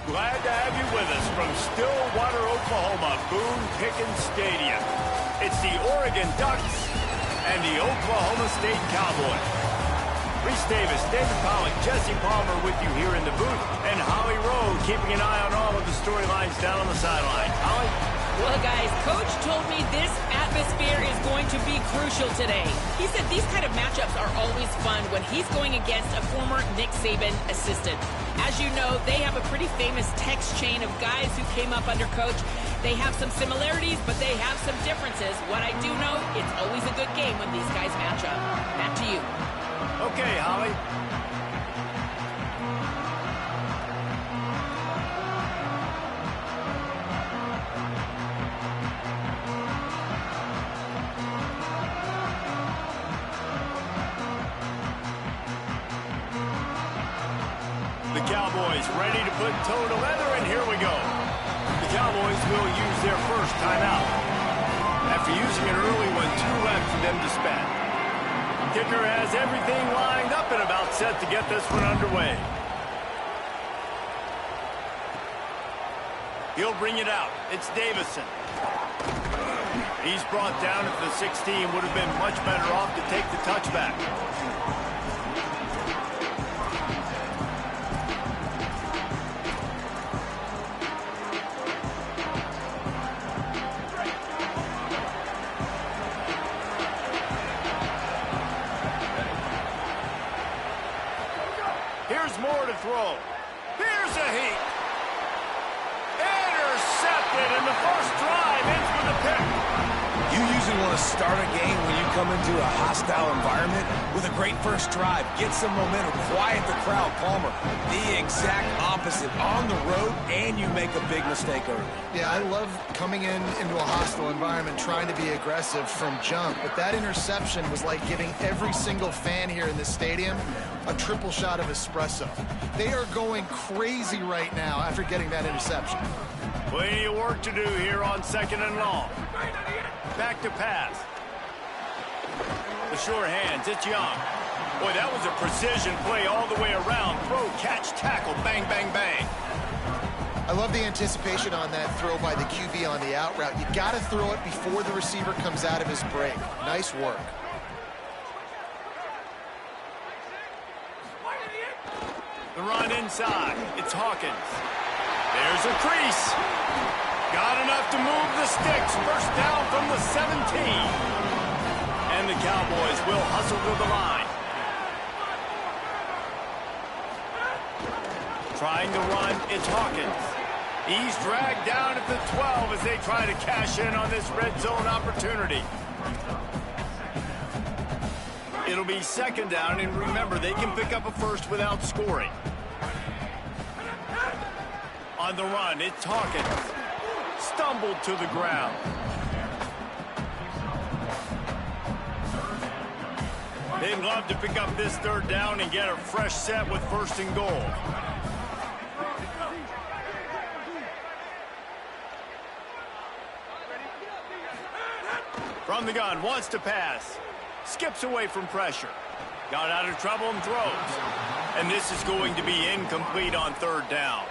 Glad to have you with us from Stillwater, Oklahoma, Boone Pickens Stadium. It's the Oregon Ducks and the Oklahoma State Cowboys. Reese Davis, David Pollock, Jesse Palmer with you here in the booth, and Holly Rowe keeping an eye on all of the storylines down on the sideline. Holly? Well, guys, Coach told me this atmosphere is going to be crucial today. He said these kind of matchups are always fun when he's going against a former Nick Saban assistant. As you know, they have a pretty famous text chain of guys who came up under Coach. They have some similarities, but they have some differences. What I do know, it's always a good game when these guys match up. Back to you. Okay, Holly. The Cowboys ready to put toe to leather, and here we go. The Cowboys will use their first timeout. After using an early one, 2 left for them to spend. Kicker has everything lined up and about set to get this one underway. He'll bring it out. It's Davison. He's brought down at the 16. Would have been much better off to take the touchback. More to throw. Here's a heat. Intercepted, and the first drive ends with a pick. You usually want to start a game when you come into a hostile environment with a great first drive. Get some momentum, quiet the crowd. Palmer, the exact opposite. On the road, and you make a big mistake early. Yeah, I love coming into a hostile environment, trying to be aggressive from jump. But that interception was like giving every single fan here in the stadium a triple shot of espresso. They are going crazy right now after getting that interception. Plenty of work to do here on 2nd and long. Back to pass. The sure hands, it's Young. Boy, that was a precision play all the way around. Throw, catch, tackle, bang, bang, bang. I love the anticipation on that throw by the QB on the out route. You got to throw it before the receiver comes out of his break. Nice work. The run inside. It's Hawkins. There's a crease. Got enough to move the sticks. First down from the 17. And the Cowboys will hustle to the line. Trying to run, it's Hawkins. He's dragged down at the 12 as they try to cash in on this red zone opportunity. It'll be 2nd down, and remember, they can pick up a first without scoring. On the run, it's Hawkins. Stumbled to the ground. They'd love to pick up this 3rd down and get a fresh set with 1st and goal. From the gun, wants to pass. Skips away from pressure. Got out of trouble and throws. And this is going to be incomplete on 3rd down.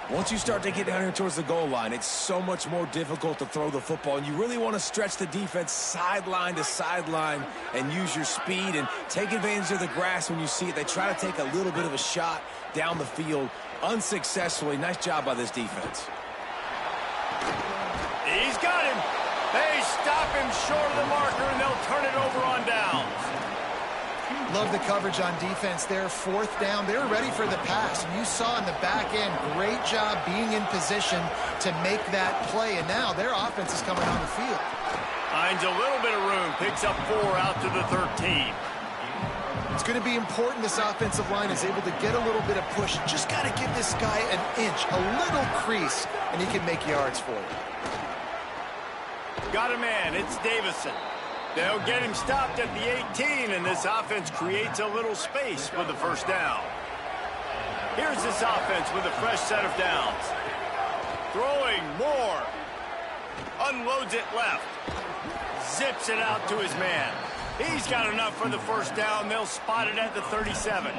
Once you start to get down here towards the goal line, it's so much more difficult to throw the football. And you really want to stretch the defense sideline to sideline and use your speed and take advantage of the grass when you see it. They try to take a little bit of a shot down the field unsuccessfully. Nice job by this defense. He's got him. They stop him short of the marker, and they'll turn it over on downs. Love the coverage on defense there. 4th down. They were ready for the pass. And you saw in the back end, great job being in position to make that play. And now their offense is coming on the field. Finds a little bit of room. Picks up 4 out to the 13. It's going to be important this offensive line is able to get a little bit of push. Just got to give this guy an inch, a little crease, and he can make yards for you. Got a man. It's Davison. They'll get him stopped at the 18, and this offense creates a little space with the 1st down. Here's this offense with a fresh set of downs. Throwing more. Unloads it left. Zips it out to his man. He's got enough for the 1st down. They'll spot it at the 37.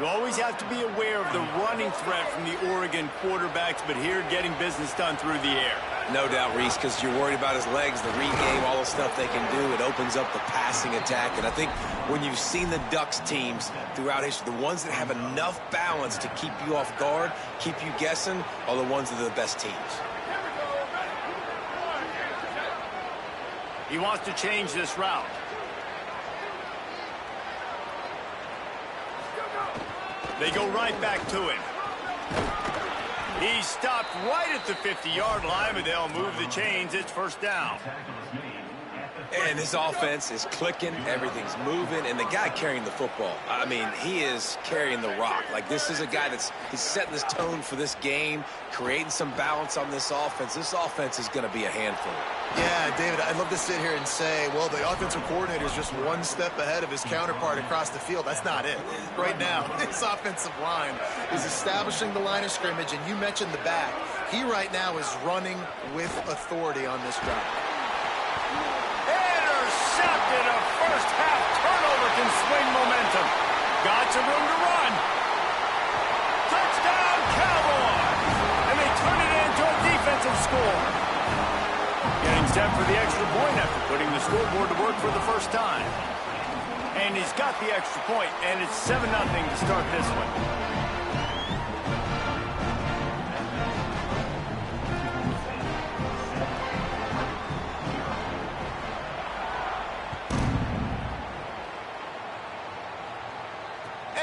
You always have to be aware of the running threat from the Oregon quarterbacks, but here getting business done through the air. No doubt, Reese, because you're worried about his legs, the read game, all the stuff they can do. It opens up the passing attack. And I think when you've seen the Ducks teams throughout history, the ones that have enough balance to keep you off guard, keep you guessing, are the ones that are the best teams. He wants to change this route. They go right back to him. He's stopped right at the 50-yard line, but they'll move the chains. It's first down. And this offense is clicking, everything's moving, and the guy carrying the football, I mean, he is carrying the rock. Like, this is a guy he's setting this tone for this game, creating some balance on this offense. This offense is going to be a handful. Yeah, David, I'd love to sit here and say, well, the offensive coordinator is just one step ahead of his counterpart across the field. That's not it. Right now, this offensive line is establishing the line of scrimmage, and you mentioned the back. He right now is running with authority on this route. Intercepted. A first-half turnover can swing momentum. Got some room to run. Touchdown, Cowboys! And they turn it into a defensive score. Getting set for the extra point after putting the scoreboard to work for the first time. And he's got the extra point, and it's 7-0 to start this one.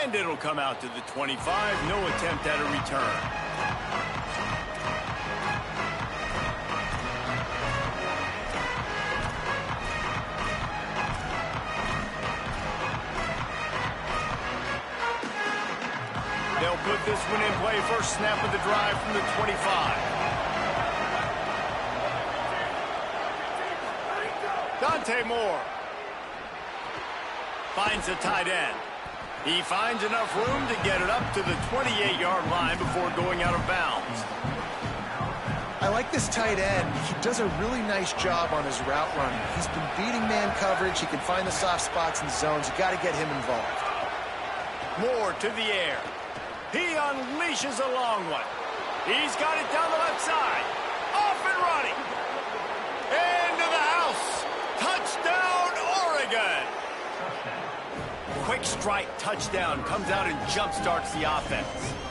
And it'll come out to the 25. No attempt at a return. They'll put this one in play. First snap of the drive from the 25. Dante Moore finds a tight end. He finds enough room to get it up to the 28-yard line before going out of bounds. I like this tight end. He does a really nice job on his route running. He's been beating man coverage. He can find the soft spots in zones. You got to get him involved. Moore to the air. He unleashes a long one. He's got it down the left side. Off and running. Into the house. Touchdown, Oregon. Quick strike touchdown comes out and jump starts the offense.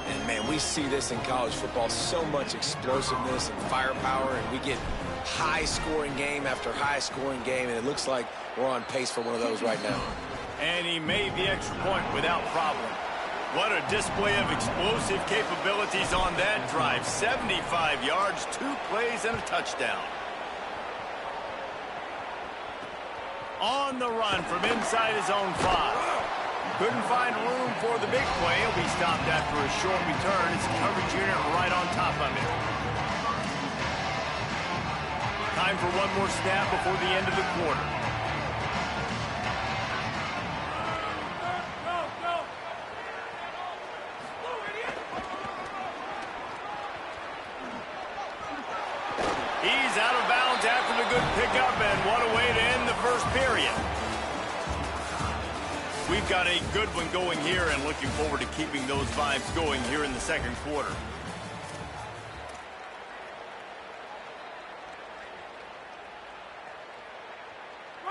And, man, we see this in college football, so much explosiveness and firepower, and we get high-scoring game after high-scoring game, and it looks like we're on pace for one of those right now. And he made the extra point without problem. What a display of explosive capabilities on that drive. 75 yards, 2 plays, and a touchdown. On the run from inside his own 5. Couldn't find room for the big play. He'll be stopped after a short return. It's the coverage unit right on top of it. Time for one more snap before the end of the quarter. He's out of bounds after the good pickup, and what a way to end the first period. We've got a good one going here and looking forward to keeping those vibes going here in the second quarter.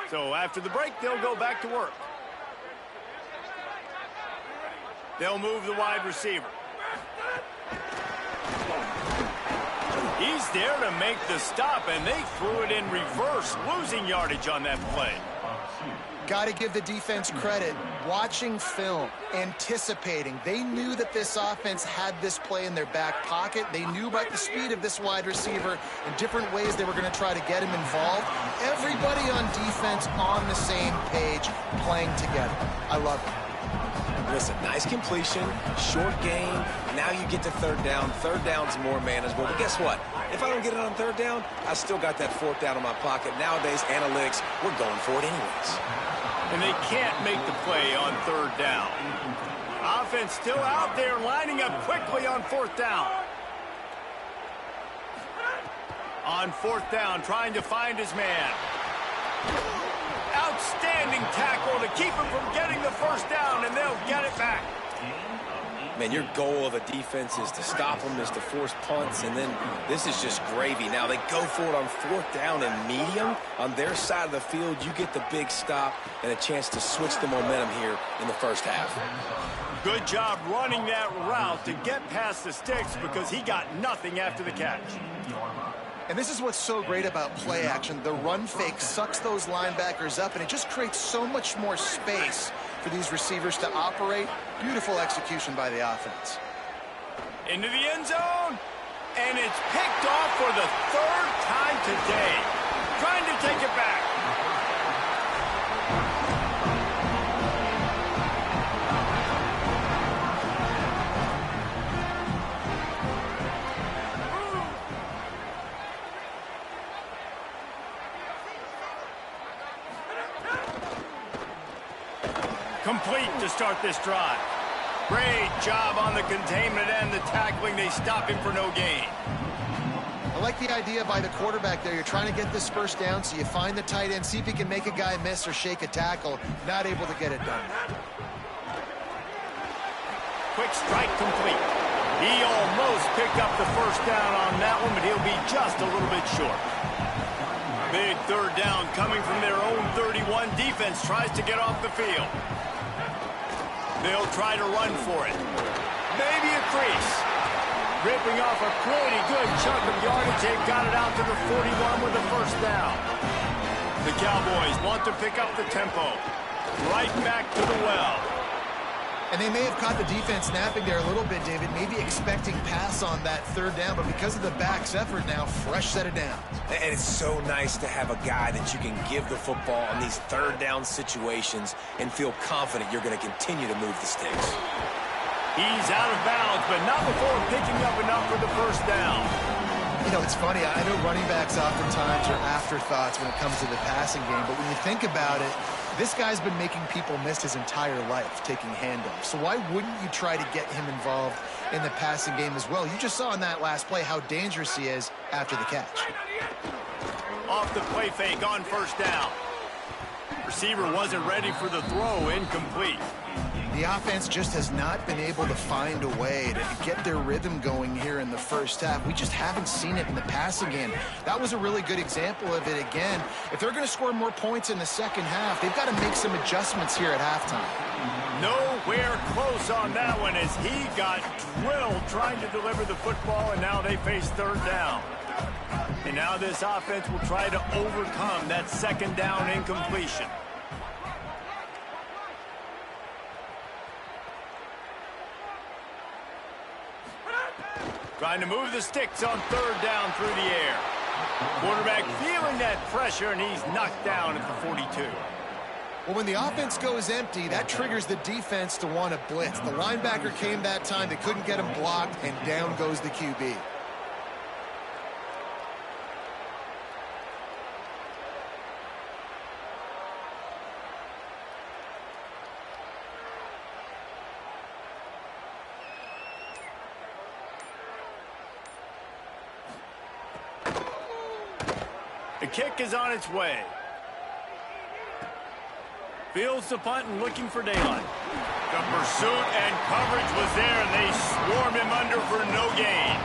So after the break, they'll go back to work. They'll move the wide receiver. He's there to make the stop, and they threw it in reverse, losing yardage on that play. Got to give the defense credit. Watching film, anticipating. They knew that this offense had this play in their back pocket. They knew about the speed of this wide receiver and different ways they were going to try to get him involved. Everybody on defense on the same page, playing together. I love it. Listen, nice completion, short game. Now you get to third down. Third down's more manageable. But guess what? If I don't get it on third down, I still got that fourth down in my pocket. Nowadays, analytics, we're going for it anyways. And they can't make the play on third down. Offense still out there lining up quickly on fourth down. On fourth down, trying to find his man. Outstanding tackle to keep him from getting the first down, and they'll get it back. Man, your goal of a defense is to stop them, is to force punts, and then this is just gravy. Now they go for it on 4th down and medium. On their side of the field, you get the big stop and a chance to switch the momentum here in the first half. Good job running that route to get past the sticks because he got nothing after the catch. And this is what's so great about play action. The run fake sucks those linebackers up, and it just creates so much more space for these receivers to operate. Beautiful execution by the offense. Into the end zone, and it's picked off for the 3rd time today. Trying to take it back. Complete to start this drive. Great job on the containment and the tackling. They stop him for no gain. I like the idea by the quarterback there. You're trying to get this first down, so you find the tight end, see if he can make a guy miss or shake a tackle. Not able to get it done. Quick strike complete. He almost picked up the first down on that one, but he'll be just a little bit short. Big 3rd down coming from their own 31. Defense tries to get off the field. They'll try to run for it. Maybe a crease. Ripping off a pretty good chunk of yardage. They've got it out to the 41 with the first down. The Cowboys want to pick up the tempo. Right back to the well. And they may have caught the defense napping there a little bit, David, maybe expecting pass on that 3rd down, but because of the back's effort now, fresh set of downs. And it's so nice to have a guy that you can give the football in these 3rd down situations and feel confident you're going to continue to move the sticks. He's out of bounds, but not before picking up enough for the first down. You know, it's funny. I know running backs oftentimes are afterthoughts when it comes to the passing game, but when you think about it, this guy's been making people miss his entire life taking handoffs. So why wouldn't you try to get him involved in the passing game as well? You just saw in that last play how dangerous he is after the catch. Off the play fake on first down. Receiver wasn't ready for the throw, incomplete. The offense just has not been able to find a way to get their rhythm going here in the first half. We just haven't seen it in the passing game. That was a really good example of it again. If they're going to score more points in the second half, they've got to make some adjustments here at halftime. Nowhere close on that one as he got drilled trying to deliver the football, and now they face 3rd down. And now this offense will try to overcome that 2nd down incompletion. Trying to move the sticks on 3rd down through the air. Quarterback feeling that pressure, and he's knocked down at the 42. Well, when the offense goes empty, that triggers the defense to want to blitz. The linebacker came that time. They couldn't get him blocked, and down goes the QB. The kick is on its way. Fields the punt and looking for daylight. The pursuit and coverage was there, and they swarmed him under for no gain.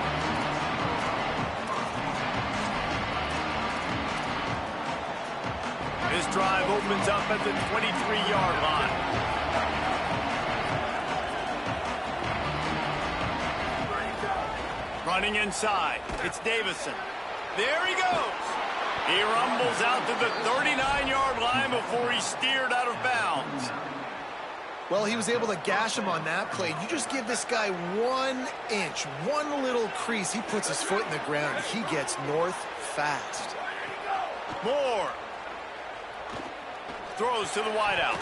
This drive opens up at the 23-yard line. Running inside, it's Davison. There he goes. He rumbles out to the 39-yard line before he's steered out of bounds. Well, he was able to gash him on that play. You just give this guy 1 inch, one little crease, he puts his foot in the ground. He gets north fast. Moore throws to the wideout.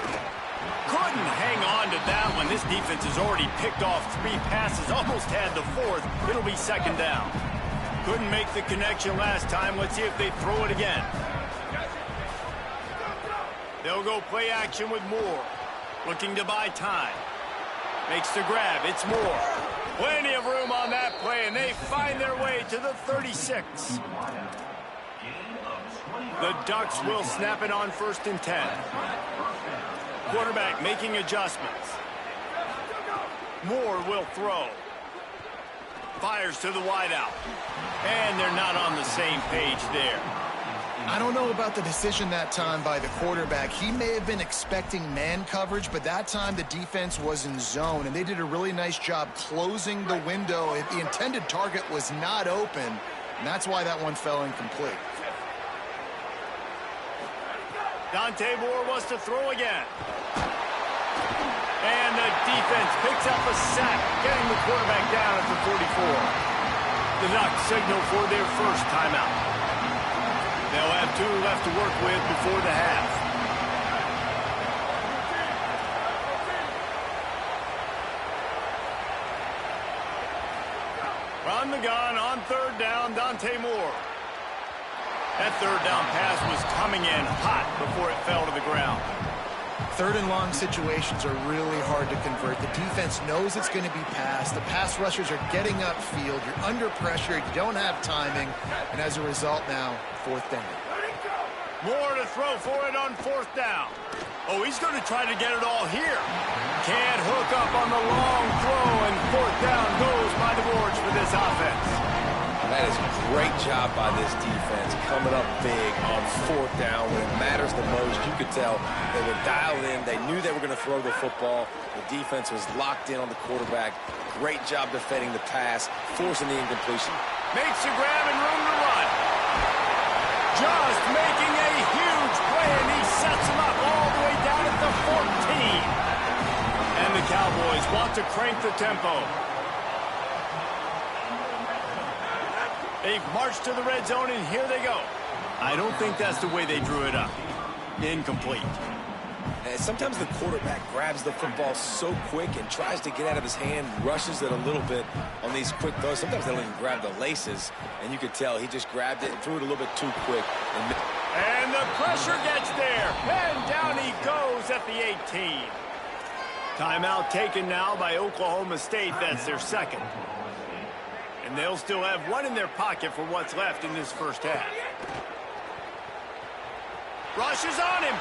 Couldn't hang on to that one. This defense has already picked off 3 passes, almost had the 4th. It'll be 2nd down. Couldn't make the connection last time. Let's see if they throw it again. They'll go play action with Moore. Looking to buy time. Makes the grab. It's Moore. Plenty of room on that play, and they find their way to the 36. The Ducks will snap it on 1st and 10. Quarterback making adjustments. Moore will throw. Fires to the wideout. And they're not on the same page there. I don't know about the decision that time by the quarterback. He may have been expecting man coverage, but that time the defense was in zone, and they did a really nice job closing the window. The intended target was not open, and that's why that one fell incomplete. Dante Moore wants to throw again. And the defense picks up a sack, getting the quarterback down at the 44. The Ducks signal for their first timeout. They'll have 2 left to work with before the half. From the gun on 3rd down, Dante Moore. That 3rd down pass was coming in hot before it fell to the ground. 3rd and long situations are really hard to convert. The defense knows it's going to be passed. The pass rushers are getting upfield. You're under pressure. You don't have timing. And as a result now, 4th down. Moore to throw for it on 4th down. Oh, he's going to try to get it all here. Can't hook up on the long throw, and 4th down goes by the boards for this offense. That is a great job by this defense, coming up big on 4th down when it matters the most. You could tell they were dialed in. They knew they were going to throw the football. The defense was locked in on the quarterback. Great job defending the pass, forcing the incompletion. Makes a grab and room to run. Just making a huge play, and he sets him up all the way down at the 14. And the Cowboys want to crank the tempo. They've marched to the red zone, and here they go. I don't think that's the way they drew it up. Incomplete. And sometimes the quarterback grabs the football so quick and tries to get out of his hand, rushes it a little bit on these quick throws. Sometimes they don't even grab the laces, and you could tell he just grabbed it and threw it a little bit too quick. And the pressure gets there, and down he goes at the 18. Timeout taken now by Oklahoma State. That's their 2nd. And they'll still have 1 in their pocket for what's left in this first half. Rush is on him.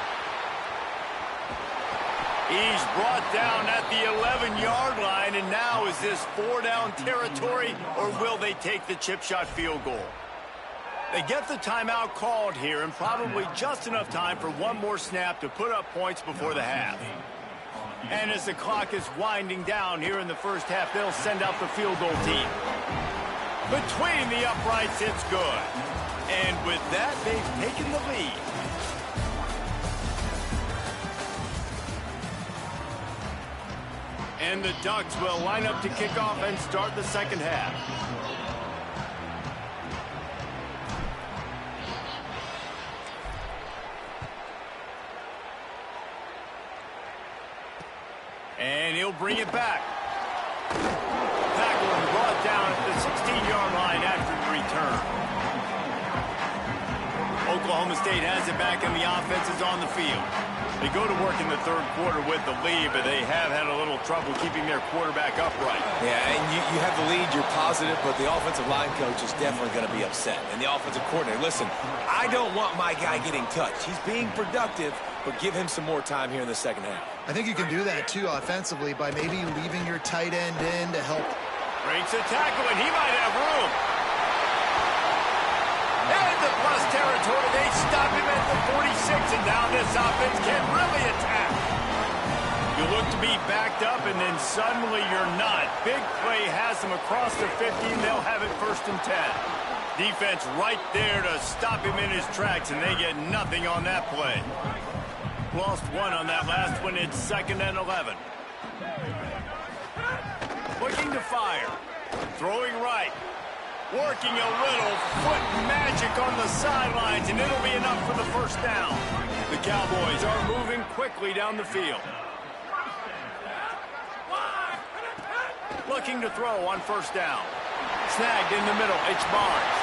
He's brought down at the 11-yard line, and now is this 4-down territory, or will they take the chip shot field goal? They get the timeout called here, and probably just enough time for 1 more snap to put up points before the half. And as the clock is winding down here in the first half, they'll send out the field goal team. Between the uprights, it's good. And with that, they've taken the lead. And the Ducks will line up to kick off and start the second half. And he'll bring it back. Tackle and brought down at the 16-yard line after the return. Oklahoma State has it back, and the offense is on the field. They go to work in the 3rd quarter with the lead, but they have had a little trouble keeping their quarterback upright. Yeah, and you have the lead, you're positive, but the offensive line coach is definitely going to be upset. And the offensive coordinator, listen, I don't want my guy getting touched. He's being productive, but give him some more time here in the second half. I think you can do that, too, offensively, by maybe leaving your tight end in to help. Breaks a tackle, and he might have room. And the plus territory, they stop him at the 46, and now this offense can really attack. You look to be backed up, and then suddenly you're not. Big play has them across the 50, and they'll have it 1st and 10. Defense right there to stop him in his tracks, and they get nothing on that play. Lost 1 on that last one. It's 2nd and 11. Looking to fire. Throwing right. Working a little foot magic on the sidelines, and it'll be enough for the 1st down. The Cowboys are moving quickly down the field. Looking to throw on 1st down. Snagged in the middle. It's Barnes.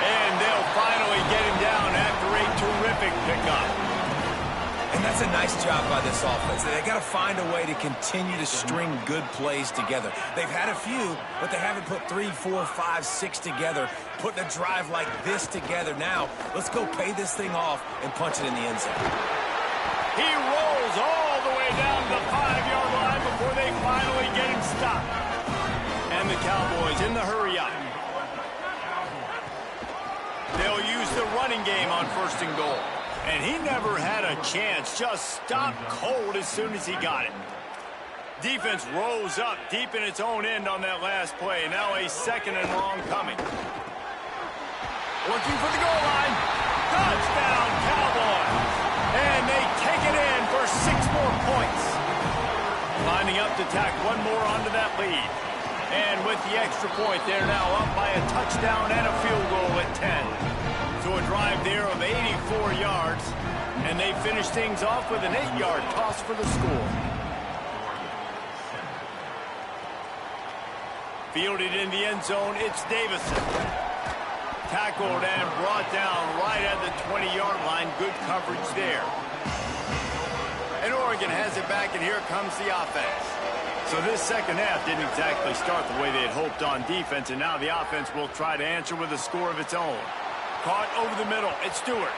And they'll finally get him down after a terrific pickup. And that's a nice job by this offense. They got to find a way to continue to string good plays together. They've had a few, but they haven't put 3, 4, 5, 6 together, putting a drive like this together. Now, let's go pay this thing off and punch it in the end zone. He rolls all the way down the 5-yard line before they finally get him goes in the hurry up. They'll use the running game on 1st and goal. And he never had a chance. Just stopped cold as soon as he got it. Defense rose up deep in its own end on that last play. Now a 2nd and long coming. Looking for the goal line. Touchdown, Cowboys. And they take it in for 6 more points. Lining up to tack one more onto that lead. And with the extra point, they're now up by a touchdown and a field goal at 10. So a drive there of 84 yards. And they finish things off with an 8-yard toss for the score. Fielded in the end zone, it's Davison. Tackled and brought down right at the 20-yard line. Good coverage there. And Oregon has it back, and here comes the offense. So this second half didn't exactly start the way they had hoped on defense, and now the offense will try to answer with a score of its own. Caught over the middle. It's Stewart.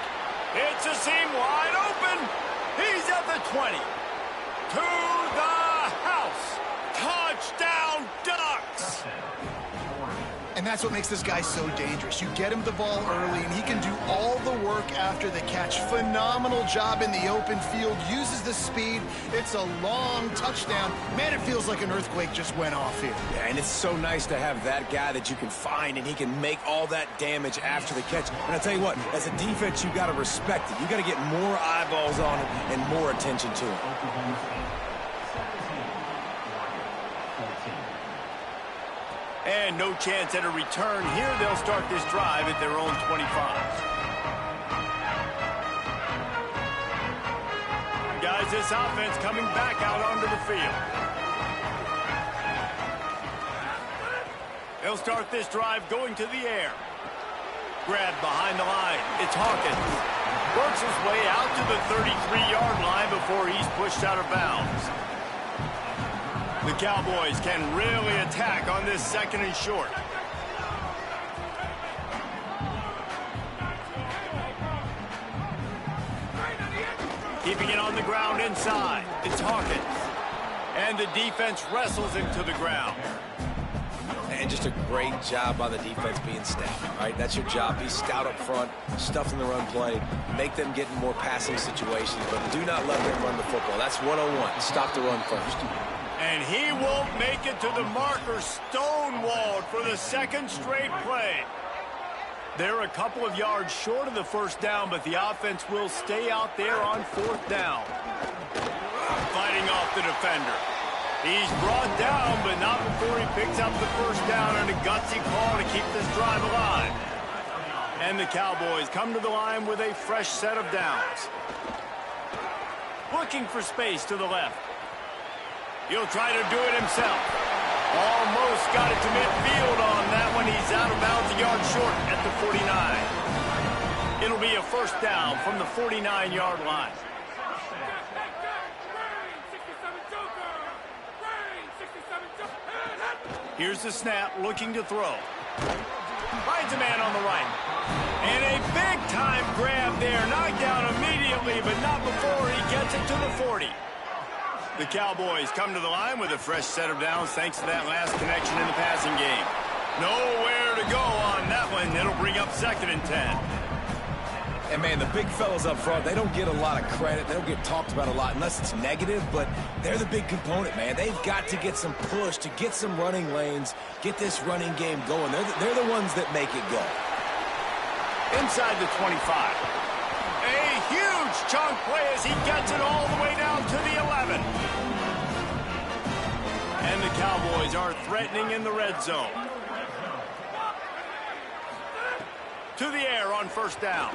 It's a seam wide open. He's at the 20. To the house. Touchdown, Ducks. And that's what makes this guy so dangerous. You get him the ball early, and he can do all the work after the catch. Phenomenal job in the open field. Uses the speed. It's a long touchdown. Man, it feels like an earthquake just went off here. Yeah, and it's so nice to have that guy that you can find, and he can make all that damage after the catch. And I tell you what, as a defense, you got to respect it. You got to get more eyeballs on it and more attention to it. And no chance at a return here. They'll start this drive at their own 25. Guys, this offense coming back out onto the field. They'll start this drive going to the air. Grabbed behind the line. It's Hawkins. Works his way out to the 33-yard line before he's pushed out of bounds. The Cowboys can really attack on this 2nd and short. Keeping it on the ground inside. It's Hawkins. And the defense wrestles him to the ground. And just a great job by the defense being stout. All right, that's your job. Be stout up front, stuff in the run play, make them get in more passing situations, but do not let them run the football. That's 101. Stop the run first. And he won't make it to the marker, stonewalled for the 2nd straight play. They're a couple of yards short of the 1st down, but the offense will stay out there on 4th down. Fighting off the defender. He's brought down, but not before he picks up the 1st down and a gutsy call to keep this drive alive. And the Cowboys come to the line with a fresh set of downs. Looking for space to the left. He'll try to do it himself. Almost got it to midfield on that one. He's out of bounds a yard short at the 49. It'll be a 1st down from the 49-yard line. Here's the snap, looking to throw. Finds a man on the right. And a big-time grab there. Knocked down immediately, but not before he gets it to the 40. The Cowboys come to the line with a fresh set of downs thanks to that last connection in the passing game. Nowhere to go on that one. It'll bring up 2nd and 10. And, man, the big fellas up front, they don't get a lot of credit. They don't get talked about a lot unless it's negative, but they're the big component, man. They've got to get some push, to get some running lanes, get this running game going. They're the ones that make it go. Inside the 25. A huge chunk play as he gets it all the way down to the 11. And the Cowboys are threatening in the red zone. To the air on 1st down.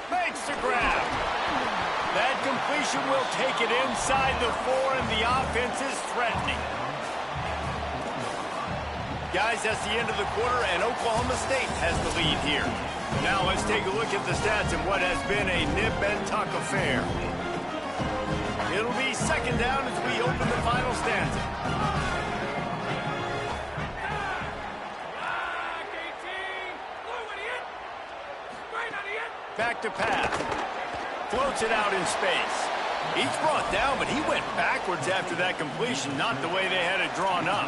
Makes the grab. That completion will take it inside the 4, and the offense is threatening. Guys, that's the end of the quarter, and Oklahoma State has the lead here. Now let's take a look at the stats in what has been a nip-and-tuck affair. It'll be 2nd down as we open the final stanza. Back to pass. Floats it out in space. He's brought down, but he went backwards after that completion, not the way they had it drawn up.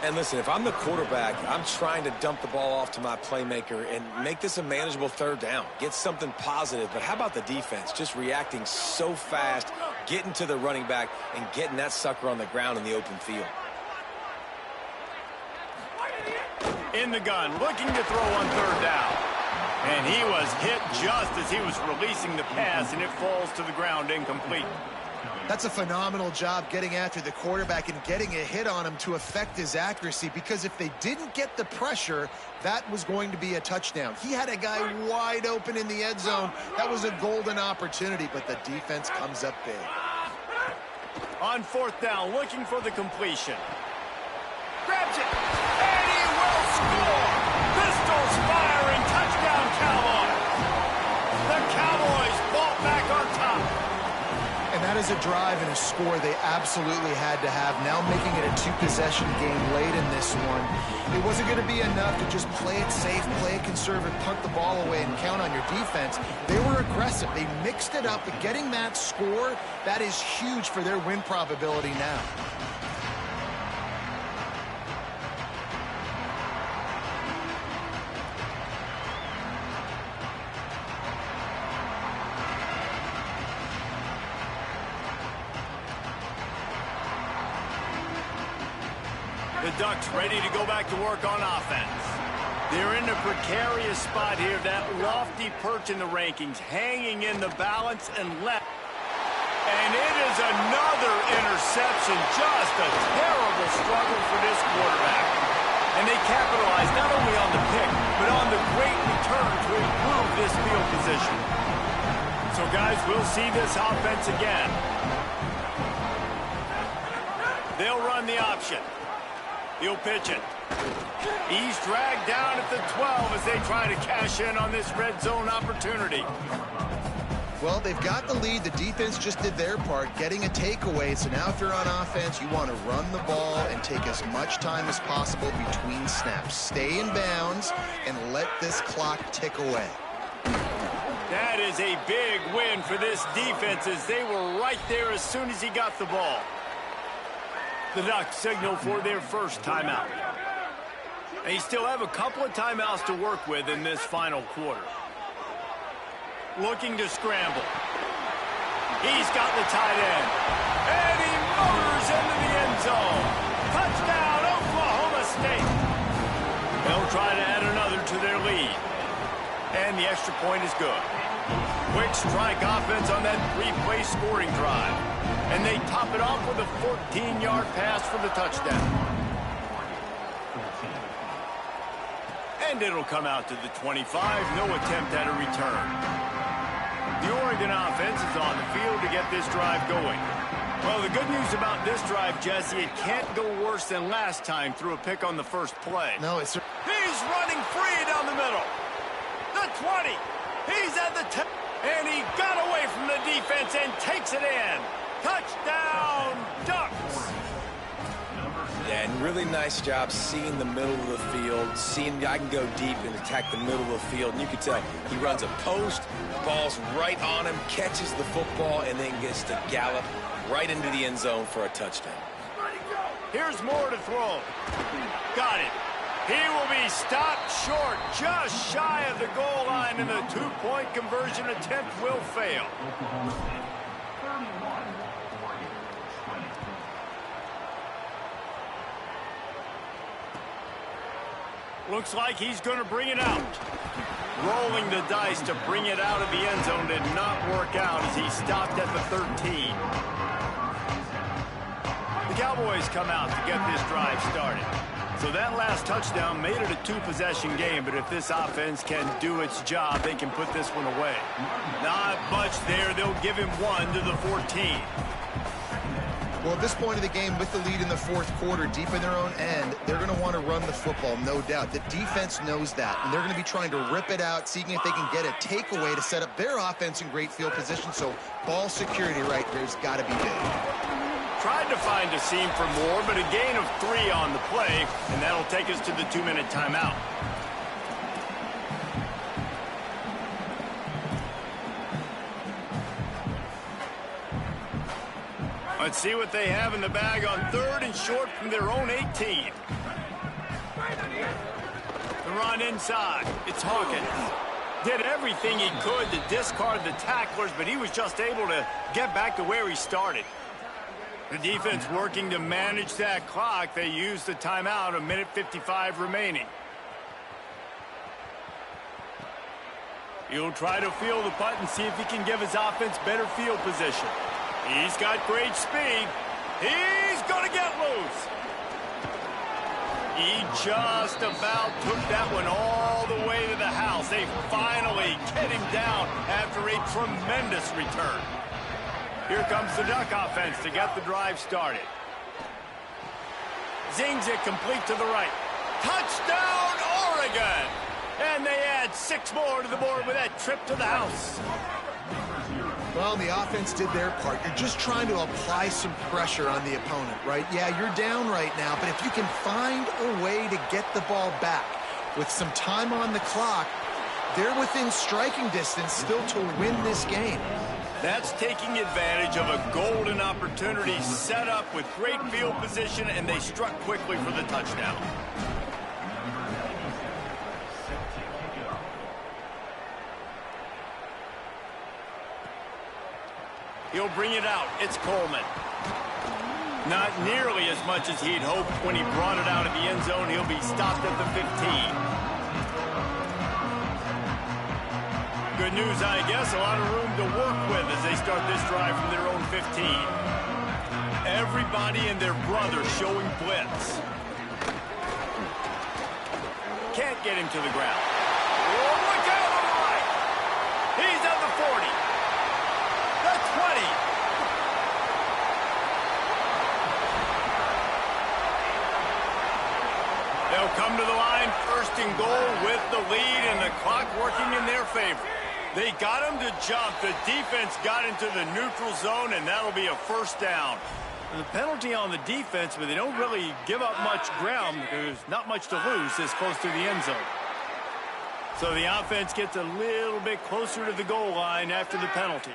And listen, if I'm the quarterback, I'm trying to dump the ball off to my playmaker and make this a manageable third down. Get something positive. But how about the defense? Just reacting so fast, getting to the running back, and getting that sucker on the ground in the open field. In the gun, looking to throw on third down. And he was hit just as he was releasing the pass, and it falls to the ground incomplete. That's a phenomenal job getting after the quarterback and getting a hit on him to affect his accuracy, because if they didn't get the pressure, that was going to be a touchdown. He had a guy wide open in the end zone. That was a golden opportunity, but the defense comes up big. On fourth down, looking for the completion. Grabs it, and he will score! Pistols firing, touchdown Cowboys! The Cowboys vault back on top. And that is a drive and a score they absolutely had to have. Now making it a two-possession game late in this one. It wasn't going to be enough to just play it safe, play it conservative, punt the ball away, and count on your defense. They were aggressive. They mixed it up, but getting that score, that is huge for their win probability now. The Ducks ready to go back to work on offense. They're in a precarious spot here, that lofty perch in the rankings, hanging in the balance and left. And it is another interception, just a terrible struggle for this quarterback. And they capitalize not only on the pick, but on the great return to improve this field position. So guys, we'll see this offense again. They'll run the option. He'll pitch it. He's dragged down at the 12 as they try to cash in on this red zone opportunity. Well, they've got the lead. The defense just did their part, getting a takeaway. So now if you're on offense, you want to run the ball and take as much time as possible between snaps. Stay in bounds and let this clock tick away. That is a big win for this defense, as they were right there as soon as he got the ball. The Ducks signal for their first timeout. They still have a couple of timeouts to work with in this final quarter. Looking to scramble. He's got the tight end. And he motors into the end zone. Touchdown, Oklahoma State. They'll try to add another to their lead. And the extra point is good. Quick strike offense on that three-play scoring drive. And they top it off with a 14-yard pass for the touchdown. And it'll come out to the 25. No attempt at a return. The Oregon offense is on the field to get this drive going. Well, the good news about this drive, Jesse, it can't go worse than last time through a pick on the first play. No, it's... He's running free down the middle. The 20. He's at the 10. And he got away from the defense and takes it in. Touchdown, Ducks! Yeah, and really nice job seeing the middle of the field, seeing I can go deep and attack the middle of the field. And you can tell he runs a post, ball's right on him, catches the football, and then gets to gallop right into the end zone for a touchdown. Here's more to throw. Got it. He will be stopped short, just shy of the goal line, and the two-point conversion attempt will fail. Looks like he's going to bring it out. Rolling the dice to bring it out of the end zone did not work out as he stopped at the 13. The Cowboys come out to get this drive started. So that last touchdown made it a two-possession game, but if this offense can do its job, they can put this one away. Not much there. They'll give him one to the 14. Well, at this point of the game, with the lead in the fourth quarter, deep in their own end, they're going to want to run the football, no doubt. The defense knows that, and they're going to be trying to rip it out, seeing if they can get a takeaway to set up their offense in great field position. So ball security right there has got to be big. Tried to find a seam for more, but a gain of 3 on the play, and that'll take us to the 2-minute timeout. Let's see what they have in the bag on 3rd and short from their own 18. The run inside. It's Hawkins. Did everything he could to discard the tacklers, but he was just able to get back to where he started. The defense working to manage that clock. They used the timeout, 1:55 remaining. He'll try to field the punt and see if he can give his offense better field position. He's got great speed. He's going to get loose. He just about took that one all the way to the house. They finally get him down after a tremendous return. Here comes the Duck offense to get the drive started. Zings it complete to the right. Touchdown, Oregon! And they add 6 more to the board with that trip to the house. Well, the offense did their part. You're just trying to apply some pressure on the opponent, right? Yeah, you're down right now, but if you can find a way to get the ball back with some time on the clock, they're within striking distance still to win this game. That's taking advantage of a golden opportunity set up with great field position, and they struck quickly for the touchdown. He'll bring it out. It's Coleman. Not nearly as much as he'd hoped when he brought it out of the end zone. He'll be stopped at the 15. Good news, I guess. A lot of room to work with as they start this drive from their own 15. Everybody and their brother showing blitz. Can't get him to the ground. Oh, look out on the right. He's at the 40. The 20. They'll come to the line, 1st and goal with the lead and the clock working in their favor. They got him to jump. The defense got into the neutral zone, and that'll be a 1st down. The penalty on the defense, but they don't really give up much ground because there's not much to lose this close to the end zone. So the offense gets a little bit closer to the goal line after the penalty.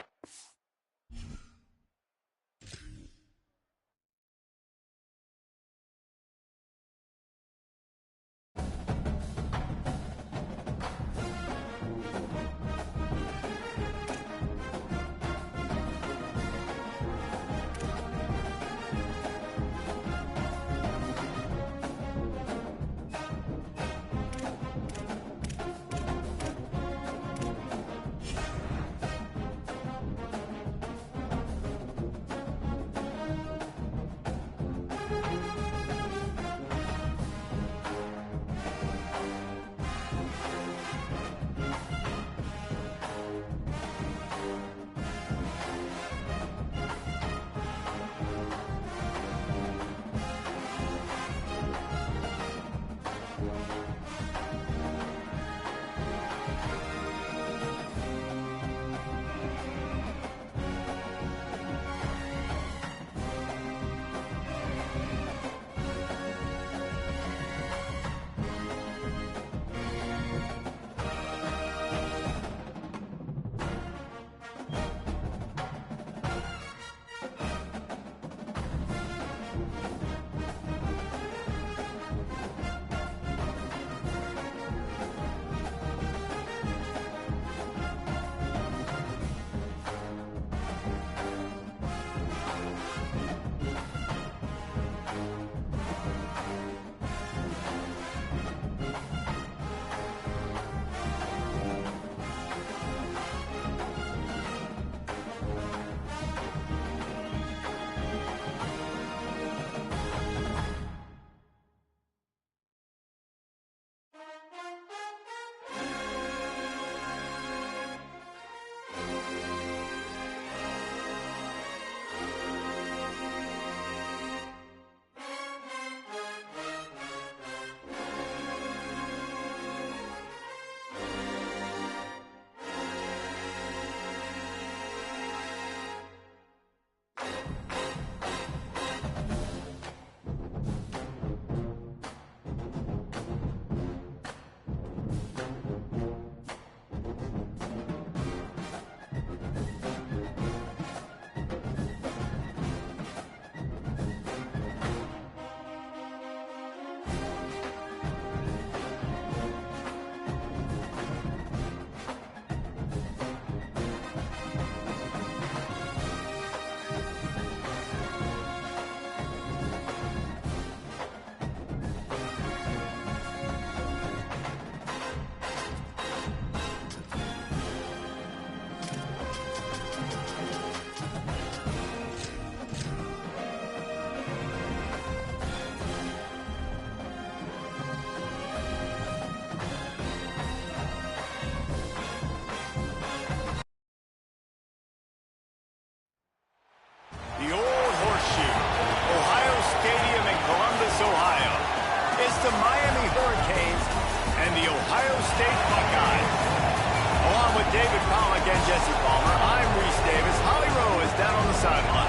Jesse Palmer. I'm Reese Davis. Holly Rowe is down on the sideline.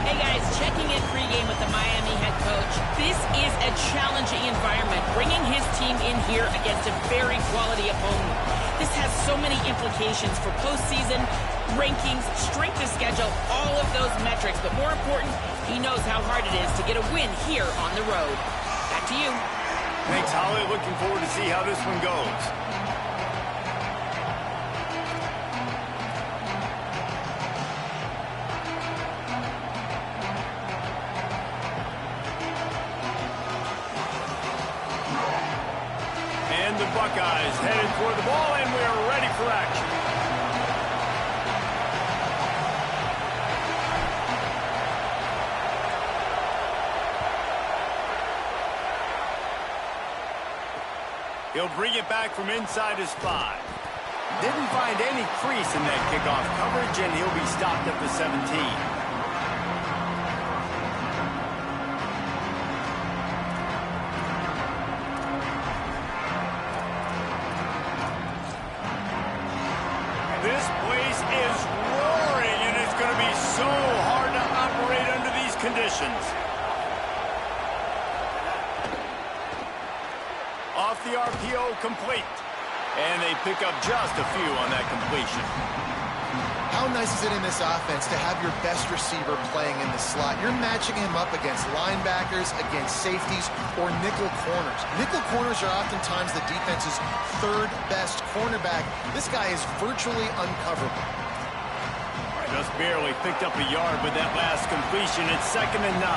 Hey guys, checking in pregame with the Miami head coach. This is a challenging environment, bringing his team in here against a very quality opponent. This has so many implications for postseason, rankings, strength of schedule, all of those metrics. But more important, he knows how hard it is to get a win here on the road. Back to you. Thanks, Holly. Looking forward to see how this one goes. And the Buckeyes headed for the ball, and we're ready for action. He'll bring it back from inside his 5. Didn't find any crease in that kickoff coverage, and he'll be stopped at the 17. This place is roaring, and it's going to be so hard to operate under these conditions. Off the RPO, complete. And they pick up just a few on that completion. How nice is it in this offense to have your best receiver playing in the slot? You're matching him up against linebackers, against safeties, or nickel corners. Nickel corners are oftentimes the defense's third best cornerback. This guy is virtually uncoverable. Just barely picked up a yard with that last completion. It's 2nd and 9.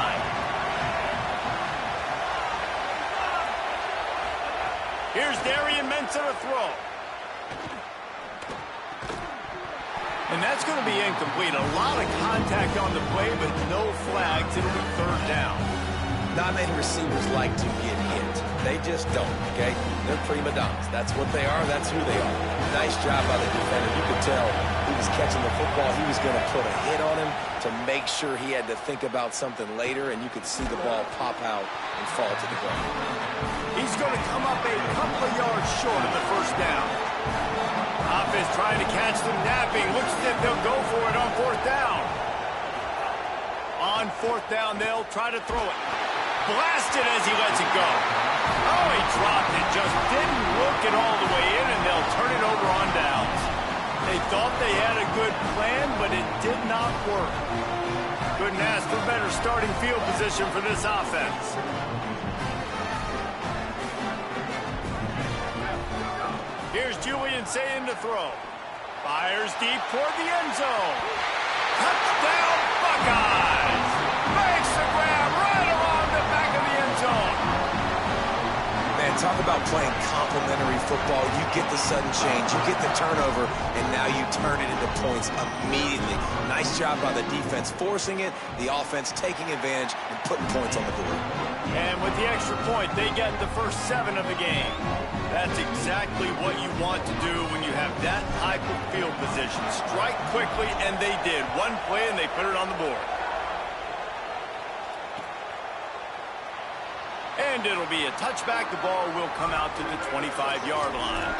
Here's Darian Mensah to throw. And that's going to be incomplete. A lot of contact on the play, but no flags. It'll be 3rd down. Not many receivers like to get hit. They just don't, okay? They're prima donnas. That's what they are. That's who they are. Nice job by the defender. You could tell he was catching the football. He was going to put a hit on him to make sure he had to think about something later, and you could see the ball pop out and fall to the ground. He's going to come up a couple of yards short of the 1st down. Offense trying to catch them napping. Looks as if they'll go for it on 4th down. On 4th down, they'll try to throw it. Blasted as he lets it go. Oh, he dropped it. Just didn't look it all the way in, and they'll turn it over on downs. They thought they had a good plan, but it did not work. Couldn't ask for better starting field position for this offense. Here's Julian Sayin to throw. Fires deep toward the end zone. Touchdown, Buckeyes! Makes the grab right along the back of the end zone. Man, talk about playing complementary football. You get the sudden change, you get the turnover, and now you turn it into points immediately. Nice job by the defense forcing it, the offense taking advantage and putting points on the board. And with the extra point, they get the first 7 of the game. That's exactly what you want to do when you have that type of field position. Strike quickly, and they did. One play, and they put it on the board. And it'll be a touchback. The ball will come out to the 25-yard line.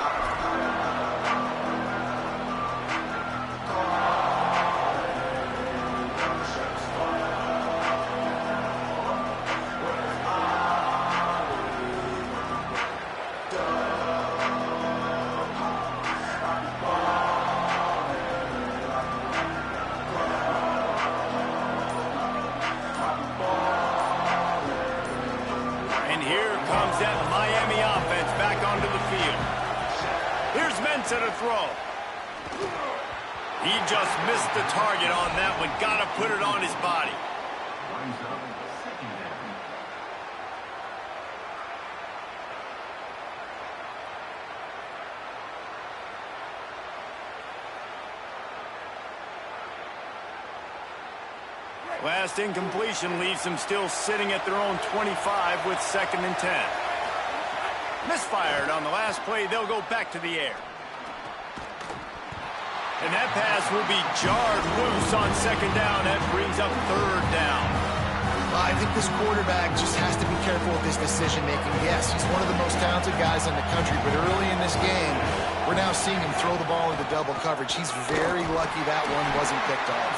That Miami offense back onto the field. Here's Mensah to throw. He just missed the target on that one. Got to put it on his body. Last incompletion leaves them still sitting at their own 25 with 2nd and 10. Misfired on the last play. They'll go back to the air. And that pass will be jarred loose on 2nd down. That brings up 3rd down. I think this quarterback just has to be careful with his decision-making. Yes, he's one of the most talented guys in the country, but early in this game, We're now seeing him throw the ball into double coverage. He's very lucky that one wasn't picked off.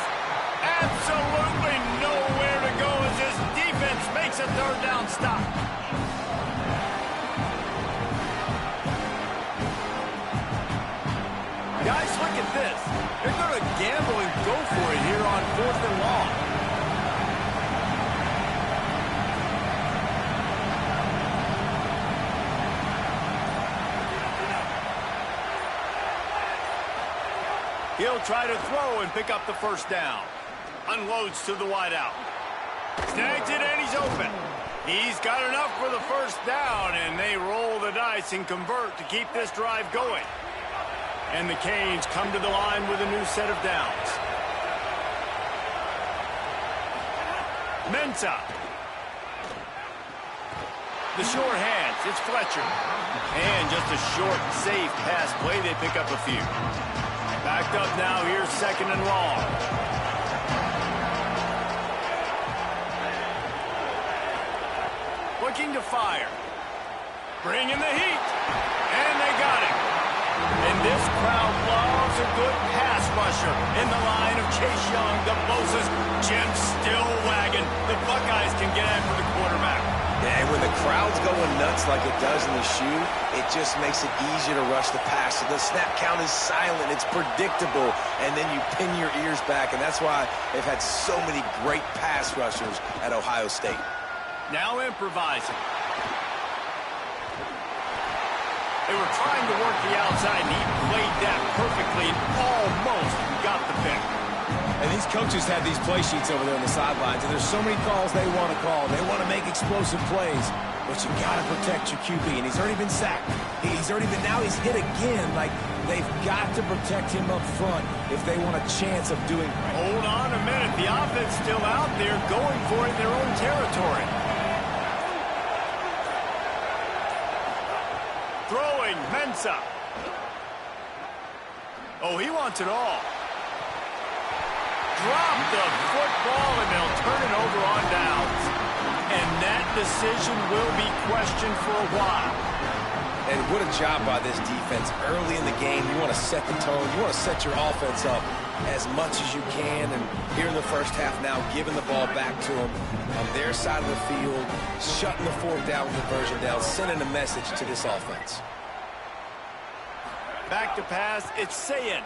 Absolutely nowhere to go as his defense makes a third down stop. Guys, look at this. They're going to gamble and go for it here on 4th and long. He'll try to throw and pick up the first down. Unloads to the wideout. Snags it and he's open. He's got enough for the first down, and they roll the dice and convert to keep this drive going. And the Canes come to the line with a new set of downs. Mensah. The short hands, it's Fletcher. And just a short, safe pass play, they pick up a few. Backed up now, here's 2nd and long. Looking to fire. Bring in the heat. And they got him. And this crowd loves a good pass rusher in the line of Chase Young, the closest. Jim still wagging. The Buckeyes can get after the quarterback. Yeah, and when the crowd's going nuts like it does in the shoe, it just makes it easier to rush the pass. So the snap count is silent. It's predictable. And then you pin your ears back. And that's why they've had so many great pass rushers at Ohio State. Now improvising. They were trying to work the outside, and he played that perfectly and almost got the pick. And these coaches have these play sheets over there on the sidelines, and there's so many calls they want to call. They want to make explosive plays, but you got to protect your QB, and he's already been sacked. Now he's hit again. Like, they've got to protect him up front if they want a chance of doing right. Hold on a minute. The offense still out there going for it in their own territory. Throwing, Mensah. Oh, he wants it all. Drop the football, and they'll turn it over on downs. And that decision will be questioned for a while. And what a job by this defense. Early in the game, you want to set the tone. You want to set your offense up as much as you can. And here in the first half now, giving the ball back to them on their side of the field, shutting the 4th down conversion down, sending a message to this offense. Back to pass, it's Sayin.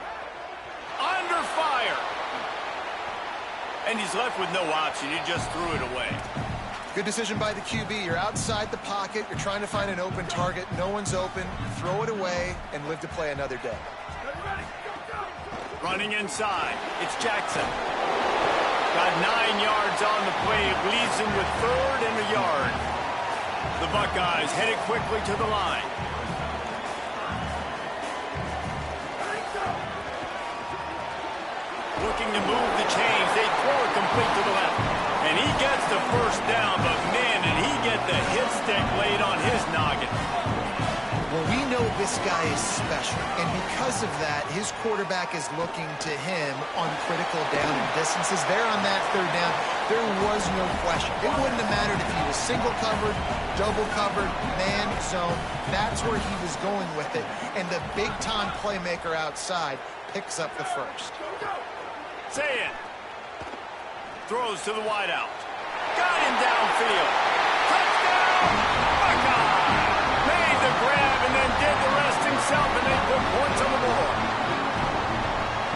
Under fire. And he's left with no option. He just threw it away. Good decision by the QB. You're outside the pocket. You're trying to find an open target. No one's open. Throw it away and live to play another day. Running inside. It's Jackson. Got 9 yards on the play. It leaves him with 3rd and a yard. The Buckeyes headed quickly to the line. Looking to move the chains. They throw it complete to the left. And he gets the first down, but man, did he get the hit stick laid on his noggin. Well, we know this guy is special, and because of that, his quarterback is looking to him on critical down and distances. There on that 3rd down, there was no question. It wouldn't have mattered if he was single covered, double covered, man, zone. That's where he was going with it, and the big-time playmaker outside picks up the first. Say it. Throws to the wideout. Got him downfield. Touchdown! Buckeye! Made the grab and then did the rest himself, and they put points on the board.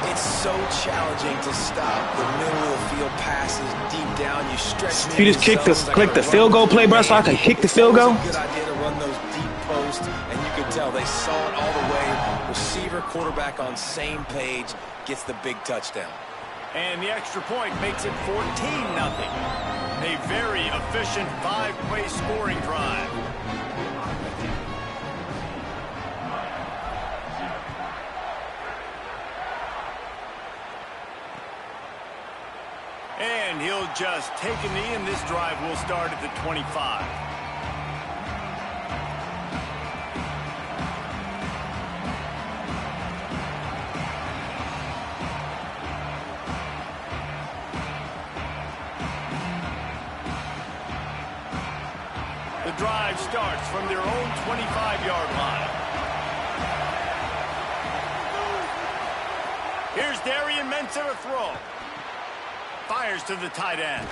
It's so challenging to stop the middle of the field passes deep down. You stretch. You just click the field goal play, bro, so I can kick the field goal. It's a good idea to run those deep posts, and you can tell they saw it all the way. Receiver, quarterback on same page, gets the big touchdown. And the extra point makes it 14-0. A very efficient 5-play scoring drive. And he'll just take a knee, and this drive will start at the 25. The drive starts from their own 25-yard line. Here's Darian Mensah to throw. Fires to the tight end.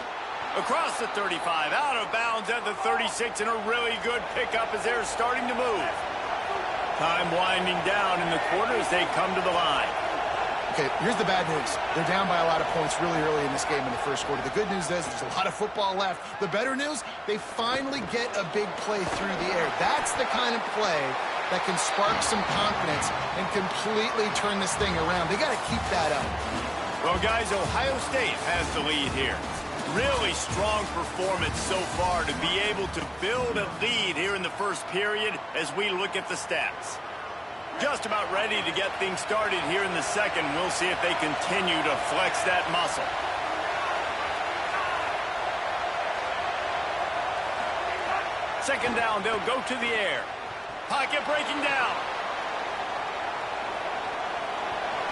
Across the 35, out of bounds at the 36, and a really good pickup as they're starting to move. Time winding down in the quarter as they come to the line. Okay, here's the bad news. They're down by a lot of points really early in this game in the first quarter. The good news is there's a lot of football left. The better news, they finally get a big play through the air. That's the kind of play that can spark some confidence and completely turn this thing around. They got to keep that up. Well, guys, Ohio State has the lead here. Really strong performance so far to be able to build a lead here in the first period as we look at the stats. Just about ready to get things started here in the second. We'll see if they continue to flex that muscle. Second down, they'll go to the air. Pocket breaking down.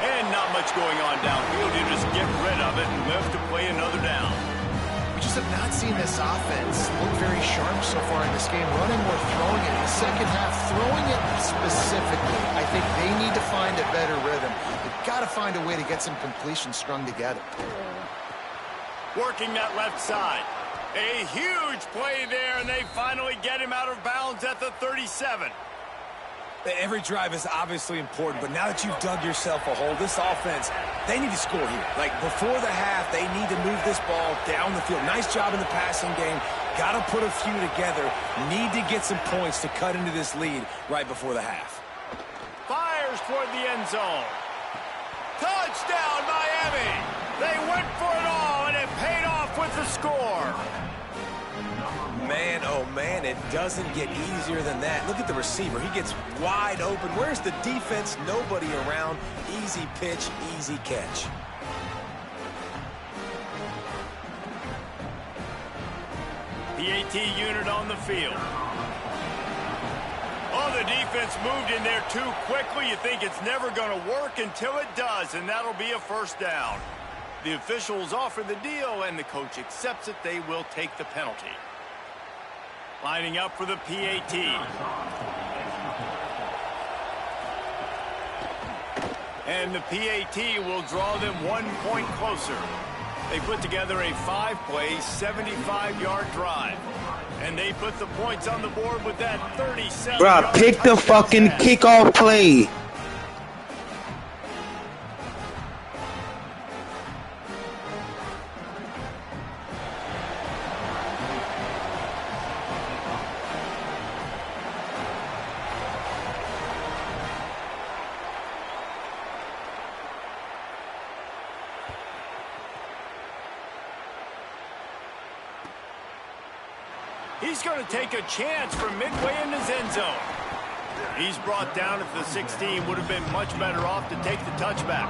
And not much going on downfield. You just get rid of it and live to play another down. We just have not seen this offense look very sharp so far in this game, running or throwing it. In the second half, throwing it specifically, I think they need to find a better rhythm. They've got to find a way to get some completions strung together. Working that left side. A huge play there, and they finally get him out of bounds at the 37. Every drive is obviously important, but now that you've dug yourself a hole, this offense, they need to score here. Like, before the half, they need to move this ball down the field. Nice job in the passing game. Got to put a few together. Need to get some points to cut into this lead right before the half. Fires toward the end zone. Touchdown, Miami! They went for it all, and it paid off with the score. Man, oh man, it doesn't get easier than that. Look at the receiver. He gets wide open. Where's the defense? Nobody around. Easy pitch, easy catch. PAT unit on the field. Oh, the defense moved in there too quickly. You think it's never going to work until it does, and that'll be a first down. The officials offer the deal, and the coach accepts it. They will take the penalty. Lining up for the PAT. And the PAT will draw them 1 point closer. They put together a 5-play, 75-yard drive. And they put the points on the board with that 37. Bruh, pick the fucking kickoff play. He's going to take a chance from midway in his end zone. He's brought down at the 16. Would have been much better off to take the touchback.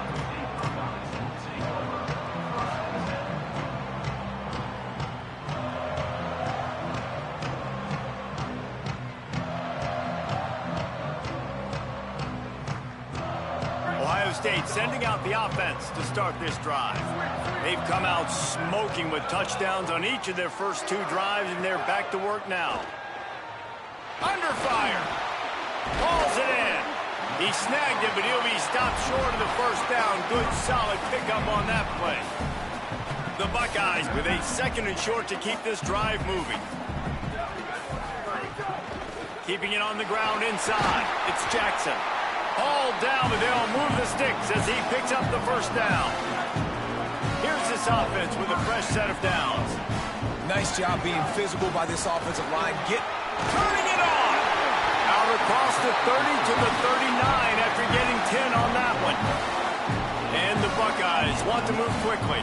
Ohio State sending out the offense to start this drive. They've come out smoking with touchdowns on each of their first 2 drives, and they're back to work now. Under fire. Hauls it in. He snagged it, but he'll be stopped short of the first down. Good, solid pickup on that play. The Buckeyes with a 2nd and short to keep this drive moving. Keeping it on the ground inside. It's Jackson. Hauled down, but they'll move the sticks as he picks up the first down. Here's this offense with a fresh set of downs. Nice job being physical by this offensive line. Turning it on. Out across the 30 to the 39 after getting 10 on that one. And the Buckeyes want to move quickly.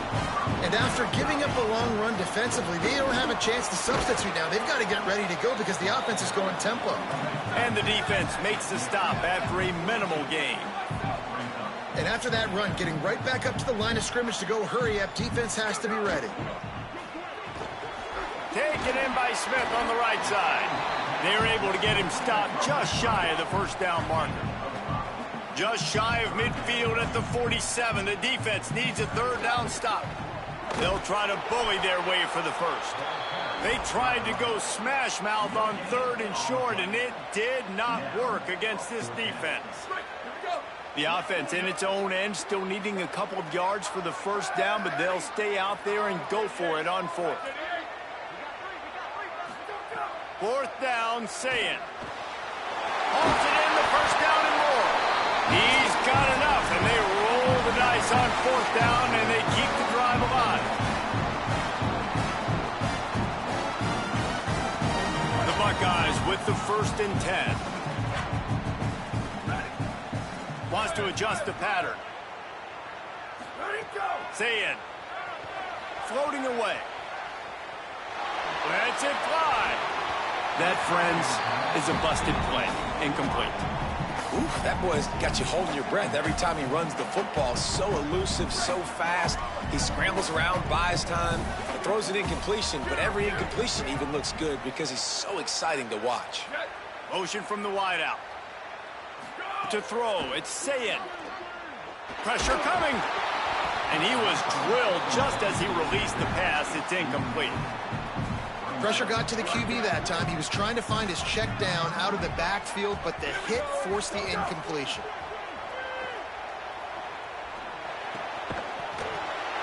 And after giving up a long run defensively, they don't have a chance to substitute now. They've got to get ready to go because the offense is going tempo. And the defense makes the stop after a minimal gain. And after that run, getting right back up to the line of scrimmage to go hurry up, defense has to be ready. Taken in by Smith on the right side. They're able to get him stopped just shy of the first down marker. Just shy of midfield at the 47. The defense needs a 3rd down stop. They'll try to bully their way for the first. They tried to go smash mouth on 3rd and short, and it did not work against this defense. The offense in its own end, still needing a couple of yards for the first down, but they'll stay out there and go for it on fourth. Fourth down, Sayin. Holds it in, the first down and more. He's got enough, and they roll the dice on fourth down, and they keep the drive alive. The Buckeyes with the 1st and 10. Wants to adjust the pattern. Sayin. Floating away. Lets it fly. That, friends, is a busted play. Incomplete. Oof, that boy's got you holding your breath every time he runs the football. So elusive, so fast. He scrambles around, buys time, and throws an incompletion, but every incompletion even looks good because he's so exciting to watch. Motion from the wideout. To throw, it's Sayin. Pressure coming. And he was drilled just as he released the pass. It's incomplete. Pressure got to the QB that time. He was trying to find his check down out of the backfield, but the hit forced the incompletion.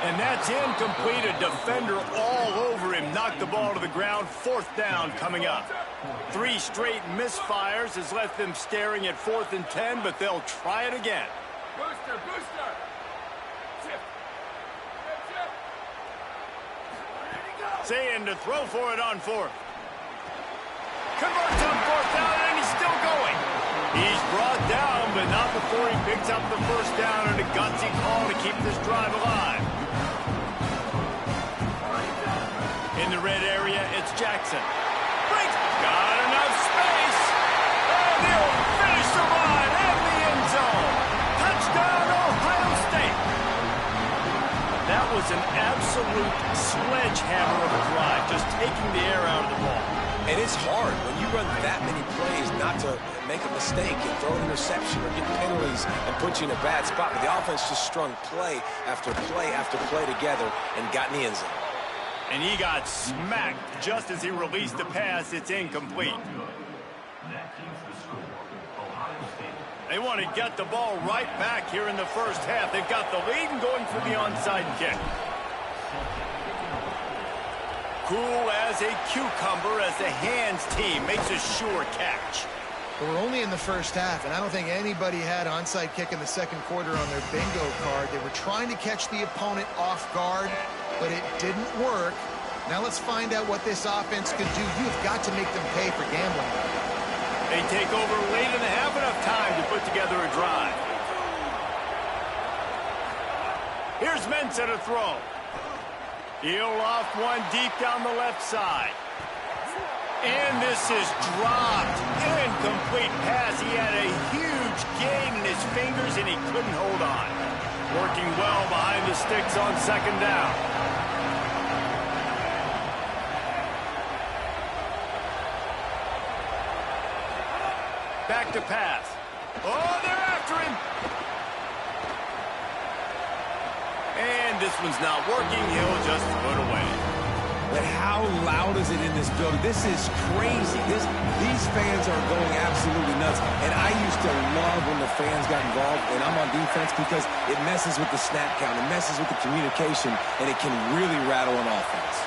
And that's incomplete. A defender all over him. Knocked the ball to the ground. Fourth down coming up. 3 straight misfires has left them staring at 4th and 10, but they'll try it again. Booster. Sayin to throw for it on 4th. Converts on 4th down, and he's still going. He's brought down, but not before he picks up the first down and a gutsy call to keep this drive alive. In the red area, it's Jackson. Got enough space. And he'll finish the line and the end zone. Touchdown, Ohio State. That was an absolute sledgehammer of a drive, just taking the air out of the ball. And it's hard when you run that many plays not to make a mistake and throw an interception or get penalties and put you in a bad spot. But the offense just strung play after play after play together and got in the end zone. And he got smacked just as he released the pass. It's incomplete. They want to get the ball right back here in the first half. They've got the lead and going for the onside kick. Cool as a cucumber as the hands team makes a sure catch. But we're only in the first half, and I don't think anybody had onside kick in the second quarter on their bingo card. They were trying to catch the opponent off guard, but it didn't work. Now let's find out what this offense could do. You've got to make them pay for gambling. They take over late in the half, enough time to put together a drive. Here's Mensa to throw. He'll loft one deep down the left side. And this is dropped. Incomplete pass. He had a huge gain in his fingers, and he couldn't hold on. Working well behind the sticks on second down. Back to pass. Oh, they're after him. And this one's not working. He'll just throw it away. But how loud is it in this building? This is crazy. These fans are going absolutely nuts. And I used to love when the fans got involved, and I'm on defense, because it messes with the snap count. It messes with the communication, and it can really rattle an offense.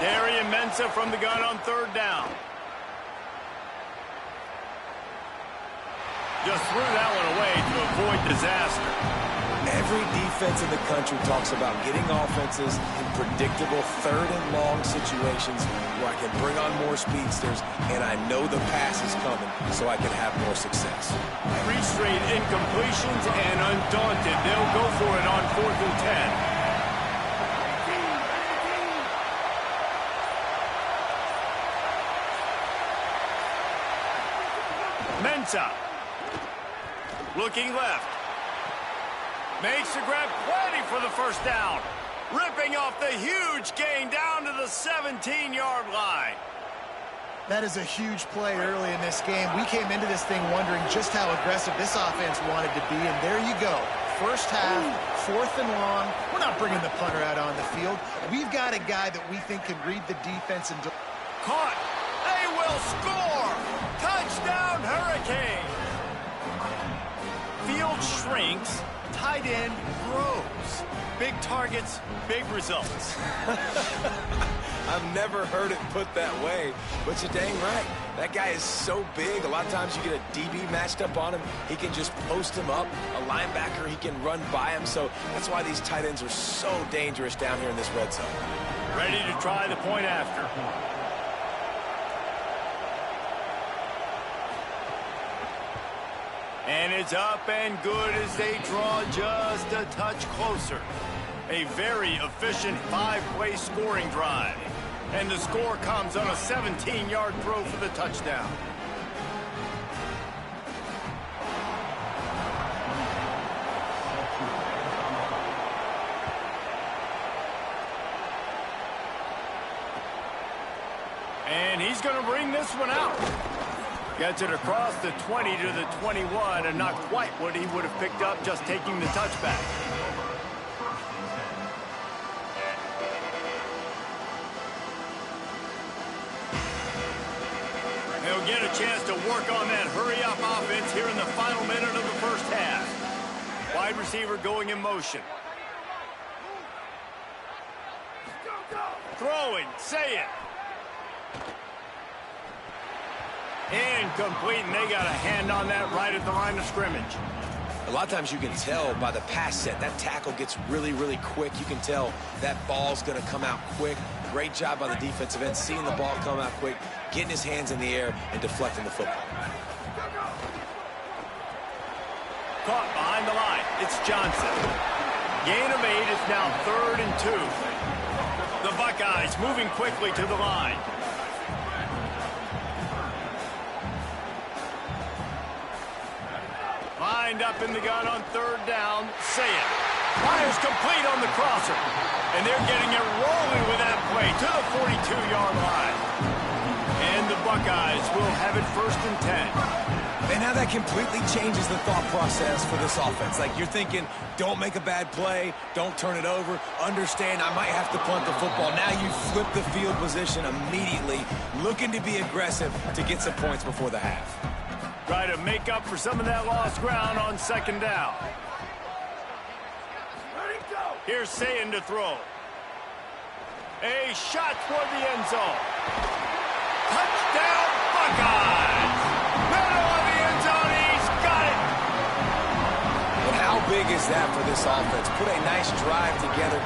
Darian Mensa from the gun on third down. Just threw that one away to avoid disaster. Every defense in the country talks about getting offenses in predictable third and long situations where I can bring on more speedsters, and I know the pass is coming, so I can have more success. 3 straight incompletions, and undaunted, they'll go for it on 4th and 10. Mensa. Looking left. Makes the grab, plenty for the first down. Ripping off the huge gain down to the 17-yard line. That is a huge play early in this game. We came into this thing wondering just how aggressive this offense wanted to be, and there you go. First half, 4th and long. We're not bringing the punter out on the field. We've got a guy that we think can read the defense and... Caught. They will score! Touchdown, Hurricane! Field shrinks, tight end grows. Big targets, big results. I've never heard it put that way, but you're dang right. That guy is so big, a lot of times you get a DB matched up on him. He can just post him up. A linebacker, he can run by him. So that's why these tight ends are so dangerous down here in this red zone. Ready to try the point after. And it's up and good as they draw just a touch closer. A very efficient 5-play scoring drive. And the score comes on a 17-yard throw for the touchdown. And he's going to bring this one out. Gets it across the 20 to the 21, and not quite what he would have picked up just taking the touchback. He'll get a chance to work on that hurry-up offense here in the final minute of the first half. Wide receiver going in motion. Throwing, say it. Incomplete, and they got a hand on that right at the line of scrimmage. A lot of times you can tell by the pass set, that tackle gets really, really quick. You can tell that ball's going to come out quick. Great job by the defensive end, seeing the ball come out quick, getting his hands in the air, and deflecting the football. Caught behind the line. It's Johnson. Gain of 8. It's now 3rd and 2. The Buckeyes moving quickly to the line. Lined up in the gun on 3rd down. Say it. Fires complete on the crosser. And they're getting it rolling with that play to the 42-yard line. And the Buckeyes will have it 1st and 10. And now that completely changes the thought process for this offense. Like, you're thinking, don't make a bad play, don't turn it over, understand I might have to punt the football. Now you flip the field position immediately, looking to be aggressive to get some points before the half. Try to make up for some of that lost ground on 2nd down. Here's Sayin to throw. A shot toward the end zone. Touchdown, Buckeyes! Middle of the end zone, he's got it! And how big is that for this offense? Put a nice drive together.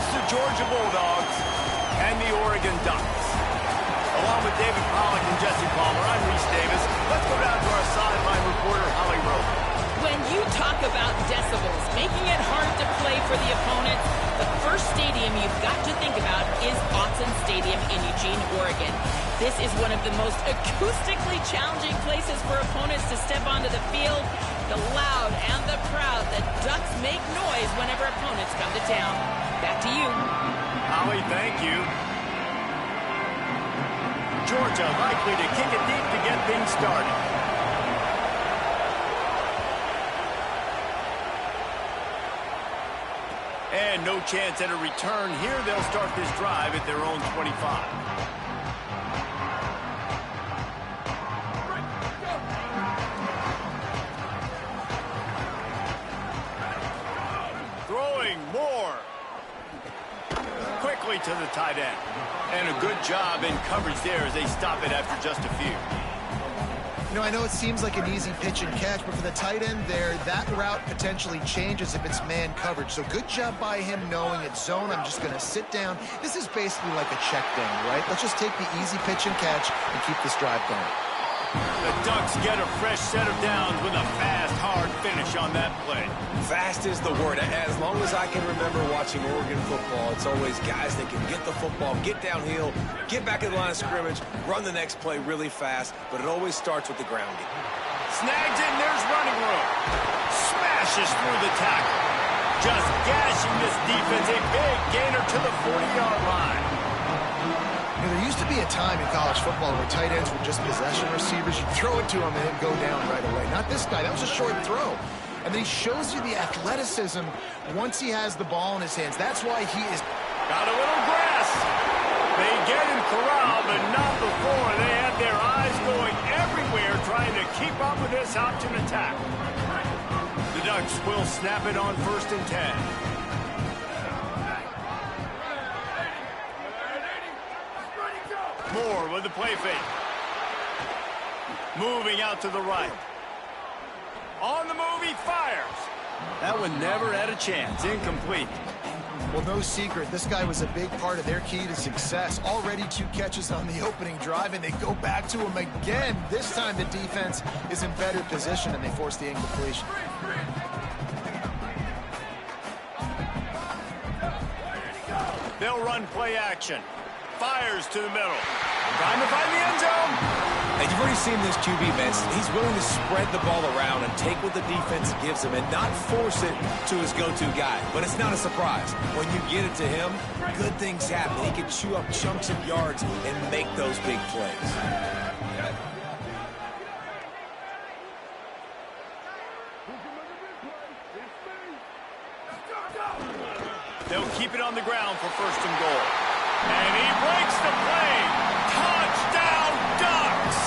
It's the Georgia Bulldogs and the Oregon Ducks. Along with David Pollack and Jesse Palmer, I'm Reese Davis. Let's go down to our sideline reporter, Holly Rowe. When you talk about decibels, making it hard to play for the opponents, the first stadium you've got to think about is Autzen Stadium in Eugene, Oregon. This is one of the most acoustically challenging places for opponents to step onto the field. The loud and the proud, the Ducks make noise whenever opponents come to town. Back to you. Holly, thank you. Georgia likely to kick it deep to get things started. And no chance at a return here. They'll start this drive at their own 25. Throwing more. Quickly to the tight end. And a good job in coverage there as they stop it after just a few. You know, I know it seems like an easy pitch and catch, but for the tight end there, that route potentially changes if it's man coverage. So good job by him knowing it's zone. I'm just going to sit down. This is basically like a check down, right? Let's just take the easy pitch and catch and keep this drive going. The Ducks get a fresh set of downs with a fast, hard finish on that play. Fast is the word. As long as I can remember watching Oregon football, it's always guys that can get the football, get downhill, get back in the line of scrimmage, run the next play really fast, but it always starts with the grounding. Snags it, and there's running room. Smashes through the tackle. Just gashing this defense, a big gainer to the 40-yard line. You know, there used to be a time in college football where tight ends were just possession receivers. You'd throw it to him and it'd go down right away. Not this guy. That was a short throw. And then he shows you the athleticism once he has the ball in his hands. That's why he is... Got a little grass. They get him corralled, but not before. They had their eyes going everywhere trying to keep up with this option attack. The Ducks will snap it on 1st and 10. Moore with the play fake. Moving out to the right. On the move, he fires. That one never had a chance. Incomplete. Well, no secret. This guy was a big part of their key to success. Already 2 catches on the opening drive, and they go back to him again. This time the defense is in better position, and they force the incompletion. They'll run play action. Fires to the middle. Trying to find the end zone. And you've already seen this QB, Vince. He's willing to spread the ball around and take what the defense gives him and not force it to his go-to guy. But it's not a surprise. When you get it to him, good things happen. He can chew up chunks of yards and make those big plays. They'll keep it on the ground for 1st and goal. And he breaks the play. Touchdown, Ducks!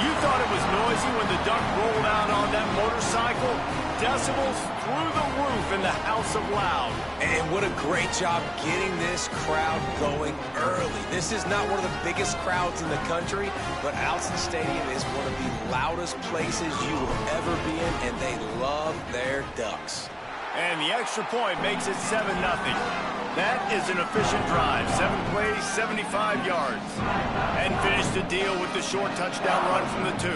You thought it was noisy when the Duck rolled out on that motorcycle? Decibels through the roof in the House of Loud. And what a great job getting this crowd going early. This is not one of the biggest crowds in the country, but Autzen Stadium is one of the loudest places you will ever be in, and they love their Ducks. And the extra point makes it 7-0. That is an efficient drive. 7 plays, 75 yards. And finish the deal with the short touchdown run from the 2.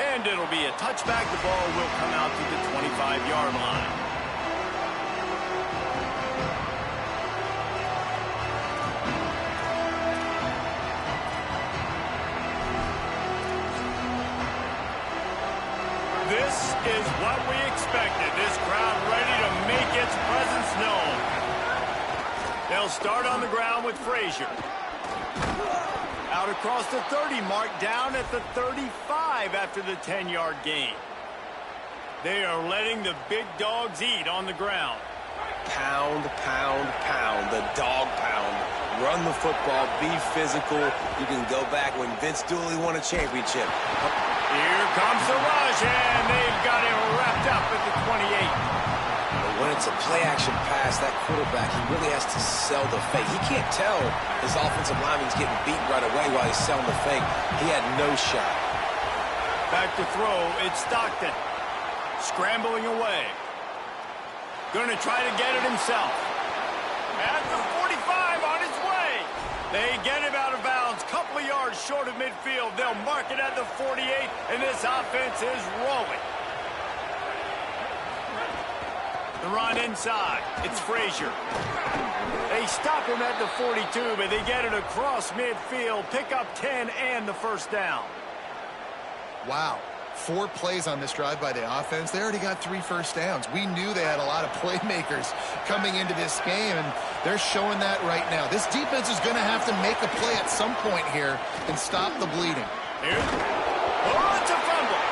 And it'll be a touchback. The ball will come out to the 25-yard line. This is what we expected. This crowd ready to make its presence known. They'll start on the ground with Frazier. Out across the 30 mark, down at the 35 after the 10-yard gain. They are letting the big dogs eat on the ground. Pound, pound, pound. The dog pound. Run the football. Be physical. You can go back when Vince Dooley won a championship. Here comes the rush, and they've got it wrapped up at the 28. But when it's a play-action pass, that quarterback, he really has to sell the fake. He can't tell his offensive lineman's getting beat right away while he's selling the fake. He had no shot. Back to throw, it's Stockton. Scrambling away. Going to try to get it himself. At the 45 on his way. They get him out of bounds, couple of yards short of midfield. They'll mark it at the 48, and this offense is rolling. The run inside. It's Frazier. They stop him at the 42, but they get it across midfield. Pick up 10 and the first down. Wow. 4 plays on this drive by the offense. They already got 3 first downs. We knew they had a lot of playmakers coming into this game, and they're showing that right now. This defense is going to have to make a play at some point here and stop the bleeding. Here. Oh, it's a fumble.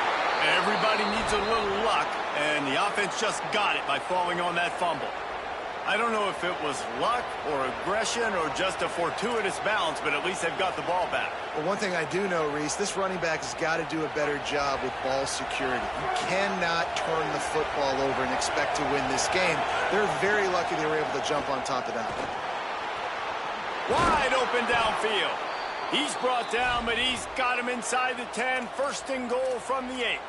Everybody needs a little luck, and the offense just got it by falling on that fumble. I don't know if it was luck or aggression or just a fortuitous bounce, but at least they've got the ball back. Well, one thing I do know, Reese, this running back has got to do a better job with ball security. You cannot turn the football over and expect to win this game. They're very lucky they were able to jump on top of that. Wide open downfield. He's brought down, but he's got him inside the 10. First and goal from the 8.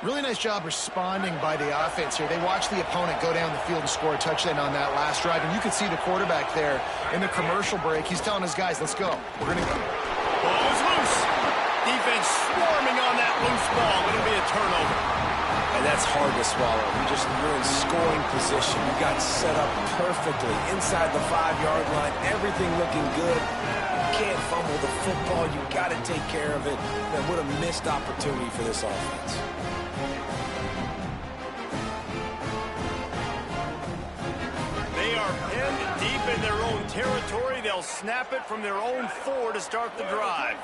Really nice job responding by the offense here. They watched the opponent go down the field and score a touchdown on that last drive, and you can see the quarterback there in the commercial break. He's telling his guys, let's go. We're going to go. Ball is loose. Defense swarming on that loose ball. It'll be a turnover. And that's hard to swallow. You're in scoring position. You got set up perfectly inside the 5-yard line. Everything looking good. You can't fumble the football. You got to take care of it. Man, what a missed opportunity for this offense. They are pinned deep in their own territory. They'll snap it from their own 4 to start the drive.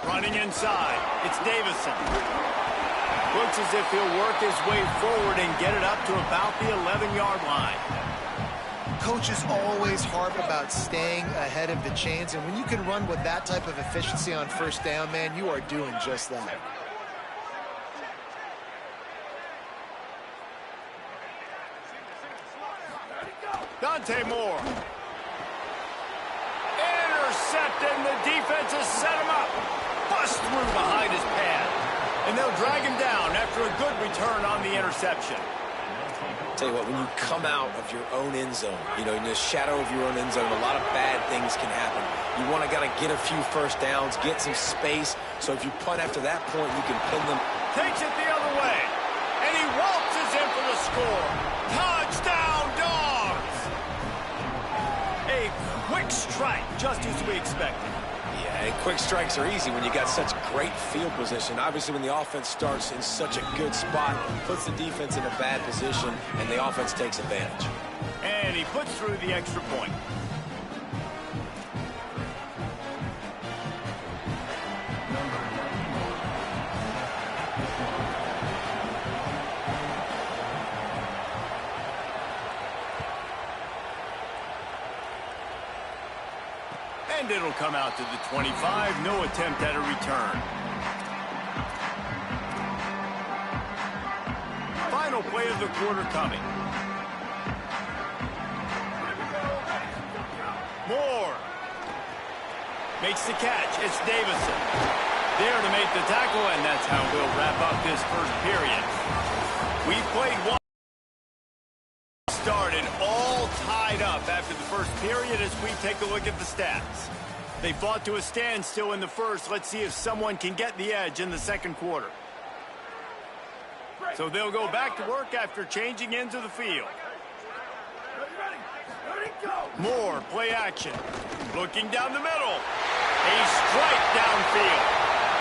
Running inside, it's Davison. Looks as if he'll work his way forward and get it up to about the 11-yard line. Coaches always harp about staying ahead of the chains, and when you can run with that type of efficiency on first down, man, you are doing just that. Dante Moore. Intercepted, and the defense has set him up. Bust through behind his pad. And they'll drag him down after a good return on the interception. Tell you what, when you come out of your own end zone, in the shadow of your own end zone, a lot of bad things can happen. You want to get a few first downs, get some space, so if you punt after that point, you can pin them. Takes it the other way, and he waltzes in for the score. Touchdown, Dogs! A quick strike, just as we expected. Yeah, and quick strikes are easy when you got such great field position. Obviously, when the offense starts in such a good spot, puts the defense in a bad position, and the offense takes advantage. And he puts through the extra point. And it'll come out to the 25. No attempt at a return. Final play of the quarter coming. Moore makes the catch. It's Davison. There to make the tackle, and that's how we'll wrap up this first period. We've played one. Started all tied up after the first period as we take a look at the stats. They fought to a standstill in the first. Let's see if someone can get the edge in the second quarter. So they'll go back to work after changing into the field. Moore, play action. Looking down the middle. A strike downfield.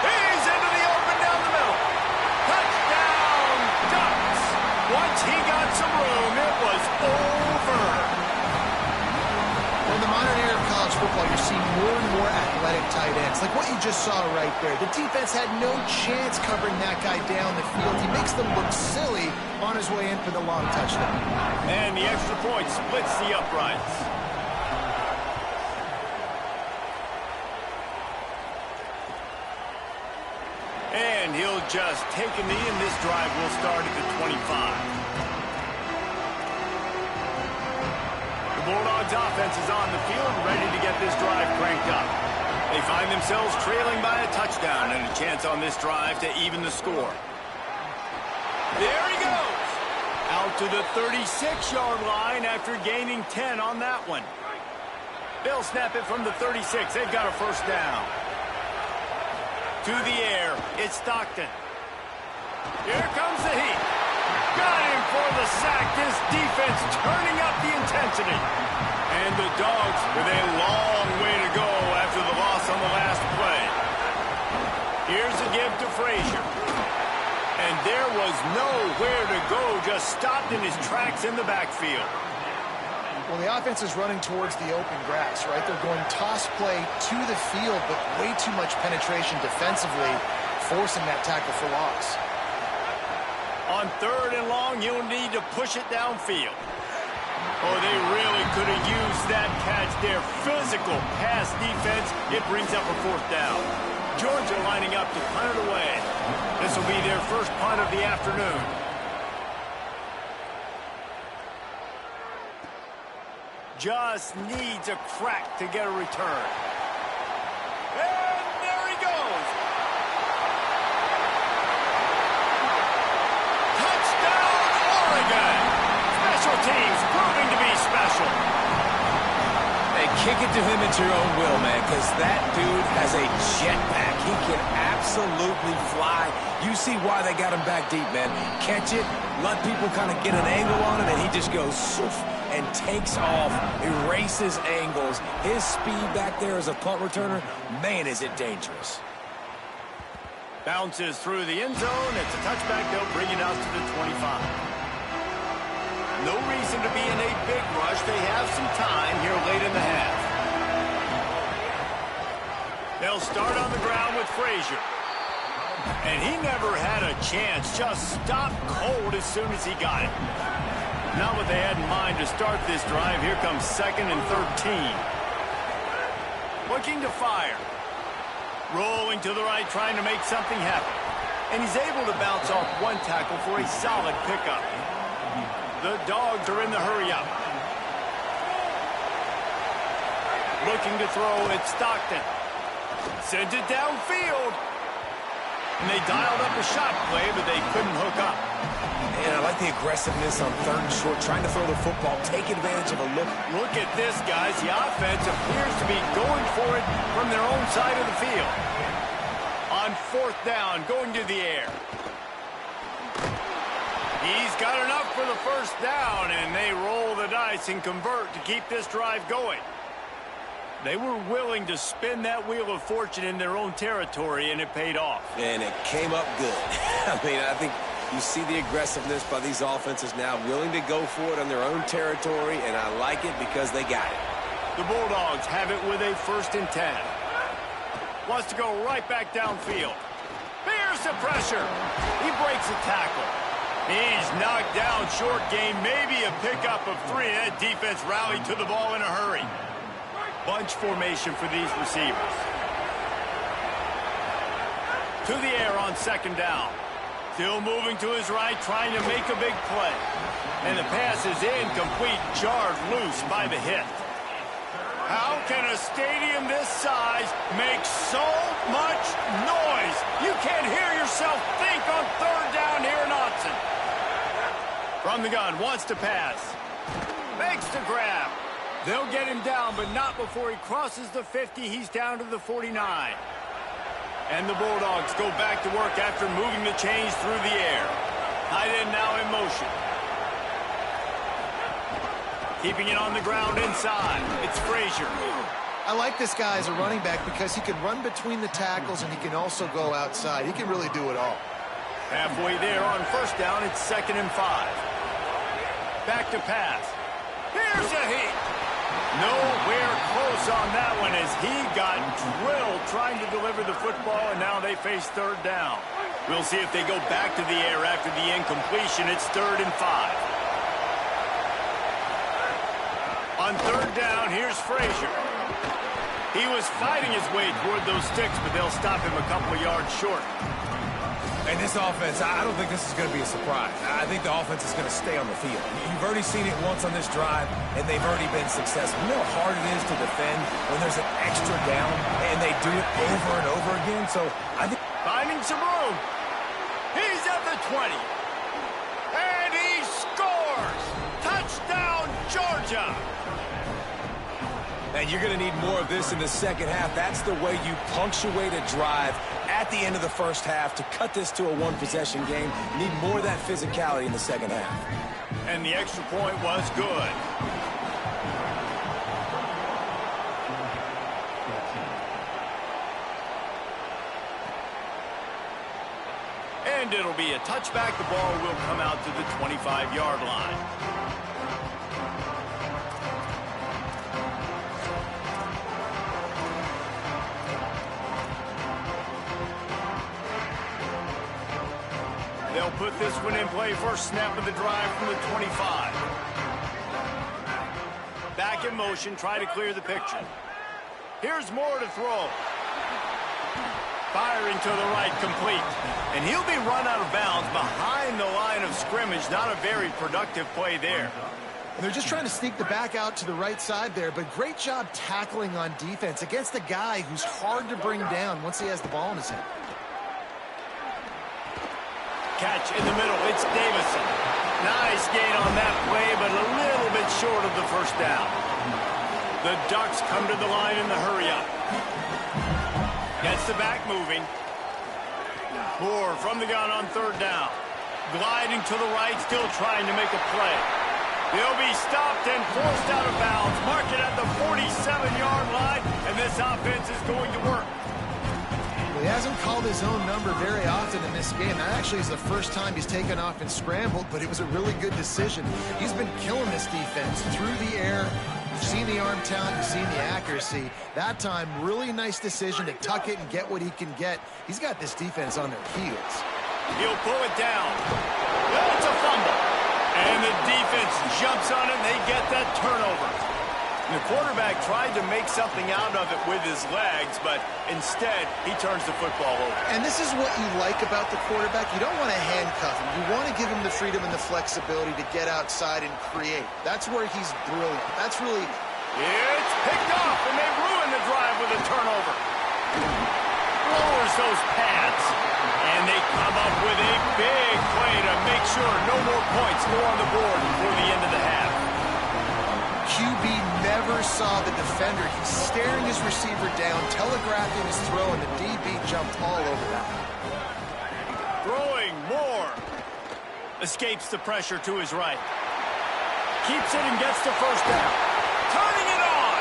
He's into the open down the middle. Touchdown, Ducks. Once he got some room, it was over. In the modern era of college football, you're seeing more and more athletic tight ends, like what you just saw right there. The defense had no chance covering that guy down the field. He makes them look silly on his way in for the long touchdown. And the extra point splits the uprights. And he'll just take a knee, and this drive will start at the 25. The Bulldogs offense is on the field, ready to get this drive cranked up. They find themselves trailing by a touchdown and a chance on this drive to even the score. There he goes. Out to the 36-yard line after gaining 10 on that one. They'll snap it from the 36. They've got a first down. To the air, it's Stockton. Here comes the heat. Got him for the sack. This defense turning up the intensity. And the Dogs with a long way to go after the loss on the last play. Here's a give to Frazier. And there was nowhere to go, just stopped in his tracks in the backfield. Well, the offense is running towards the open grass, right? They're going toss play to the field, but way too much penetration defensively, forcing that tackle for loss. On 3rd and long, you'll need to push it downfield. Oh, they really could have used that catch there. Physical pass defense. It brings up a 4th down. Georgia lining up to punt it away. This will be their first punt of the afternoon. Just needs a crack to get a return. And there he goes. Touchdown, Oregon. Special teams proving to be special. Hey, kick it to him at your own will, man, because that dude has a jetpack. He can absolutely fly. You see why they got him back deep, man. Catch it, let people kind of get an angle on it, and he just goes soof, and takes off, erases angles. His speed back there as a punt returner, man, is it dangerous. Bounces through the end zone. It's a touchback. They'll bring it out to the 25. No reason to be in a big rush. They have some time here late in the half. They'll start on the ground with Frazier. And he never had a chance. Just stopped cold as soon as he got it. Not what they had in mind to start this drive. Here comes 2nd and 13. Looking to fire. Rolling to the right, trying to make something happen. And he's able to bounce off one tackle for a solid pickup. The Dogs are in the hurry-up. Looking to throw, it's Stockton. Sends it downfield. And they dialed up a shot play, but they couldn't hook up. And I like the aggressiveness on 3rd and short, trying to throw the football, take advantage of a look. Look at this, guys. The offense appears to be going for it from their own side of the field. On 4th down, going to the air. He's got enough for the first down, and they roll the dice and convert to keep this drive going. They were willing to spin that wheel of fortune in their own territory, and it paid off. And it came up good. I mean, I think you see the aggressiveness by these offenses now, willing to go for it on their own territory, and I like it because they got it. The Bulldogs have it with a 1st and 10. Wants to go right back downfield. Here's the pressure. He breaks a tackle. He's knocked down, short game, maybe a pickup of 3. That defense rallied to the ball in a hurry. Bunch formation for these receivers. To the air on 2nd down. Still moving to his right, trying to make a big play. And the pass is incomplete, jarred loose by the hit. How can a stadium this size make so much noise? You can't hear yourself think on 3rd down here in Autzen. From the gun, wants to pass. Makes the grab. They'll get him down, but not before he crosses the 50. He's down to the 49. And the Bulldogs go back to work after moving the chains through the air. Tight end now in motion. Keeping it on the ground inside. It's Frazier. I like this guy as a running back because he can run between the tackles and he can also go outside. He can really do it all. Halfway there on 1st down, it's 2nd and 5. Back to pass. Here's a heat. Nowhere close on that one as he got drilled trying to deliver the football, and now they face 3rd down. We'll see if they go back to the air after the incompletion. It's 3rd and 5. On 3rd down, here's Frazier. He was fighting his way toward those sticks, but they'll stop him a couple of yards short. And this offense, I don't think this is going to be a surprise. I think the offense is going to stay on the field. You've already seen it once on this drive, and they've already been successful. You know how hard it is to defend when there's an extra down, and they do it over and over again. So I think Finding some room. He's at the 20. And he scores! Touchdown, Georgia! and you're going to need more of this in the second half. That's the way you punctuate a drive at the end of the first half to cut this to a one-possession game. You need more of that physicality in the second half. And the extra point was good. And it'll be a touchback. The ball will come out to the 25-yard line. They'll put this one in play. First snap of the drive from the 25. Back in motion, try to clear the picture. Here's Moore to throw. Firing to the right, complete. And he'll be run out of bounds behind the line of scrimmage. Not a very productive play there. And they're just trying to sneak the back out to the right side there, but great job tackling on defense against a guy who's hard to bring down once he has the ball in his hand. Catch in the middle. It's Davison. Nice gain on that play, but a little bit short of the first down. The Ducks come to the line in the hurry-up. Gets the back moving. Moore from the gun on third down. Gliding to the right, still trying to make a play. They'll be stopped and forced out of bounds. Mark it at the 47-yard line, and this offense is going to work. He hasn't called his own number very often in this game. That actually is the first time he's taken off and scrambled, but it was a really good decision. He's been killing this defense through the air. You've seen the arm talent, you've seen the accuracy. That time, really nice decision to tuck it and get what he can get. He's got this defense on their heels. He'll pull it down. Well, it's a fumble. And the defense jumps on it, and they get that turnover. The quarterback tried to make something out of it with his legs, but instead, he turns the football over. And this is what you like about the quarterback. You don't want to handcuff him. You want to give him the freedom and the flexibility to get outside and create. That's where he's brilliant. That's really... It's picked off, and they ruin the drive with a turnover. Lowers those pads, and they come up with a big play to make sure no more points go on the board before the end of the half. QB never saw the defender. He's staring his receiver down, telegraphing his throw, and the DB jumped all over that. Throwing Moore. Escapes the pressure to his right. Keeps it and gets the first down. Turning it on.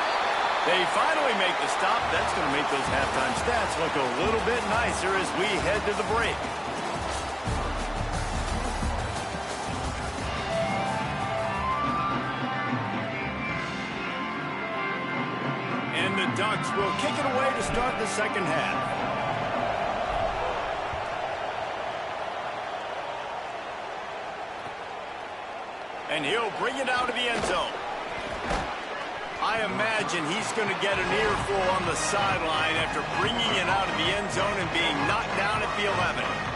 They finally make the stop. That's going to make those halftime stats look a little bit nicer as we head to the break. The Ducks will kick it away to start the second half. And he'll bring it out of the end zone. I imagine he's going to get an earful on the sideline after bringing it out of the end zone and being knocked down at the 11.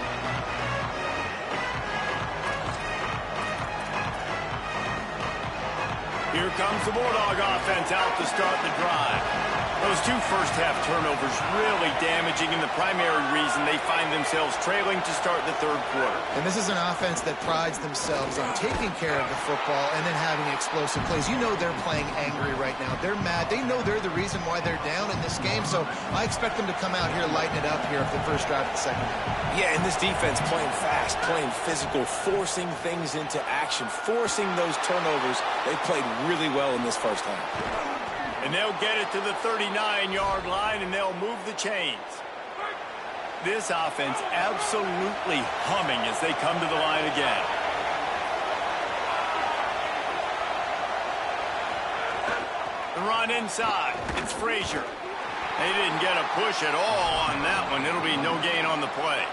Here comes the Bulldog offense out to start the drive. Those two first-half turnovers really damaging, and the primary reason they find themselves trailing to start the third quarter. And this is an offense that prides themselves on taking care of the football and then having explosive plays. You know they're playing angry right now. They're mad. They know they're the reason why they're down in this game, so I expect them to come out here, lighten it up here for the first drive of the second half. Yeah, and this defense playing fast, playing physical, forcing things into action, forcing those turnovers. They played really well in this first half. And they'll get it to the 39-yard line, and they'll move the chains. This offense absolutely humming as they come to the line again. The run inside. It's Frazier. They didn't get a push at all on that one. It'll be no gain on the play.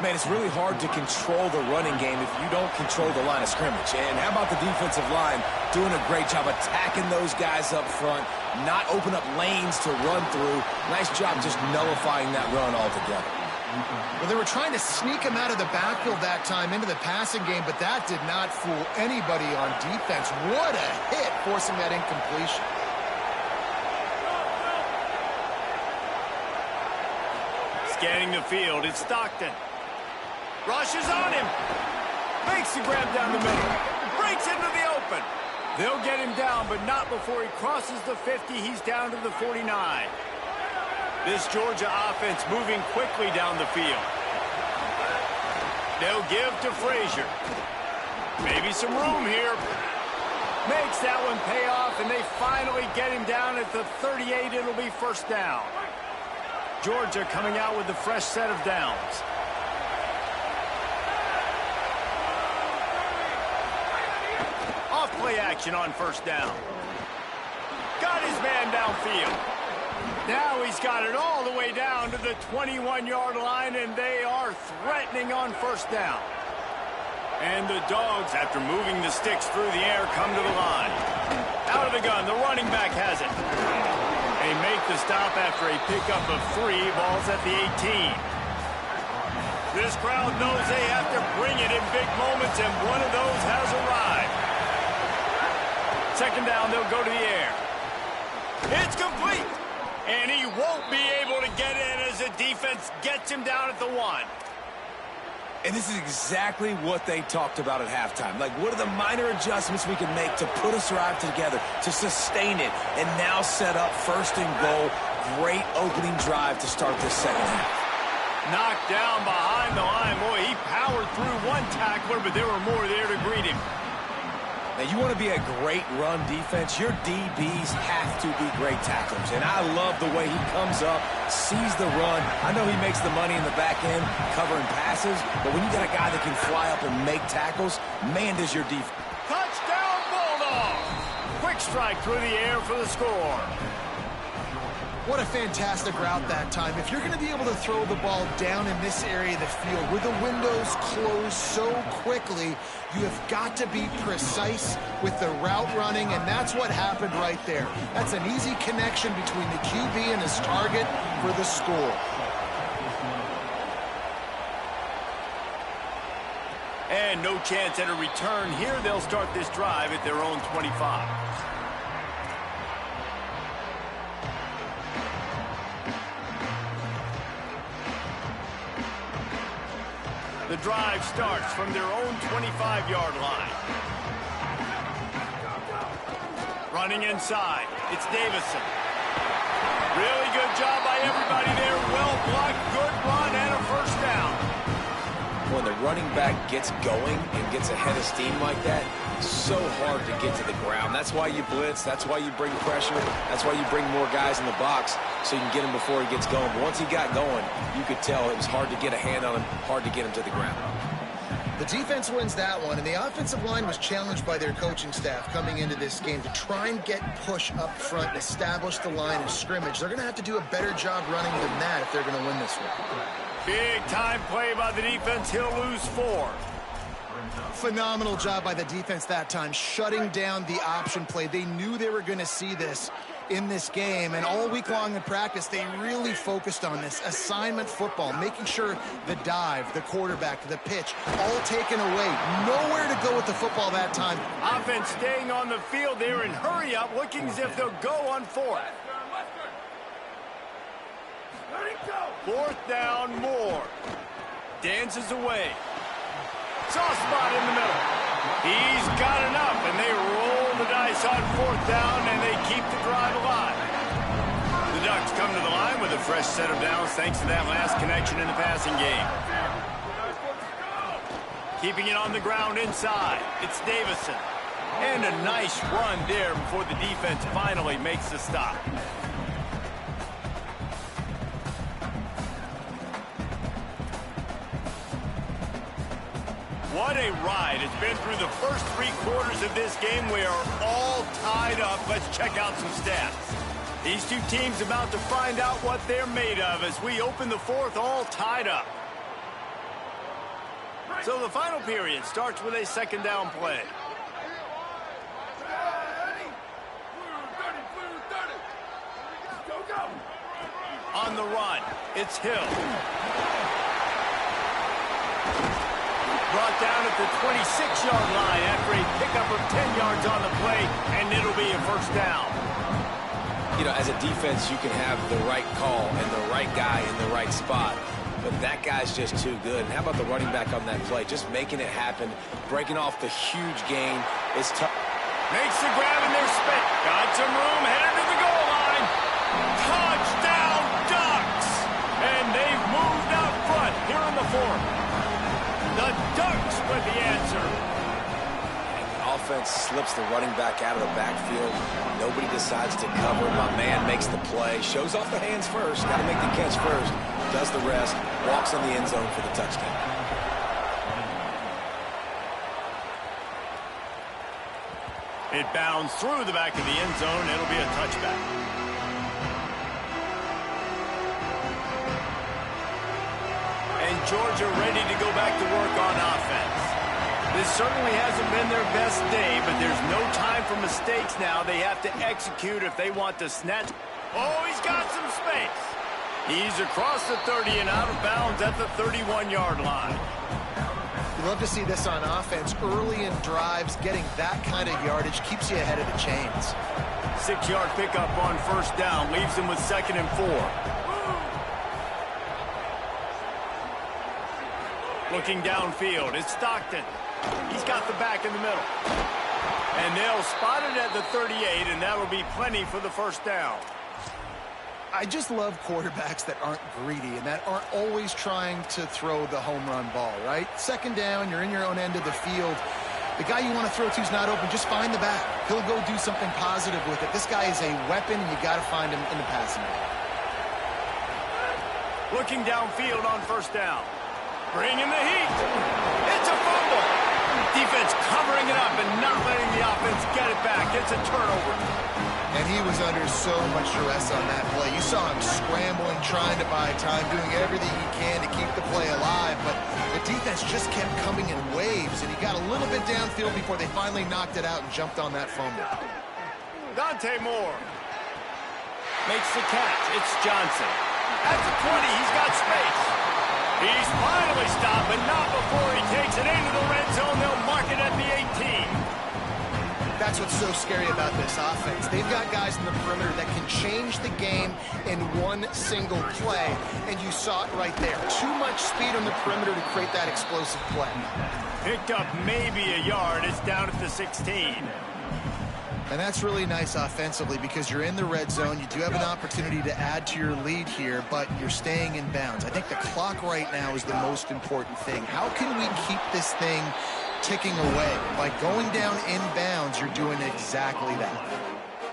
Man, it's really hard to control the running game if you don't control the line of scrimmage. And how about the defensive line doing a great job attacking those guys up front, not open up lanes to run through. Nice job just nullifying that run altogether. Well, they were trying to sneak him out of the backfield that time into the passing game, but that did not fool anybody on defense. What a hit, forcing that incompletion. Scanning the field, it's Stockton. Rushes on him. Makes the grab down the middle. Breaks into the open. They'll get him down, but not before he crosses the 50. He's down to the 49. This Georgia offense moving quickly down the field. They'll give to Frazier. Maybe some room here. Makes that one pay off, and they finally get him down at the 38. It'll be first down. Georgia coming out with a fresh set of downs. Off-play action on first down. Got his man downfield. Now he's got it all the way down to the 21-yard line, and they are threatening on first down. And the Dogs, after moving the sticks through the air, come to the line. Out of the gun, the running back has it. They make the stop after a pickup of 3. Ball's at the 18. This crowd knows they have to bring it in big moments, and one of those has arrived. Second down, they'll go to the air. It's complete, and he won't be able to get in as the defense gets him down at the 1. And this is exactly what they talked about at halftime. Like, what are the minor adjustments we can make to put us drive together, to sustain it, and now set up first and goal. Great opening drive to start this second half. Knocked down behind the line. Boy, he powered through one tackler, but there were more there to greet him. Now, you want to be a great run defense, your DBs have to be great tacklers. And I love the way he comes up, sees the run. I know he makes the money in the back end covering passes, but when you got a guy that can fly up and make tackles, man, does your defense. Touchdown, Bulldogs! Quick strike through the air for the score. What a fantastic route that time. If you're going to be able to throw the ball down in this area of the field where the windows close so quickly, you have got to be precise with the route running, and that's what happened right there. That's an easy connection between the QB and his target for the score. And no chance at a return here. They'll start this drive at their own 25. The drive starts from their own 25-yard line. Running inside, it's Davison. Really good job by everybody there. Well blocked, good run, and a first down. When the running back gets going and gets a head of steam like that, so hard to get to the ground. That's why you blitz. That's why you bring pressure. That's why you bring more guys in the box so you can get him before he gets going. But once he got going, you could tell it was hard to get a hand on him, hard to get him to the ground. The defense wins that one, and the offensive line was challenged by their coaching staff coming into this game to try and get push up front and establish the line of scrimmage. They're going to have to do a better job running than that if they're going to win this one. Big-time play by the defense. He'll lose 4. Phenomenal job by the defense that time, shutting down the option play. They knew they were going to see this in this game, and all week long in practice, they really focused on this assignment football, making sure the dive, the quarterback, the pitch, all taken away. Nowhere to go with the football that time. Offense staying on the field there and hurry up, looking as if they'll go on 4th. 4th down, Moore. Dances away. Soft spot in the middle. He's got enough, and they roll the dice on 4th down, and they keep the drive alive. The Ducks come to the line with a fresh set of downs thanks to that last connection in the passing game. Keeping it on the ground inside, it's Davison. And a nice run there before the defense finally makes the stop. What a ride. It's been through the first 3 quarters of this game. We are all tied up. Let's check out some stats. These two teams about to find out what they're made of as we open the 4th all tied up. So the final period starts with a second down play. On the run, it's Hill. Brought down at the 26-yard line after a pickup of 10 yards on the play, and it'll be a first down. You know, as a defense, you can have the right call and the right guy in the right spot, but that guy's just too good. And how about the running back on that play? Just making it happen, breaking off the huge gain. It's tough. Makes the grab in their spit. Got some room, headed to the goal line. Touchdown, Ducks! And they've moved out front here in the fourth. The Ducks with the answer. And the offense slips the running back out of the backfield. Nobody decides to cover. My man makes the play. Shows off the hands first. Got to make the catch first. Does the rest. Walks in the end zone for the touchdown. It bounds through the back of the end zone. It'll be a touchback. And Georgia ready to go back to work on offense. This certainly hasn't been their best day, but there's no time for mistakes now. They have to execute if they want to snatch. Oh, he's got some space. He's across the 30 and out of bounds at the 31-yard line. You love to see this on offense. Early in drives, getting that kind of yardage keeps you ahead of the chains. 6-yard pickup on first down leaves him with 2nd and 4. Looking downfield, it's Stockton. He's got the back in the middle. And they'll spot it at the 38, and that'll be plenty for the first down. I just love quarterbacks that aren't greedy and that aren't always trying to throw the home run ball, right? Second down, you're in your own end of the field. The guy you want to throw to is not open. Just find the back. He'll go do something positive with it. This guy is a weapon, and you got to find him in the passing game. Looking downfield on first down. Bringing the heat. It's a fumble. Defense covering it up and not letting the offense get it back. It's a turnover. And he was under so much duress on that play. You saw him scrambling, trying to buy time, doing everything he can to keep the play alive. But the defense just kept coming in waves, and he got a little bit downfield before they finally knocked it out and jumped on that fumble. Dante Moore makes the catch. It's Johnson. At the 20, he's got space. He's finally stopped, but not before he takes it into the red zone. They'll mark it at the 18. That's what's so scary about this offense. They've got guys in the perimeter that can change the game in one single play, and you saw it right there. Too much speed on the perimeter to create that explosive play. Picked up maybe a yard. It's down at the 16. And that's really nice offensively because you're in the red zone. You do have an opportunity to add to your lead here, but you're staying in bounds. I think the clock right now is the most important thing. How can we keep this thing ticking away? By going down in bounds, you're doing exactly that.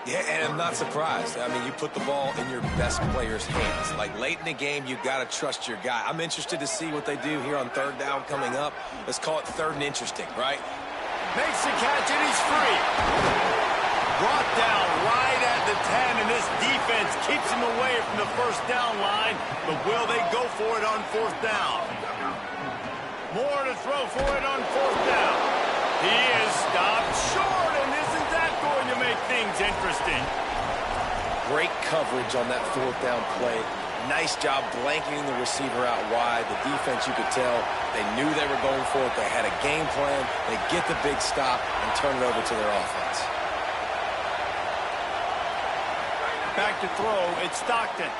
Yeah, and I'm not surprised. I mean, you put the ball in your best player's hands. Like, late in the game, you've got to trust your guy. I'm interested to see what they do here on third down coming up. Let's call it third and interesting, right? Makes the catch, and he's free. Brought down right at the 10, and this defense keeps him away from the first down line. But will they go for it on fourth down? More to throw for it on fourth down. He is stopped short, and isn't that going to make things interesting? Great coverage on that fourth down play. Nice job blanketing the receiver out wide. The defense, you could tell, they knew they were going for it. They had a game plan. They get the big stop and turn it over to their offense. Back to throw, it's Stockton.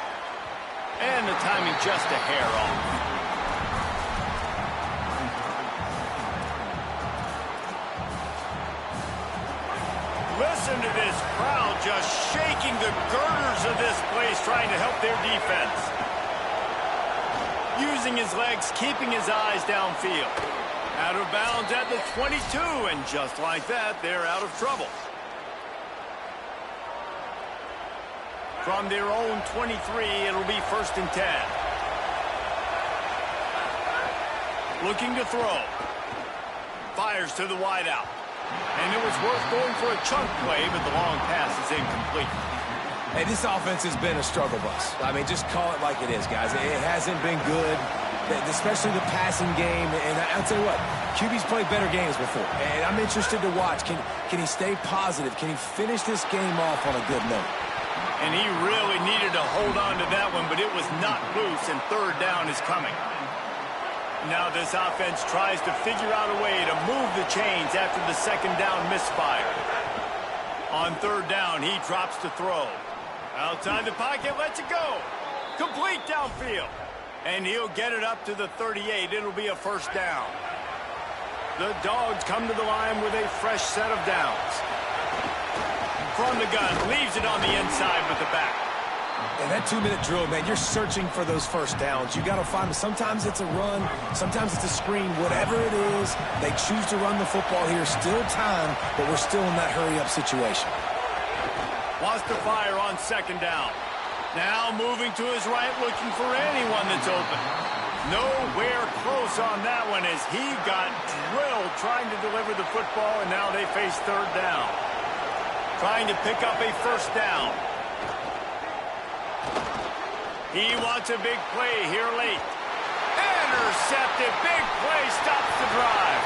And the timing just a hair off. Listen to this crowd just shaking the girders of this place, trying to help their defense. Using his legs, keeping his eyes downfield. Out of bounds at the 22, and just like that, they're out of trouble. From their own 23, it'll be 1st and 10. Looking to throw. Fires to the wideout. And it was worth going for a chunk play, but the long pass is incomplete. Hey, this offense has been a struggle bus. I mean, just call it like it is, guys. It hasn't been good. especially the passing game. And I'll tell you what, QB's played better games before. And I'm interested to watch. Can he stay positive? Can he finish this game off on a good note? And he really needed to hold on to that one, but it was not loose, and third down is coming. Now this offense tries to figure out a way to move the chains after the second down misfire. On third down, he drops to throw. Outside the pocket, lets it go. Complete downfield. And he'll get it up to the 38. It'll be a first down. The Dogs come to the line with a fresh set of downs. From the gun, leaves it on the inside with the back. And that 2-minute drill, man, you're searching for those first downs. You got to find them. Sometimes it's a run, sometimes it's a screen. Whatever it is, they choose to run the football here. Still time, but we're still in that hurry-up situation. Wants to fire on second down. Now moving to his right, looking for anyone that's open. Nowhere close on that one as he got drilled trying to deliver the football, and now they face third down. Trying to pick up a first down. He wants a big play here late. Intercepted. Big play stops the drive.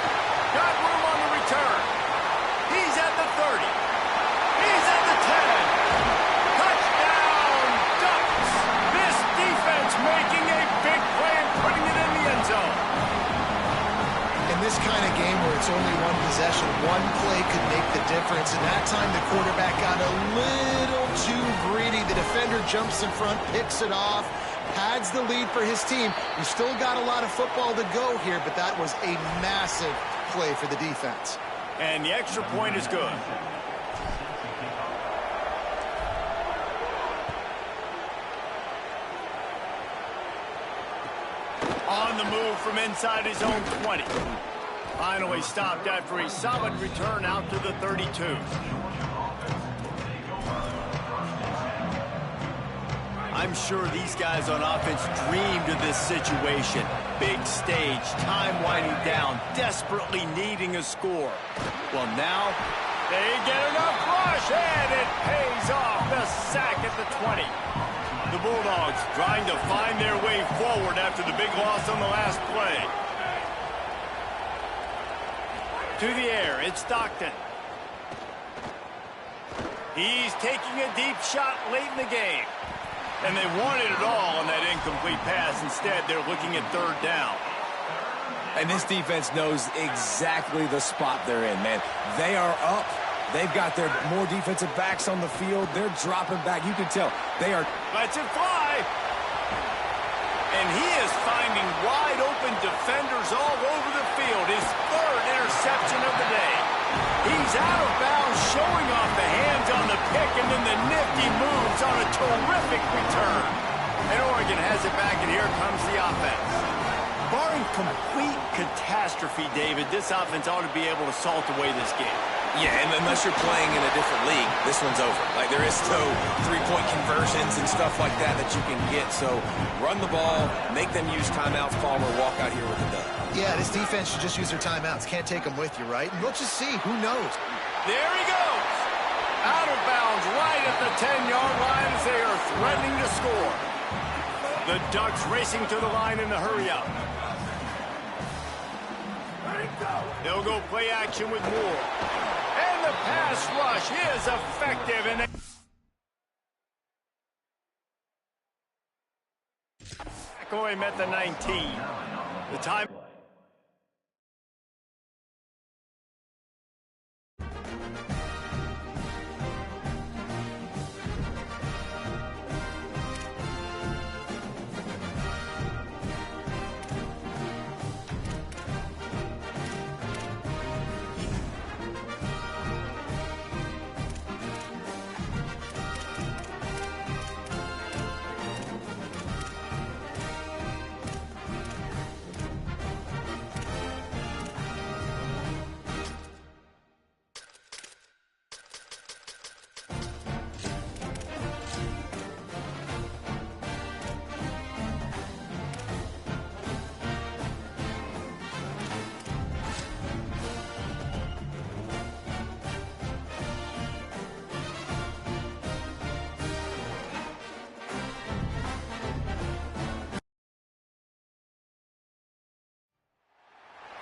Got room on the return. He's at the 30. He's at the 10. Touchdown, Ducks. This defense making a big play and putting it in the end zone. In this kind of game where it's only one possession, one play could make the difference. And that time the quarterback got a little too greedy. The defender jumps in front, picks it off, pads the lead for his team. We've still got a lot of football to go here, but that was a massive play for the defense. And the extra point is good. On the move from inside his own 20. Finally stopped after a solid return out to the 32. I'm sure these guys on offense dreamed of this situation. Big stage, time winding down, desperately needing a score. Well, now they get enough rush, and it pays off. The sack at the 20. The Bulldogs trying to find their way forward after the big loss on the last play. To the air, it's Stockton. He's taking a deep shot late in the game. And they wanted it all on that incomplete pass. Instead, they're looking at third down. And this defense knows exactly the spot they're in, man. They are up. They've got their more defensive backs on the field. They're dropping back. You can tell they are. Lets it fly. And he is finding wide open defenders all over the field. His third interception of the day. He's out of bounds, showing off the hands on the pick, and then the nifty moves on a terrific return. And Oregon has it back, and here comes the offense. Barring complete catastrophe, David, this offense ought to be able to salt away this game. Yeah, and unless you're playing in a different league, this one's over. Like, there is no three-point conversions and stuff like that that you can get. So run the ball, make them use timeouts, Palmer, walk out here with a dub. Yeah, this defense should just use their timeouts. Can't take them with you, right? And we'll just see. Who knows? There he goes. Out of bounds right at the 10-yard line as they are threatening to score. The Ducks racing to the line in the hurry-up. They'll go play action with Moore. And the pass rush is effective. And McCoy met the 19. The time.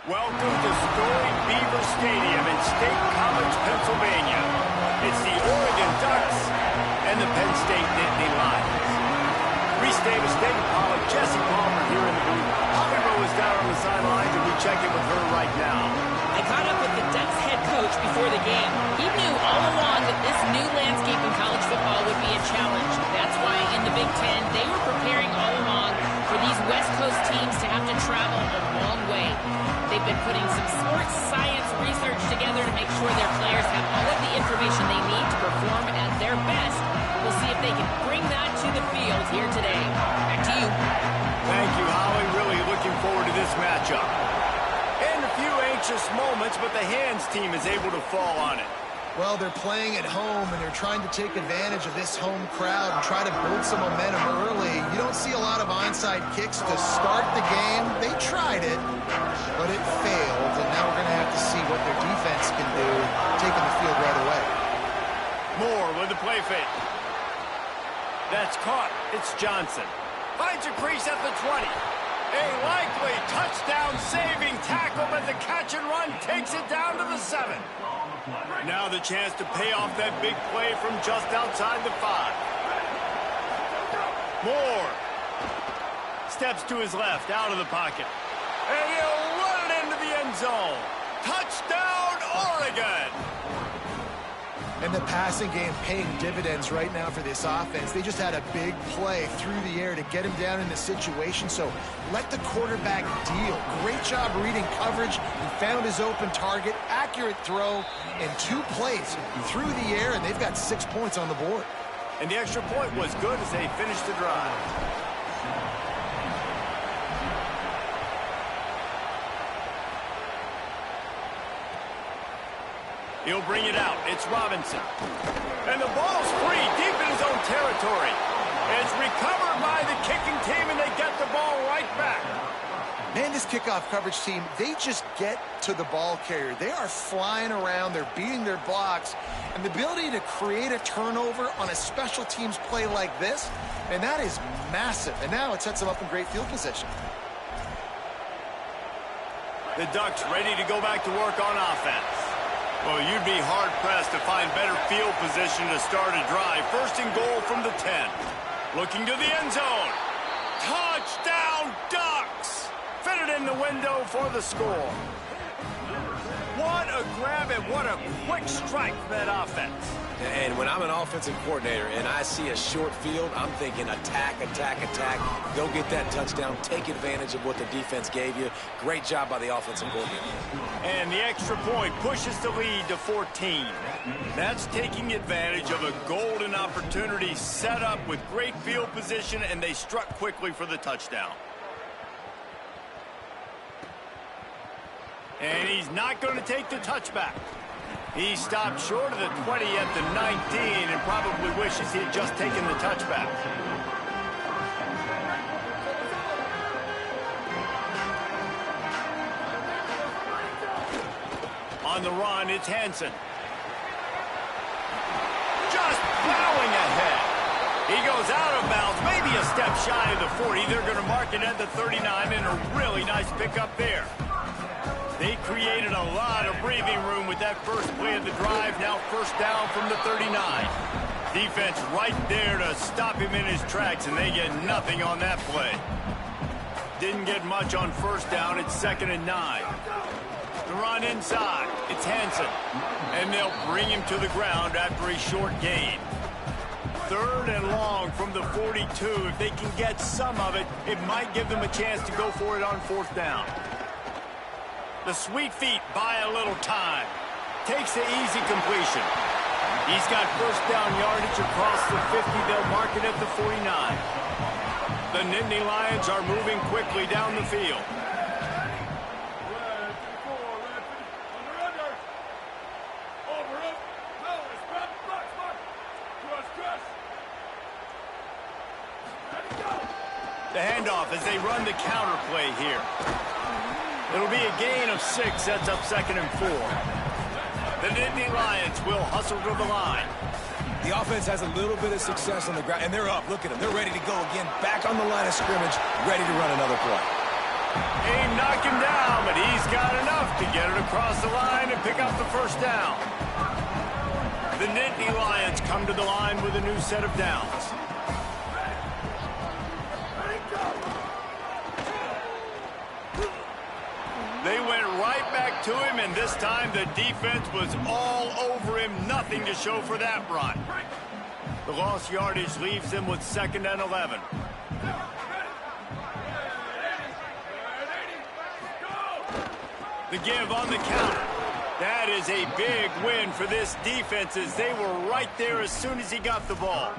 Welcome to storied Beaver Stadium in State College, Pennsylvania. It's the Oregon Ducks and the Penn State Nittany Lions. Reese Davis, David Pollock, Jesse Palmer here in the booth. Holly Rowe is down on the sidelines, and we check in with her right now. I caught up with the Ducks head coach before the game. He knew all along that this new landscape in college football would be a challenge. That's why in the Big Ten, they were preparing all along for these West Coast teams to have to travel a long way. They've been putting some sports science research together to make sure their players have all of the information they need to perform at their best. We'll see if they can bring that to the field here today. Back to you. Thank you, Holly. Really looking forward to this matchup. And a few anxious moments, but the Hands team is able to fall on it. Well, they're playing at home, and they're trying to take advantage of this home crowd and try to build some momentum early. You don't see a lot of onside kicks to start the game. They tried it, but it failed, and now we're going to have to see what their defense can do, taking the field right away. Moore with the play fake. That's caught. It's Johnson. Finds a crease at the 20. A likely touchdown-saving tackle, but the catch and run takes it down to the 7. Now the chance to pay off that big play from just outside the 5. Moore steps to his left, out of the pocket. And he'll run it into the end zone. Touchdown, Oregon! And the passing game paying dividends right now for this offense. They just had a big play through the air to get him down in the situation, so let the quarterback deal. Great job reading coverage. He found his open target, accurate throw, and 2 plays through the air, and they've got 6 points on the board. And the extra point was good as they finished the drive. He'll bring it out. It's Robinson. And the ball's free, deep in his own territory. It's recovered by the kicking team, and they get the ball right back. Man, this kickoff coverage team, they just get to the ball carrier. They are flying around. They're beating their blocks. And the ability to create a turnover on a special teams play like this, and that is massive. And now it sets them up in great field position. The Ducks ready to go back to work on offense. Well, you'd be hard-pressed to find better field position to start a drive. First and goal from the 10. Looking to the end zone. Touchdown, Ducks! Fit it in the window for the score. What a grab and what a quick strike for that offense. And when I'm an offensive coordinator and I see a short field, I'm thinking attack, attack, attack. Go get that touchdown. Take advantage of what the defense gave you. Great job by the offensive coordinator. And the extra point pushes the lead to 14. That's taking advantage of a golden opportunity set up with great field position, and they struck quickly for the touchdown. And he's not going to take the touchback. He stopped short of the 20 at the 19 and probably wishes he had just taken the touchback. On the run, it's Hansen. Just plowing ahead. He goes out of bounds, maybe a step shy of the 40. They're going to mark it at the 39, and a really nice pickup there. They created a lot of breathing room with that first play of the drive. Now first down from the 39. Defense right there to stop him in his tracks, and they get nothing on that play. Didn't get much on first down. It's 2nd and 9. The run inside. It's Hansen. And they'll bring him to the ground after a short gain. 3rd and long from the 42. If they can get some of it, it might give them a chance to go for it on 4th down. The sweet feet buy a little time. Takes the easy completion. He's got first down yardage across the 50. They'll mark it at the 49. The Nittany Lions are moving quickly down the field. The handoff as they run the counter play here. It'll be a gain of 6, sets up 2nd and 4. The Nittany Lions will hustle to the line. The offense has a little bit of success on the ground, and they're up. Look at them. They're ready to go again. Back on the line of scrimmage, ready to run another play. They knock him down, but but he's got enough to get it across the line and pick up the first down. The Nittany Lions come to the line with a new set of downs. They went right back to him, and this time the defense was all over him. Nothing to show for that run. The lost yardage leaves them with 2nd and 11. The give on the counter. That is a big win for this defense as they were right there as soon as he got the ball.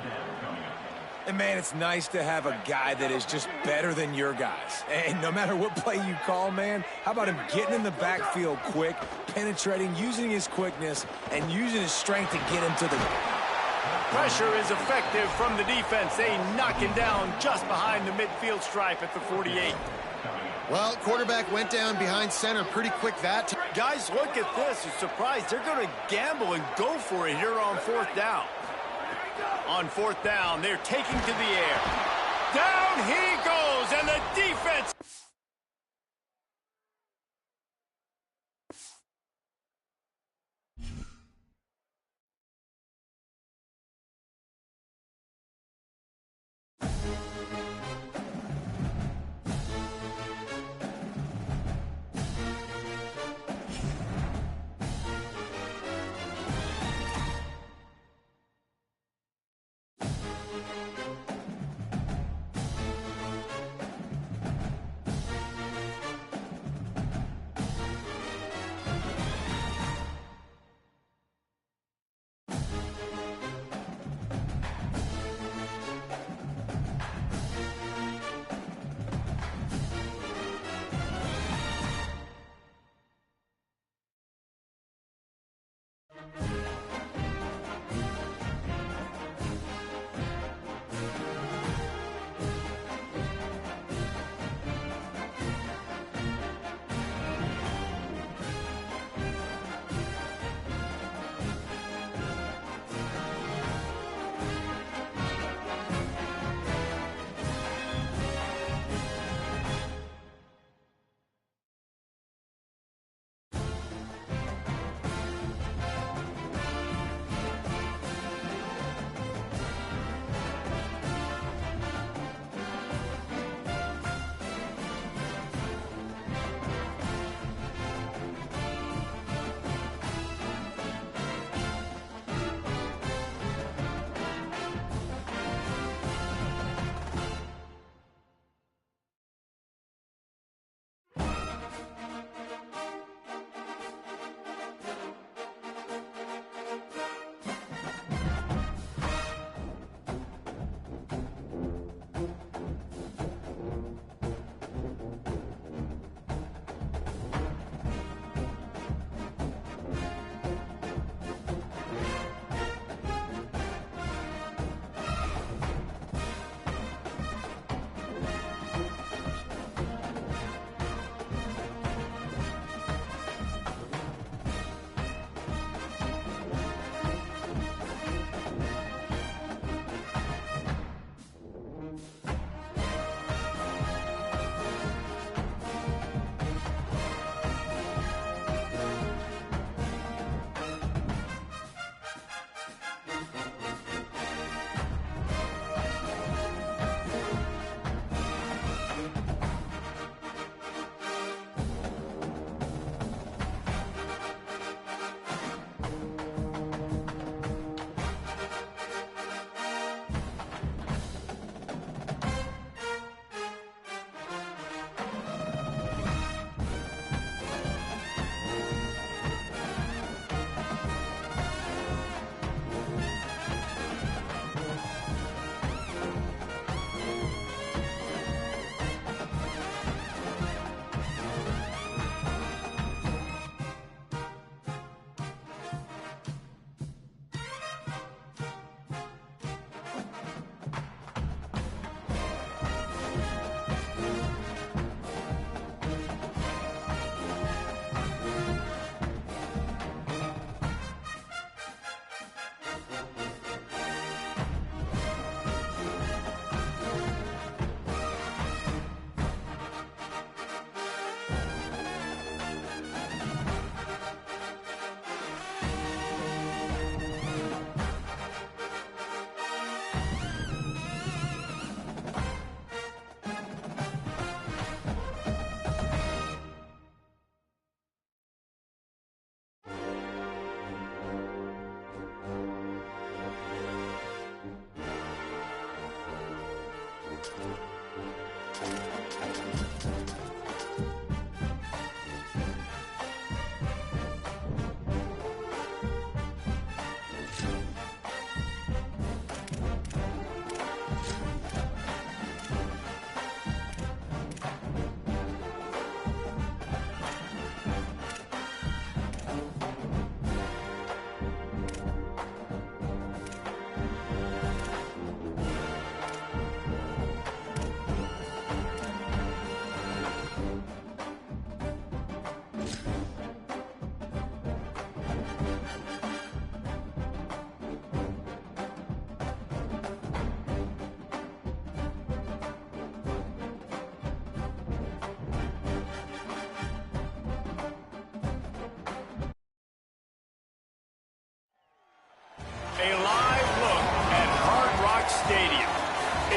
And, man, it's nice to have a guy that is just better than your guys. And no matter what play you call, man, how about him getting in the backfield quick, penetrating, using his quickness, and using his strength to get him to the... Pressure is effective from the defense. They knock him down just behind the midfield stripe at the 48. Well, quarterback went down behind center pretty quick that time. Guys, look at this. You're surprised. They're going to gamble and go for it here on 4th down. On 4th down, they're taking to the air. Down he goes, and the defense...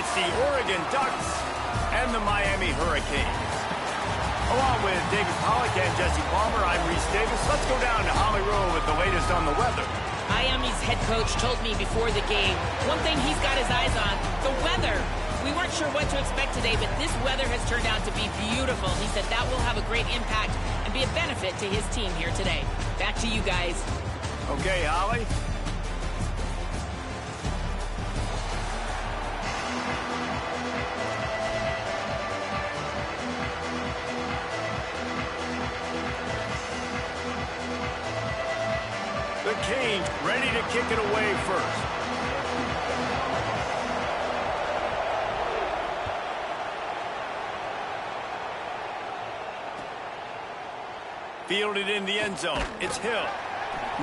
It's the Oregon Ducks and the Miami Hurricanes. Along with David Pollack and Jesse Palmer, I'm Reese Davis. Let's go down to Hollywood with the latest on the weather. Miami's head coach told me before the game, one thing he's got his eyes on, the weather. We weren't sure what to expect today, but this weather has turned out to be beautiful. He said that will have a great impact and be a benefit to his team here today. Back to you guys. Okay, Holly. The Canes ready to kick it away first. Fielded in the end zone. It's Hill.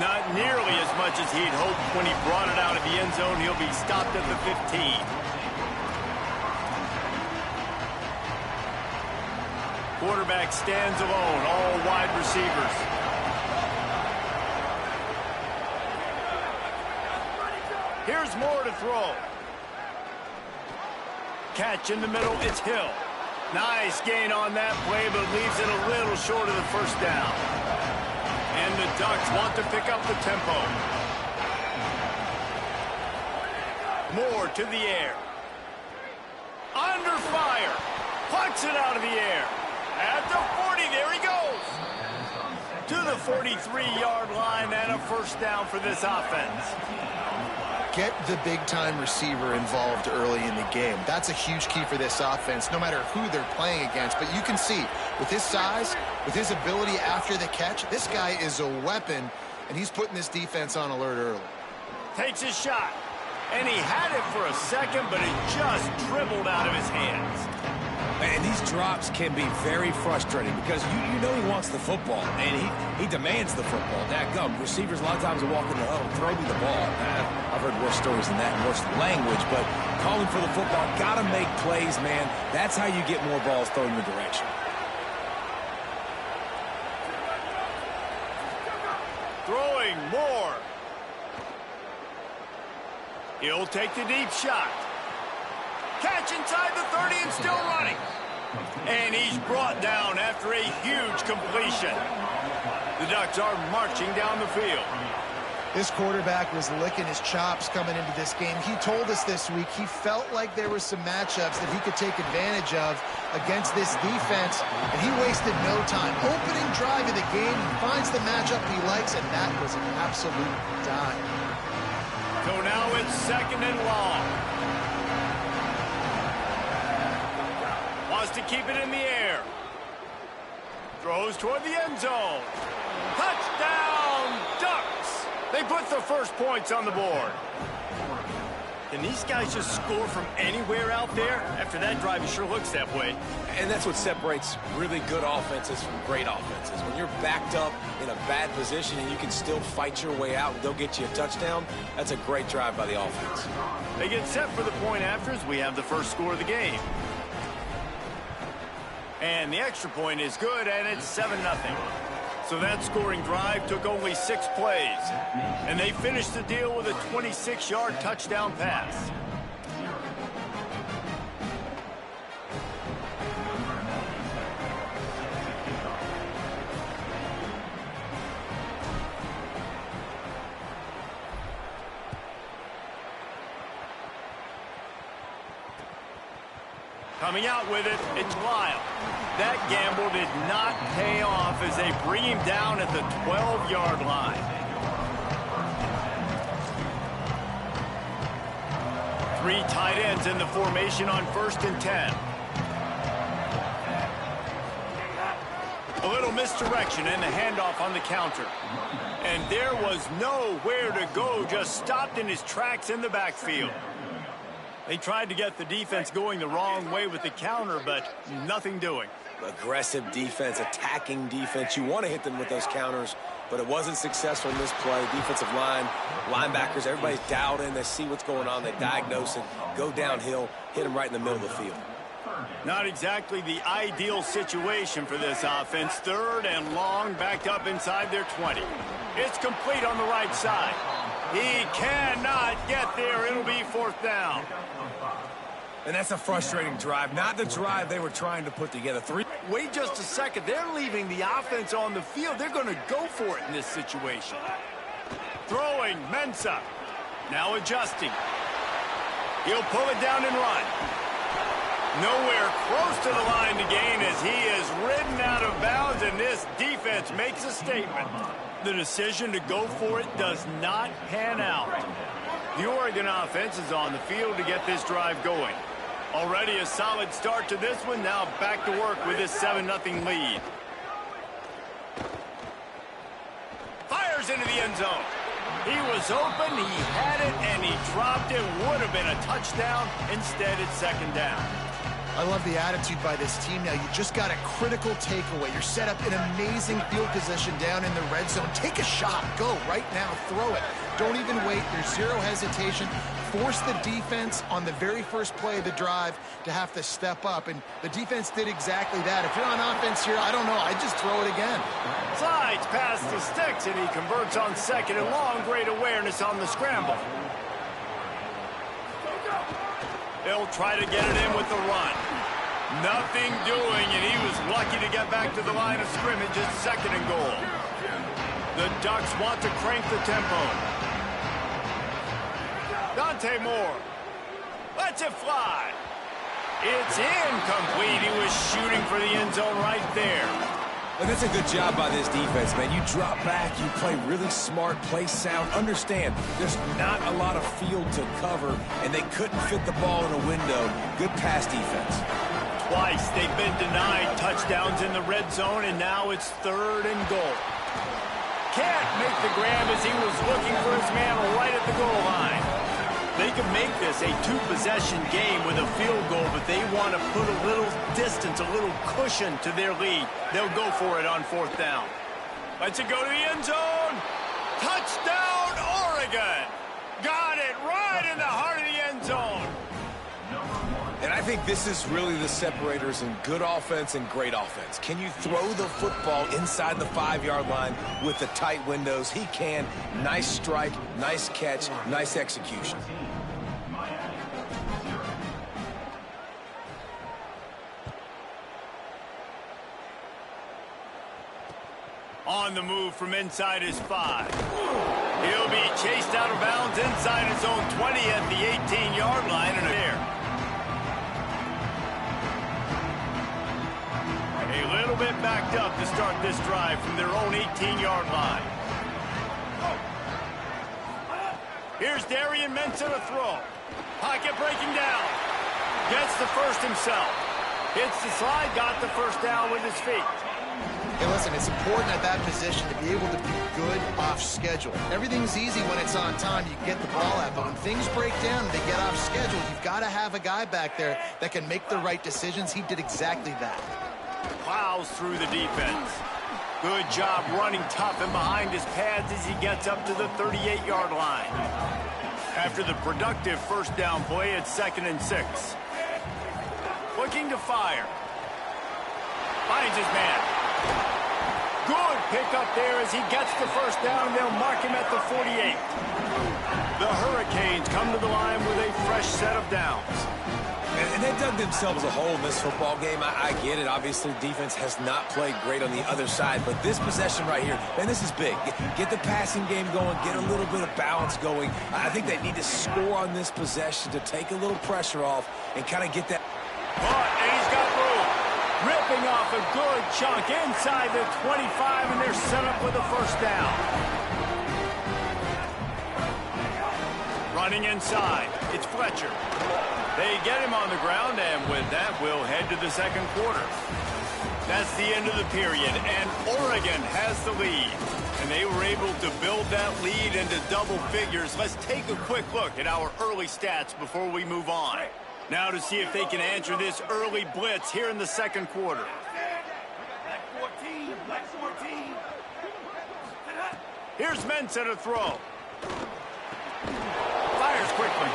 Not nearly as much as he'd hoped when he brought it out of the end zone. He'll be stopped at the 15. Quarterback stands alone, all wide receivers. Here's Moore to throw. Catch in the middle, it's Hill. Nice gain on that play, but leaves it a little short of the first down. And the Ducks want to pick up the tempo. Moore to the air. Under fire. Plucks it out of the air. At the 40, there he goes. To the 43-yard line and a first down for this offense. Get the big-time receiver involved early in the game. That's a huge key for this offense, no matter who they're playing against. But you can see, with his size, with his ability after the catch, this guy is a weapon, and he's putting this defense on alert early. Takes his shot, and he had it for a second, but it just dribbled out of his hands. And these drops can be very frustrating because you know he wants the football, and he demands the football. Dadgum, receivers a lot of times will walk in the huddle, throw me the ball. I've heard worse stories than that, worse language, but calling for the football, got to make plays, man. That's how you get more balls thrown in the direction. Throwing more. He'll take the deep shot. Catch inside the 30 and still running. And he's brought down after a huge completion. The Ducks are marching down the field. This quarterback was licking his chops coming into this game. He told us this week he felt like there were some matchups that he could take advantage of against this defense, and he wasted no time. Opening drive of the game, he finds the matchup he likes, and that was an absolute dime. So now it's second and long. Wants to keep it in the air. Throws toward the end zone. Touchdown, Ducks! They put the first points on the board. Can these guys just score from anywhere out there? After that drive, it sure looks that way. And that's what separates really good offenses from great offenses. When you're backed up in a bad position and you can still fight your way out and they'll get you a touchdown, that's a great drive by the offense. They get set for the point afters. We have the first score of the game. And the extra point is good, and it's 7-0. So that scoring drive took only 6 plays. And they finished the deal with a 26-yard touchdown pass. Coming out with it, it's Lyle. That gamble did not pay off as they bring him down at the 12-yard line. Three tight ends in the formation on 1st and 10. A little misdirection and the handoff on the counter. And there was nowhere to go, just stopped in his tracks in the backfield. They tried to get the defense going the wrong way with the counter, but nothing doing. Aggressive defense, attacking defense. You want to hit them with those counters, but it wasn't successful in this play. Defensive line, linebackers, everybody's dialed in. They see what's going on. They diagnose it, go downhill, hit them right in the middle of the field. Not exactly the ideal situation for this offense. 3rd and long, backed up inside their 20. It's complete on the right side. He cannot get there. It'll be 4th down. And that's a frustrating drive, not the drive they were trying to put together. Wait just a second. They're leaving the offense on the field. They're going to go for it in this situation. Throwing, Mensah. Now adjusting. He'll pull it down and run. Nowhere close to the line to gain as he is ridden out of bounds, and this defense makes a statement. The decision to go for it does not pan out. The Oregon offense is on the field to get this drive going. Already a solid start to this one. Now back to work with this 7-0 lead. Fires into the end zone. He was open, he had it, and he dropped it. Would have been a touchdown. Instead, it's second down. I love the attitude by this team now. You just got a critical takeaway. You're set up in amazing field position down in the red zone. Take a shot. Go right now. Throw it. Don't even wait. There's zero hesitation. Force the defense on the very first play of the drive to have to step up, and the defense did exactly that. If you're on offense here, I don't know. I'd just throw it again. Slides past the sticks, and he converts on second and long. Great awareness on the scramble. They'll try to get it in with the run. Nothing doing, and he was lucky to get back to the line of scrimmage at second and goal. The Ducks want to crank the tempo. Dante Moore lets it fly. It's incomplete. He was shooting for the end zone right there. And that's a good job by this defense, man. You drop back, you play really smart, play sound. Understand, there's not a lot of field to cover, and they couldn't fit the ball in a window. Good pass defense. Twice they've been denied touchdowns in the red zone, and now it's third and goal. Can't make the grab as he was looking for his man right at the goal line. They can make this a two-possession game with a field goal, but they want to put a little distance, a little cushion to their lead. They'll go for it on fourth down. Let's it go to the end zone. Touchdown, Oregon. Got it right in the heart of the end zone. And I think this is really the separators in good offense and great offense. Can you throw the football inside the 5-yard line with the tight windows? He can. Nice strike, nice catch, nice execution. On the move from inside his 5. He'll be chased out of bounds inside his own 20 at the 18-yard line and there. A little bit backed up to start this drive from their own 18-yard line. Here's Darian Mensah to throw. Pocket breaking down. Gets the first himself. Hits the slide, got the first down with his feet. Hey, listen, it's important at that position to be able to be good off schedule. Everything's easy when it's on time. You get the ball out, but when things break down, they get off schedule. You've got to have a guy back there that can make the right decisions. He did exactly that. Plows through the defense. Good job running tough and behind his pads as he gets up to the 38-yard line. After the productive first down play, it's 2nd and 6. Looking to fire. Finds his man. Good pickup there as he gets the first down, and they'll mark him at the 48. The Hurricanes come to the line with a fresh set of downs. And they dug themselves a hole in this football game. I get it. Obviously, defense has not played great on the other side. But this possession right here, man, this is big. Get the passing game going. Get a little bit of balance going. I think they need to score on this possession to take a little pressure off and kind of get that. And he's got room. Ripping off a good chunk inside the 25, and they're set up with a first down. Running inside, it's Fletcher. They get him on the ground, and with that, we'll head to the second quarter. That's the end of the period, and Oregon has the lead. And they were able to build that lead into double figures. Let's take a quick look at our early stats before we move on. Now to see if they can answer this early blitz here in the second quarter. Here's Mensah to throw. Fires quickly.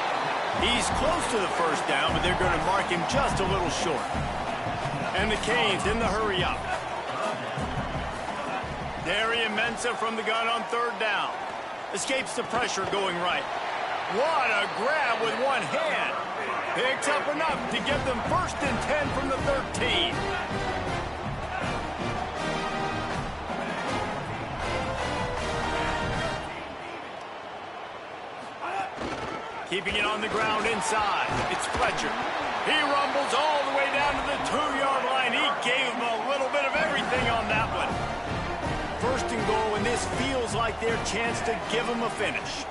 He's close to the first down, but they're going to mark him just a little short. And the Canes in the hurry up. Darian Mensah from the gun on third down. Escapes the pressure going right. What a grab with one hand. Picks up enough to get them 1st and 10 from the 13. Keeping it on the ground inside. It's Fletcher. He rumbles all the way down to the 2-yard line. He gave him a little bit of everything on that one. 1st and goal, and this feels like their chance to give him a finish.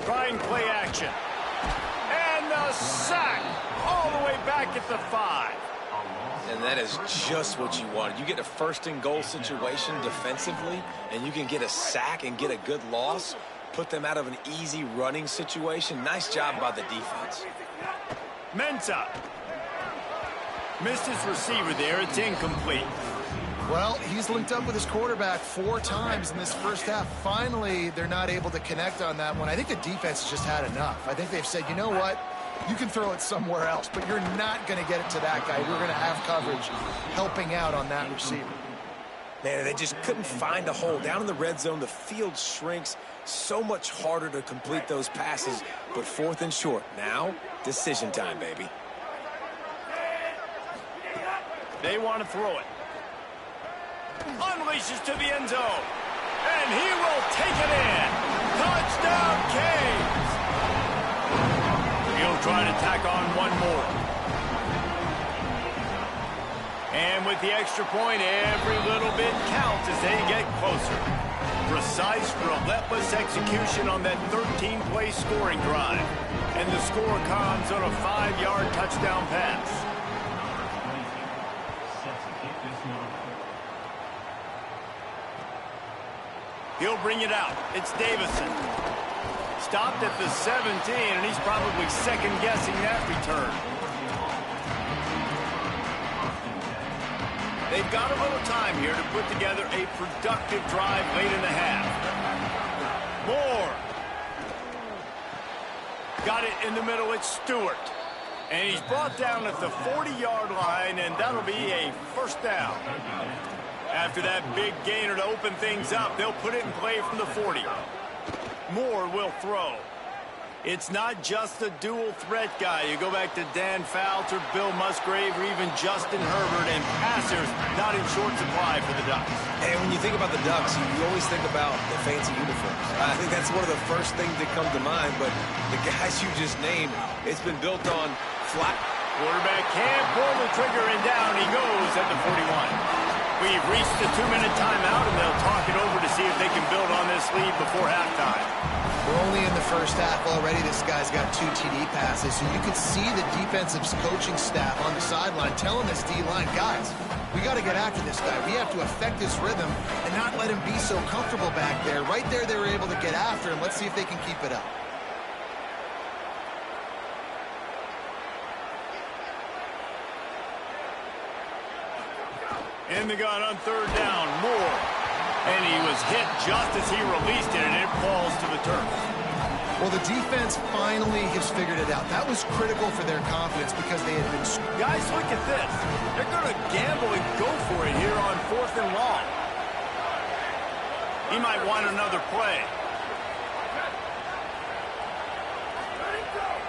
Trying play action. And the sack all the way back at the 5. And that is just what you wanted. You get a 1st and goal situation defensively, and you can get a sack and get a good loss, put them out of an easy running situation. Nice job by the defense. Mensah. Missed his receiver there. It's incomplete. Well, he's linked up with his quarterback 4 times in this first half. Finally, they're not able to connect on that one. I think the defense has just had enough. I think they've said, you know what? You can throw it somewhere else, but you're not going to get it to that guy. We're going to have coverage helping out on that receiver. Man, they just couldn't find a hole. Down in the red zone, the field shrinks. So much harder to complete those passes, but 4th and short. Now, decision time, baby. They want to throw it. Unleashes to the end zone. And he will take it in. Touchdown, Canes. He'll try to tack on one more. And with the extra point, every little bit counts as they get closer. Precise, relentless execution on that 13-play scoring drive. And the score comes on a 5-yard touchdown pass. He'll bring it out. It's Davison. Stopped at the 17, and he's probably second-guessing that return. They've got a little time here to put together a productive drive late in the half. Moore. Got it in the middle. It's Stewart. And he's brought down at the 40-yard line, and that'll be a 1st down. After that big gainer to open things up, they'll put it in play from the 40. Moore will throw. It's not just a dual threat guy. You go back to Dan Fouts or Bill Musgrave or even Justin Herbert, and passers not in short supply for the Ducks. And when you think about the Ducks, you always think about the fancy uniforms. I think that's one of the first things that come to mind, but the guys you just named, it's been built on flat. Quarterback can't pull the trigger, and down he goes at the 41. We've reached the 2-minute timeout, and they'll talk it over to see if they can build on this lead before halftime. We're only in the first half already. This guy's got 2 TD passes, so you could see the defensive coaching staff on the sideline telling this D-line, guys, we got to get after this guy. We have to affect his rhythm and not let him be so comfortable back there. Right there, they were able to get after him. Let's see if they can keep it up. In the gun on 3rd down, Moore. And he was hit just as he released it, and it falls to the turf. Well, the defense finally has figured it out. That was critical for their confidence because they had been... Guys, look at this. They're going to gamble and go for it here on 4th and long. He might want another play.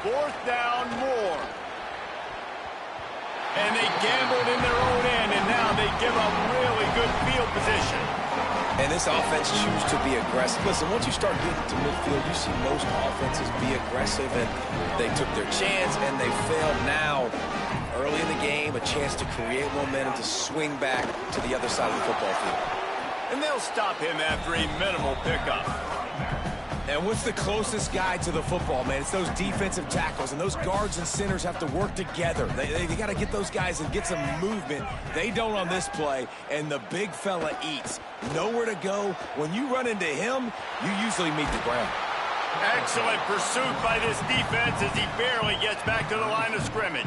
4th down, Moore. And they gambled in their own end, and now they give up really good field position. And this offense chooses to be aggressive. Listen, once you start getting to midfield, you see most offenses be aggressive, and they took their chance, and they failed. Now, early in the game, a chance to create momentum to swing back to the other side of the football field. And they'll stop him after a minimal pickup. And what's the closest guy to the football, man? It's those defensive tackles, and those guards and centers have to work together. They got to get those guys and get some movement. They don't on this play, and the big fella eats. Nowhere to go. When you run into him, you usually meet the ground. Excellent pursuit by this defense as he barely gets back to the line of scrimmage.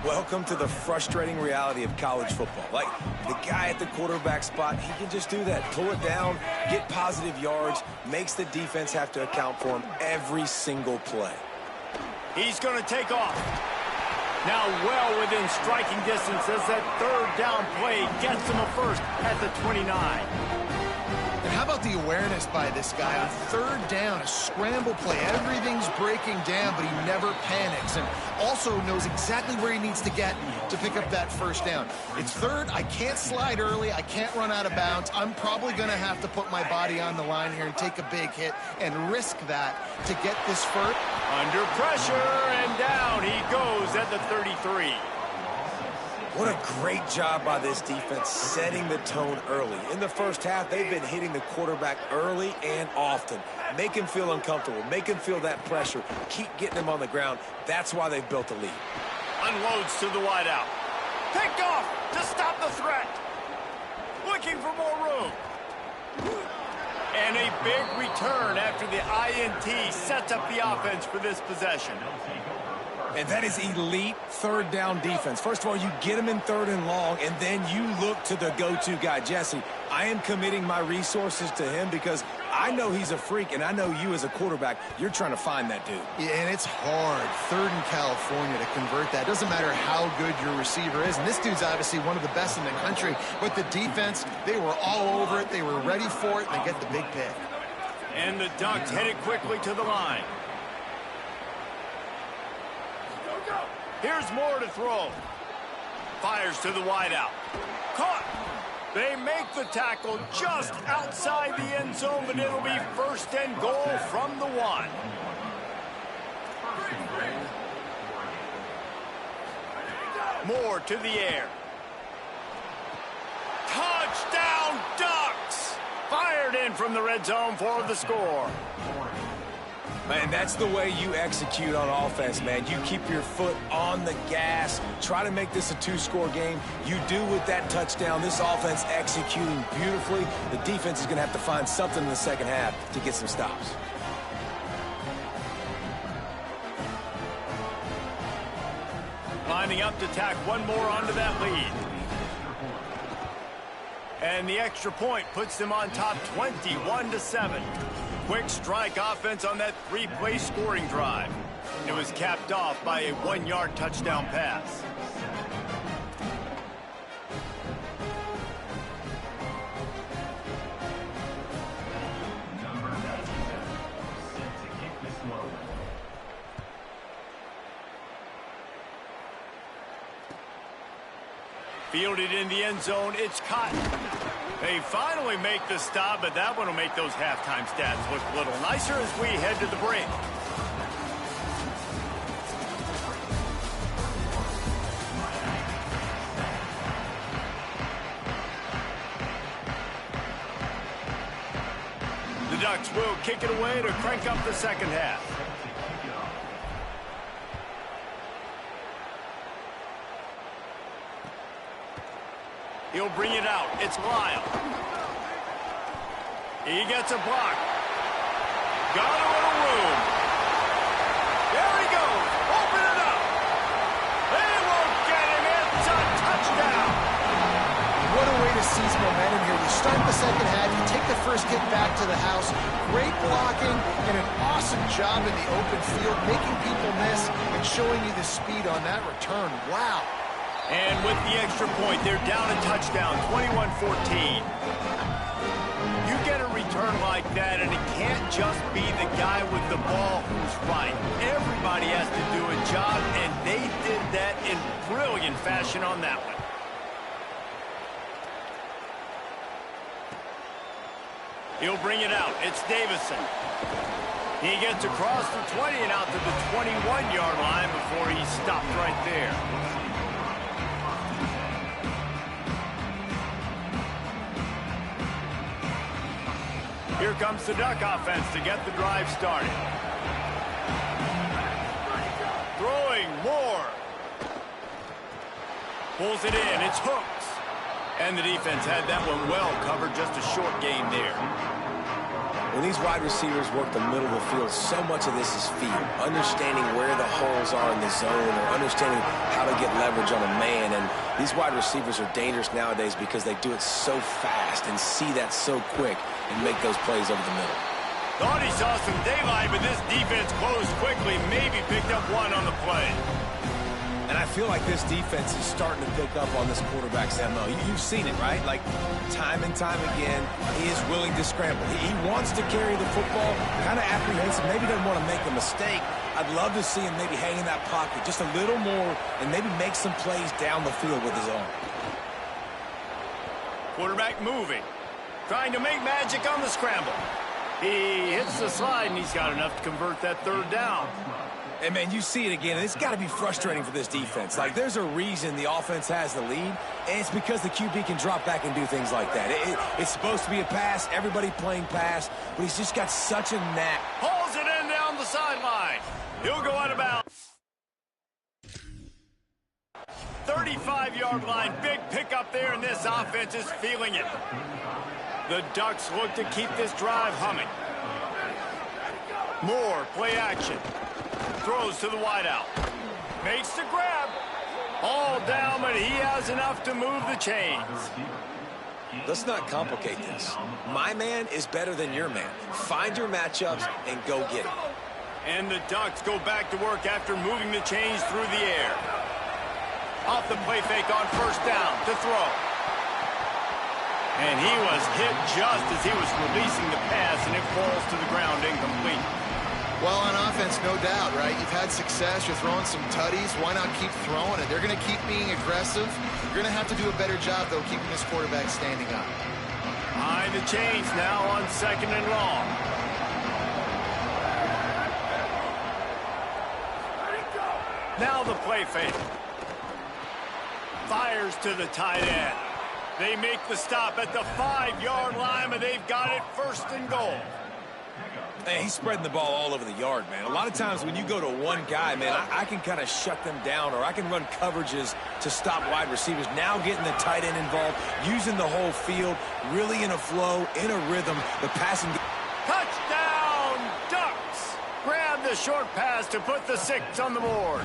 Welcome to the frustrating reality of college football. Like, the guy at the quarterback spot, he can just do that. Pull it down, get positive yards, makes the defense have to account for him every single play. He's going to take off. Now well within striking distance as that third down play gets him a first at the 29. And how about the awareness by this guy on third down, a scramble play. Everything's breaking down, but he never panics and also knows exactly where he needs to get to pick up that first down. It's third. I can't slide early. I can't run out of bounds. I'm probably going to have to put my body on the line here and take a big hit and risk that to get this first. Under pressure, and down he goes at the 33. What a great job by this defense setting the tone early. In the first half, they've been hitting the quarterback early and often. Make him feel uncomfortable. Make him feel that pressure. Keep getting him on the ground. That's why they've built a lead. Unloads to the wideout. Picked off to stop the threat. Looking for more room. And a big return after the INT sets up the offense for this possession. And that is elite third down defense. First of all, you get him in third and long, and then you look to the go-to guy. Jesse, I am committing my resources to him because I know he's a freak, and I know you as a quarterback, you're trying to find that dude. Yeah, and it's hard, third in California, to convert that. Doesn't matter how good your receiver is. And this dude's obviously one of the best in the country. But the defense, they were all over it. They were ready for it. They get the big pick. And the Ducks headed quickly to the line. Here's more to throw. Fires to the wideout. Caught. They make the tackle just outside the end zone, but it'll be first and goal from the 1. Moore to the air. Touchdown, Ducks! Fired in from the red zone for the score. Man, that's the way you execute on offense, man. You keep your foot on the gas. Try to make this a 2-score game. You do with that touchdown. This offense executing beautifully. The defense is going to have to find something in the second half to get some stops. Lining up to tack one more onto that lead. And the extra point puts them on top 21-7. Quick strike offense on that 3-play scoring drive. It was capped off by a 1-yard touchdown pass. Fielded in the end zone, it's caught. They finally make the stop, but that one will make those halftime stats look a little nicer as we head to the break. The Ducks will kick it away to crank up the second half. He'll bring it out. It's Lyle. He gets a block. Got a little room. There he goes. Open it up. They won't get him. It's a touchdown. What a way to seize momentum here. You start the second half. You take the first kick back to the house. Great blocking and an awesome job in the open field, making people miss and showing you the speed on that return. Wow. And with the extra point, they're down a touchdown, 21-14. You get a return like that, and it can't just be the guy with the ball who's right. Everybody has to do a job, and they did that in brilliant fashion on that one. He'll bring it out. It's Davison. He gets across the 20 and out to the 21-yard line before he's stopped right there. Here comes the Duck offense to get the drive started. Throwing more. Pulls it in. It's Hooks. And the defense had that one well covered. Just a short gain there. When these wide receivers work the middle of the field, so much of this is feel. Understanding where the holes are in the zone or understanding how to get leverage on a man. And these wide receivers are dangerous nowadays because they do it so fast and see that so quick and make those plays over the middle. Thought he saw some daylight, but this defense closed quickly. Maybe picked up one on the play. And I feel like this defense is starting to pick up on this quarterback's MO. You've seen it, right? Like, time and time again, he is willing to scramble. He wants to carry the football, kind of apprehensive, maybe doesn't want to make a mistake. I'd love to see him maybe hang in that pocket just a little more and maybe make some plays down the field with his arm. Quarterback moving, trying to make magic on the scramble. He hits the slide, and he's got enough to convert that third down. And, man, you see it again, and it's got to be frustrating for this defense. Like, there's a reason the offense has the lead, and it's because the QB can drop back and do things like that. It's supposed to be a pass, everybody playing pass, but he's just got such a knack. Pulls it in down the sideline. He'll go out of bounds. 35-yard line, big pickup there, and this offense is feeling it. The Ducks look to keep this drive humming. Moore, play action. Throws to the wideout. Makes the grab. All down, but he has enough to move the chains. Let's not complicate this. My man is better than your man. Find your matchups and go get it. And the Ducks go back to work after moving the chains through the air. Off the play fake on first down to throw. And he was hit just as he was releasing the pass, and it falls to the ground incomplete. Well, on offense, no doubt, right? You've had success. You're throwing some tutties. Why not keep throwing it? They're going to keep being aggressive. You're going to have to do a better job, though, keeping this quarterback standing up. Behind the chains now on second and long. Now the play fake. Fires to the tight end. They make the stop at the 5-yard line, but they've got it first and goal. Man, he's spreading the ball all over the yard, man. A lot of times when you go to one guy, man, I can kind of shut them down, or I can run coverages to stop wide receivers. Now getting the tight end involved, using the whole field, really in a flow, in a rhythm. The passing. Touchdown, Ducks! Grab the short pass to put the 6 on the board.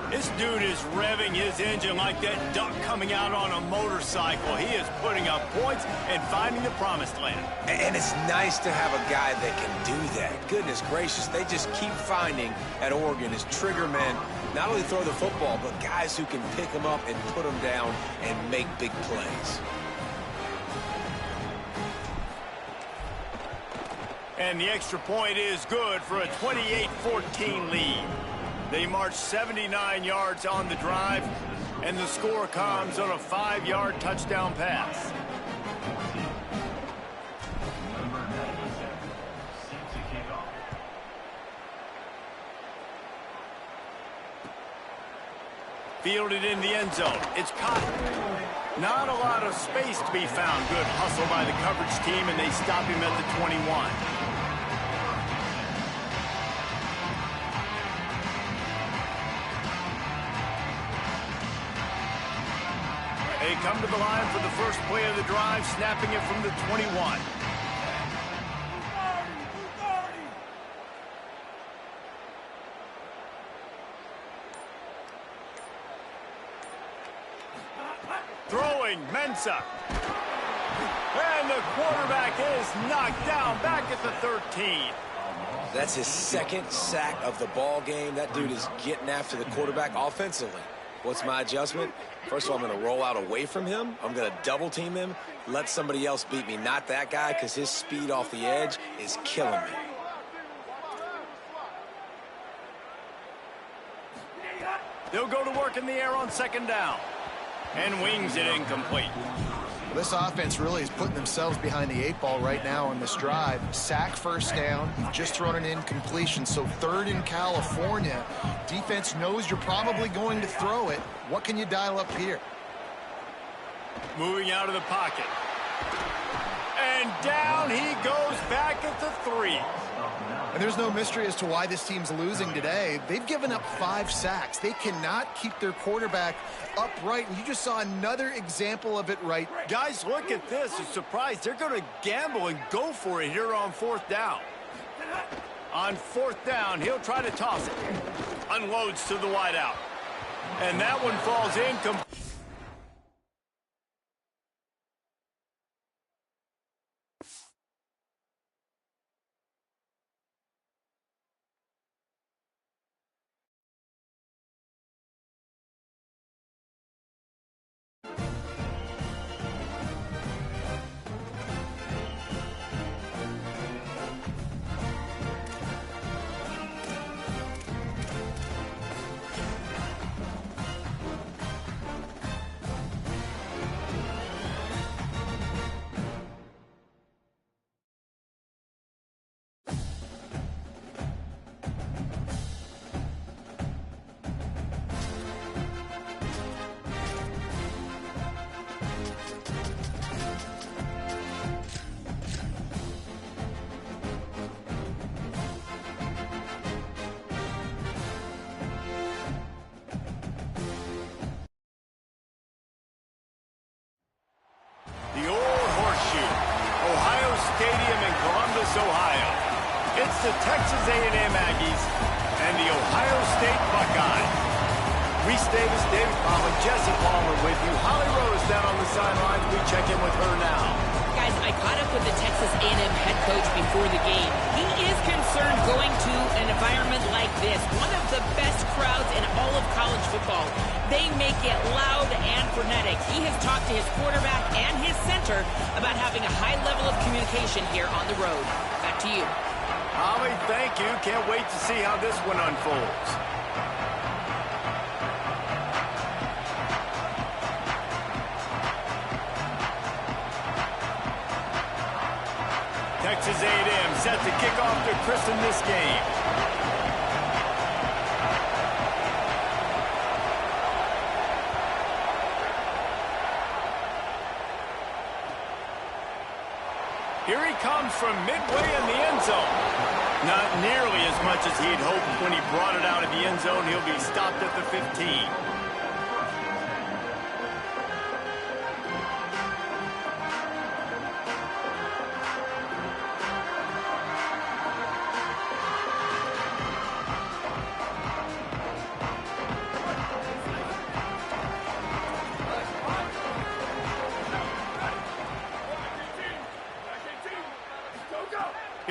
This dude is revving his engine like that duck coming out on a motorcycle. He is putting up points and finding the promised land. And it's nice to have a guy that can do that. Goodness gracious, they just keep finding at Oregon as trigger men, not only throw the football, but guys who can pick them up and put them down and make big plays. And the extra point is good for a 28-14 lead. They march 79 yards on the drive, and the score comes on a 5-yard touchdown pass. Fielded in the end zone. It's caught. Not a lot of space to be found. Good hustle by the coverage team, and they stop him at the 21. They come to the line for the first play of the drive, snapping it from the 21. Throwing, Mensah. And the quarterback is knocked down back at the 13. That's his second sack of the ball game. That dude is getting after the quarterback offensively. What's my adjustment? First of all, I'm going to roll out away from him. I'm going to double team him, let somebody else beat me, not that guy, because his speed off the edge is killing me. They'll go to work in the air on second down. And wings it incomplete. Well, this offense really is putting themselves behind the 8 ball right now on this drive. Sack first down. You've just thrown an incompletion. So third in California. Defense knows you're probably going to throw it. What can you dial up here? Moving out of the pocket. And down he goes back at the 3. And there's no mystery as to why this team's losing today. They've given up 5 sacks. They cannot keep their quarterback upright. And you just saw another example of it right. Guys, look at this. I'm surprised. They're going to gamble and go for it here on fourth down. On fourth down, he'll try to toss it. Unloads to the wideout. And that one falls incomplete. It's the Texas A&M Aggies and the Ohio State Buckeyes. Reese Davis, David Palmer, Jesse Palmer with you. Holly Rose down on the sidelines. We check in with her now. Guys, I caught up with the Texas A&M head coach before the game. He is concerned going to an environment like this, one of the best crowds in all of college football. They make it loud and frenetic. He has talked to his quarterback and his center about having a high level of communication here on the road. Back to you. Holly, thank you. Can't wait to see how this one unfolds. Texas A&M set to kick off to christen this game. Here he comes from midway in the end zone. Not nearly as much as he'd hoped when he brought it out of the end zone. He'll be stopped at the 15.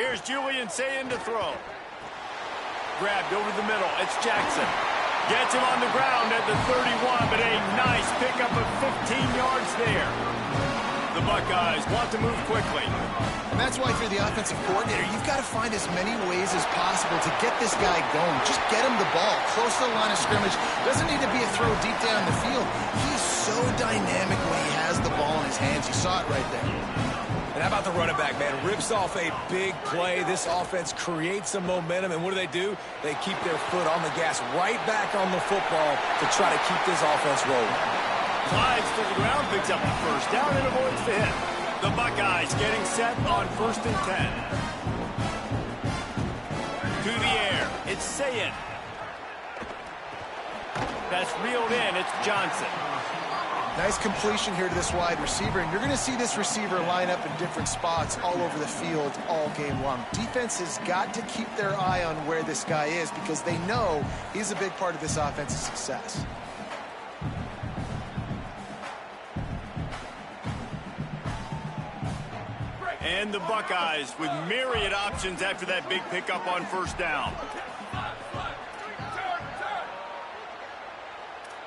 Here's Julian Sayin to throw. Grabbed over the middle. It's Jackson. Gets him on the ground at the 31, but a nice pickup of 15 yards there. The Buckeyes want to move quickly. And that's why, if you're the offensive coordinator, you've got to find as many ways as possible to get this guy going. Just get him the ball close to the line of scrimmage. Doesn't need to be a throw deep down the field. He's so dynamic when he has the ball in his hands. You saw it right there. And how about the running back, man? Rips off a big play. This offense creates some momentum, and what do? They keep their foot on the gas, right back on the football to try to keep this offense rolling. Slides to the ground, picks up the first down, and avoids the hit. The Buckeyes getting set on 1st and 10. To the air, it's Sayin. That's reeled in, it's Johnson. Nice completion here to this wide receiver, and you're going to see this receiver line up in different spots all over the field all game long. Defense has got to keep their eye on where this guy is because they know he's a big part of this offense's success. And the Buckeyes with myriad options after that big pickup on 1st down.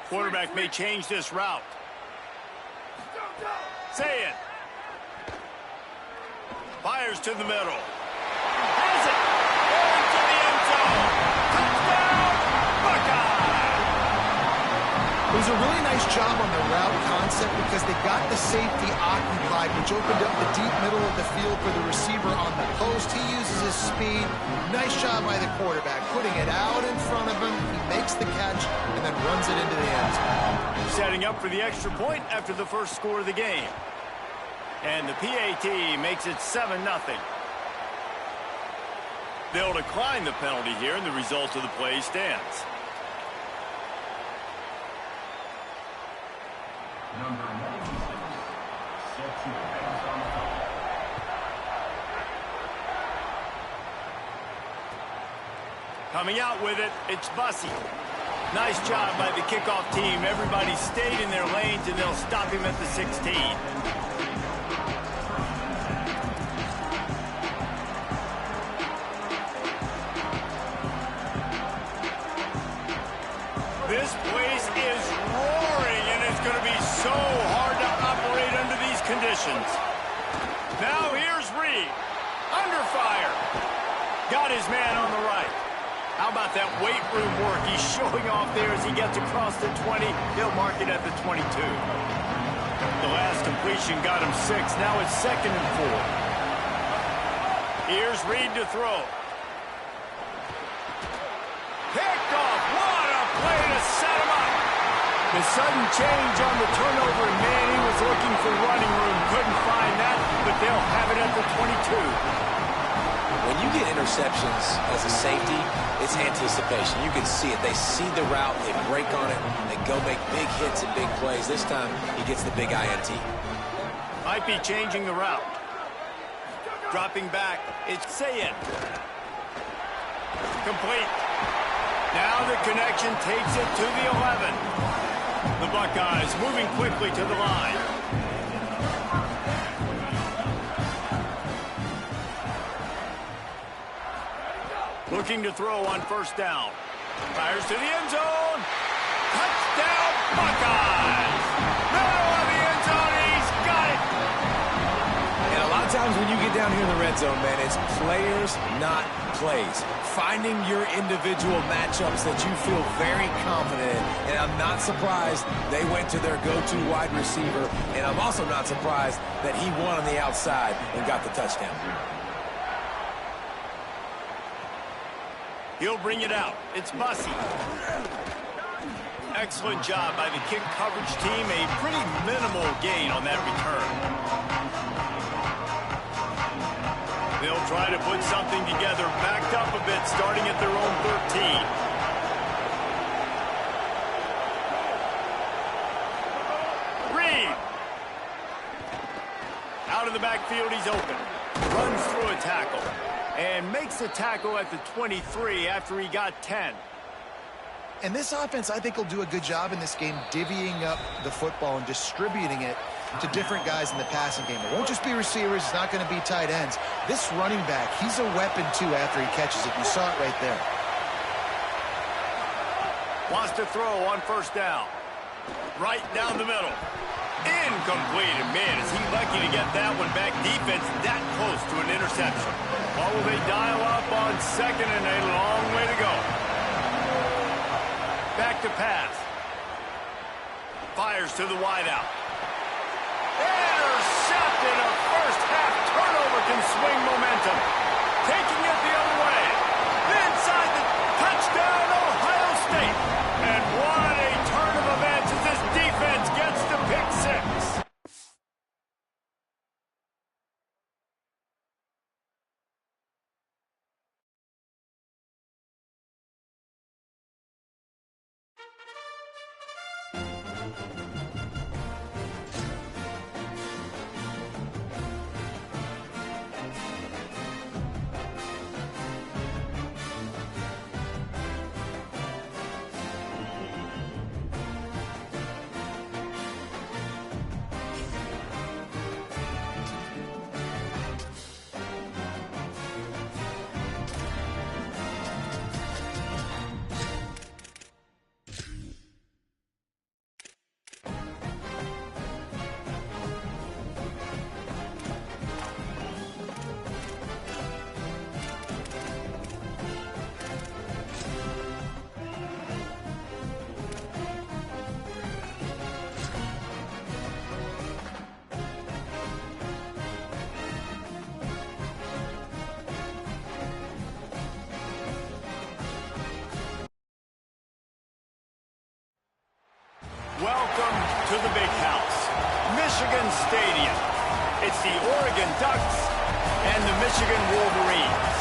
Quarterback may change this route. Sayin. Fires to the middle. Has it. Going to the end zone. Touchdown, Buckeyes. It was a really nice job on the route concept because they got the safety occupied, which opened up the deep middle of the field for the receiver on the post. He uses his speed. Nice job by the quarterback, putting it out in front of him. He makes the catch and then runs it into the end zone. Setting up for the extra point after the first score of the game. And the PAT makes it 7-0. They'll decline the penalty here, and the result of the play stands. Coming out with it, it's Bussey. Nice job by the kickoff team. Everybody stayed in their lanes, and they'll stop him at the 16. This place is roaring, and it's going to be so hard to operate under these conditions. Now here's Reed. Under fire. Got his man on the right. How about that weight room work he's showing off there as he gets across the 20? He'll mark it at the 22. The last completion got him 6. Now it's 2nd and 4. Here's Reed to throw. Picked off. What a play to set him up. The sudden change on the turnover, and man, he was looking for running room. Couldn't find that, but they'll have it at the 22. When you get interceptions as a safety, it's anticipation. You can see it. They see the route, they break on it, they go make big hits and big plays. This time, he gets the big INT. Might be changing the route. Dropping back, it's Sayin. Complete. Now the connection takes it to the 11. The Buckeyes moving quickly to the line. Looking to throw on first down. Fires to the end zone. Touchdown, Buckeyes! Middle of the end zone, he's got it! And a lot of times when you get down here in the red zone, man, it's players, not plays. Finding your individual matchups that you feel very confident in. And I'm not surprised they went to their go-to wide receiver. And I'm also not surprised that he won on the outside and got the touchdown. He'll bring it out. It's Bussey. Excellent job by the kick coverage team. A pretty minimal gain on that return. They'll try to put something together, backed up a bit, starting at their own 13. Reed. Out of the backfield, he's open. Runs through a tackle. And makes the tackle at the 23 after he got 10. And this offense, I think, will do a good job in this game divvying up the football and distributing it to different guys in the passing game. It won't just be receivers. It's not going to be tight ends. This running back, he's a weapon, too, after he catches it. You saw it right there. Wants to throw on first down. Right down the middle. Incomplete. And, man, is he lucky to get that one back. Defense that close to an interception. Or will they dial up on second and a long way to go? Back to pass. Fires to the wideout. Intercepted. A first half turnover can swing momentum. Taking it the other way. Inside the touchdown, Ohio State. And what a turn of events as this defense gets the pick six. Welcome to the big house, Michigan Stadium. It's the Oregon Ducks and the Michigan Wolverines.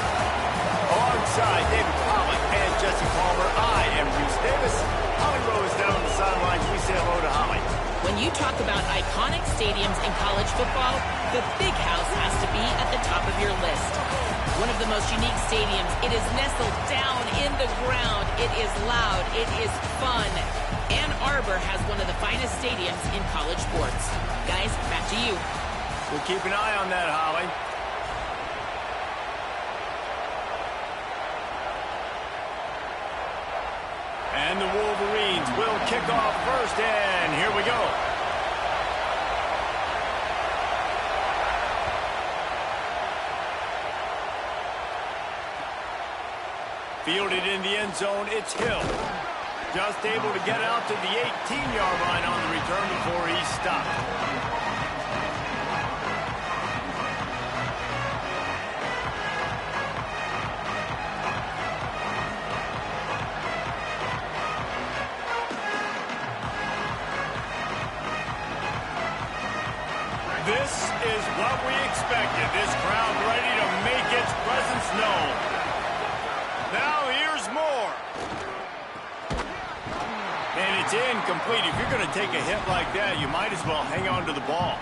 Alongside David Pollock and Jesse Palmer, I am Reese Davis. Holly Rose down on the sidelines. We say hello to Holly. When you talk about iconic stadiums in college football, the Big House has to be at the top of your list. One of the most unique stadiums. It is nestled down in the ground. It is loud. It is fun. Ann Arbor has one of the finest stadiums in college sports. Guys, back to you. We'll keep an eye on that, Holly. And the Wolverines will kick off first, and here we go. Fielded in the end zone, it's Hill. Just able to get out to the 18-yard line on the return before he stopped. This is what we expected. This crowd ready to make its presence known. Now here's more. And it's incomplete. If you're going to take a hit like that, you might as well hang on to the ball.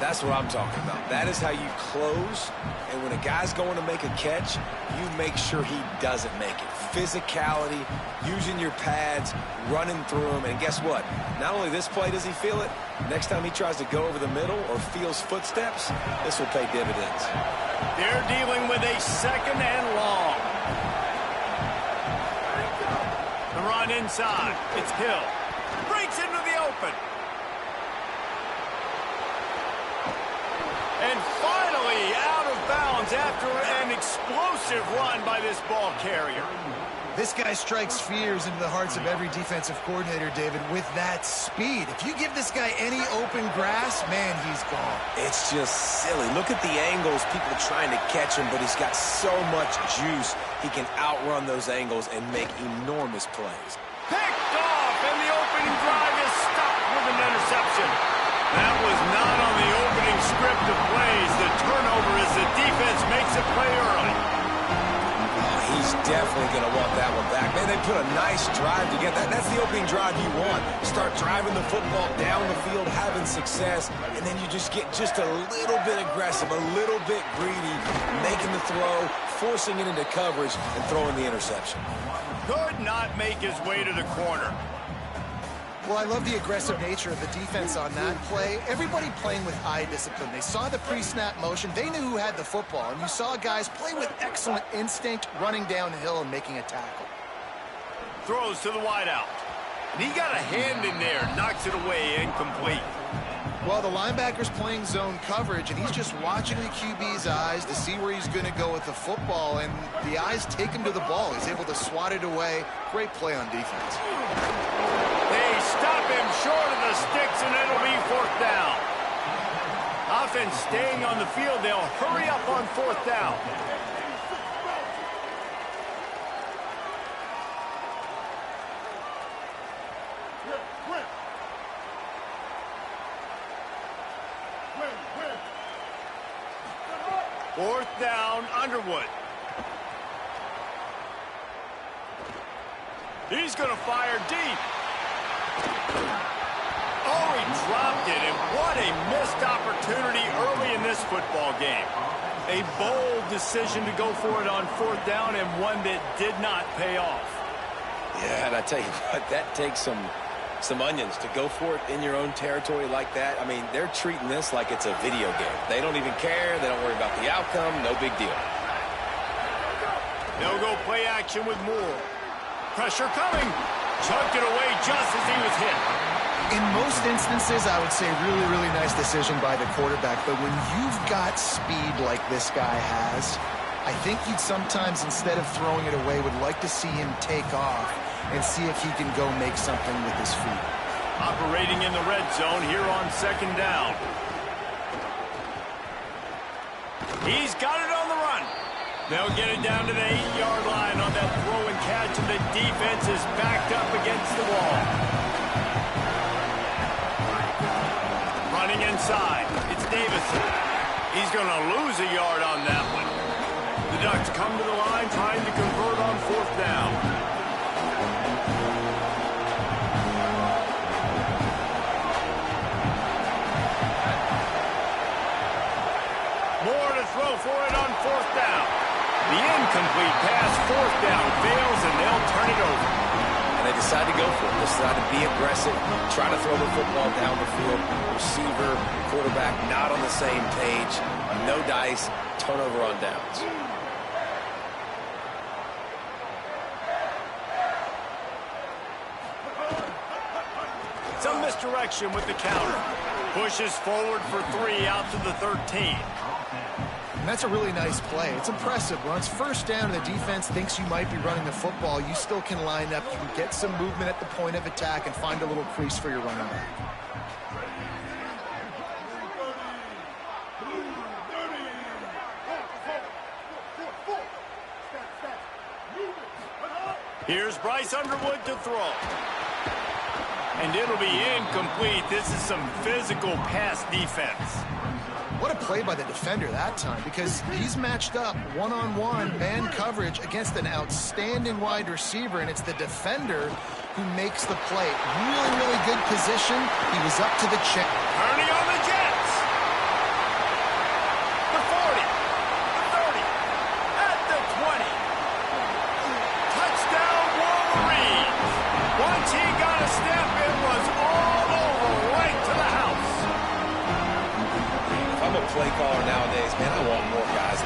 That's what I'm talking about. That is how you close. And when a guy's going to make a catch, you make sure he doesn't make it. Physicality, using your pads, running through them. And guess what? Not only this play does he feel it, next time he tries to go over the middle or feels footsteps, this will pay dividends. They're dealing with a 2nd and long. The run inside. It's Hill. Breaks into the open. And finally out of bounds after an explosive run by this ball carrier. This guy strikes fears into the hearts of every defensive coordinator, David, with that speed. If you give this guy any open grass, man, he's gone. It's just silly. Look at the angles, people trying to catch him, but he's got so much juice. He can outrun those angles and make enormous plays. Picked off, and the opening drive is stopped with an interception. That was not on the opening script of plays. The turnover as the defense makes a play early. He's definitely going to want that one back. Man, they put a nice drive together. That's the opening drive you want. Start driving the football down the field, having success, and then you just get just a little bit aggressive, a little bit greedy, making the throw, forcing it into coverage, and throwing the interception. Could not make his way to the corner. Well, I love the aggressive nature of the defense on that play. Everybody playing with eye discipline. They saw the pre-snap motion. They knew who had the football. And you saw guys play with excellent instinct, running downhill and making a tackle. Throws to the wideout. And he got a hand in there. Knocks it away, incomplete. Well, the linebacker's playing zone coverage, and he's just watching the QB's eyes to see where he's going to go with the football. And the eyes take him to the ball. He's able to swat it away. Great play on defense. They stop him short of the sticks, and it'll be 4th down. Offense staying on the field. They'll hurry up on 4th down. Fourth down, Underwood. He's going to fire deep. Oh, he dropped it, and what a missed opportunity early in this football game. A bold decision to go for it on 4th down, and one that did not pay off. Yeah, and I tell you what, that takes some onions to go for it in your own territory like that. I mean, they're treating this like it's a video game. They don't even care. They don't worry about the outcome. No big deal. They'll go play action with Moore. Pressure coming. Chucked it away just as he was hit. In most instances, I would say really, really nice decision by the quarterback. But when you've got speed like this guy has, I think you'd sometimes, instead of throwing it away, would like to see him take off and see if he can go make something with his feet. Operating in the red zone here on 2nd down. He's got it on the run. They'll get it down to the 8-yard line on that throw and catch, and the defense is backed up against the wall. Running inside, it's Davison. He's going to lose a yard on that one. The Ducks come to the line trying to convert on 4th down. More to throw for it on 4th down. The incomplete pass, 4th down, fails, and they'll turn it over. And they decide to go for it. They decide to be aggressive, try to throw the football down the field. Receiver, quarterback, not on the same page. No dice, turnover on downs. Some misdirection with the counter. Pushes forward for 3 out to the 13. And that's a really nice play. It's impressive. When it's 1st down and the defense thinks you might be running the football, you still can line up. You can get some movement at the point of attack and find a little crease for your running back. Here's Bryce Underwood to throw. And it'll be incomplete. This is some physical pass defense. What a play by the defender that time, because he's matched up one-on-one man coverage against an outstanding wide receiver, and it's the defender who makes the play. Really, really good position. He was up to the check. Turning on the Jets.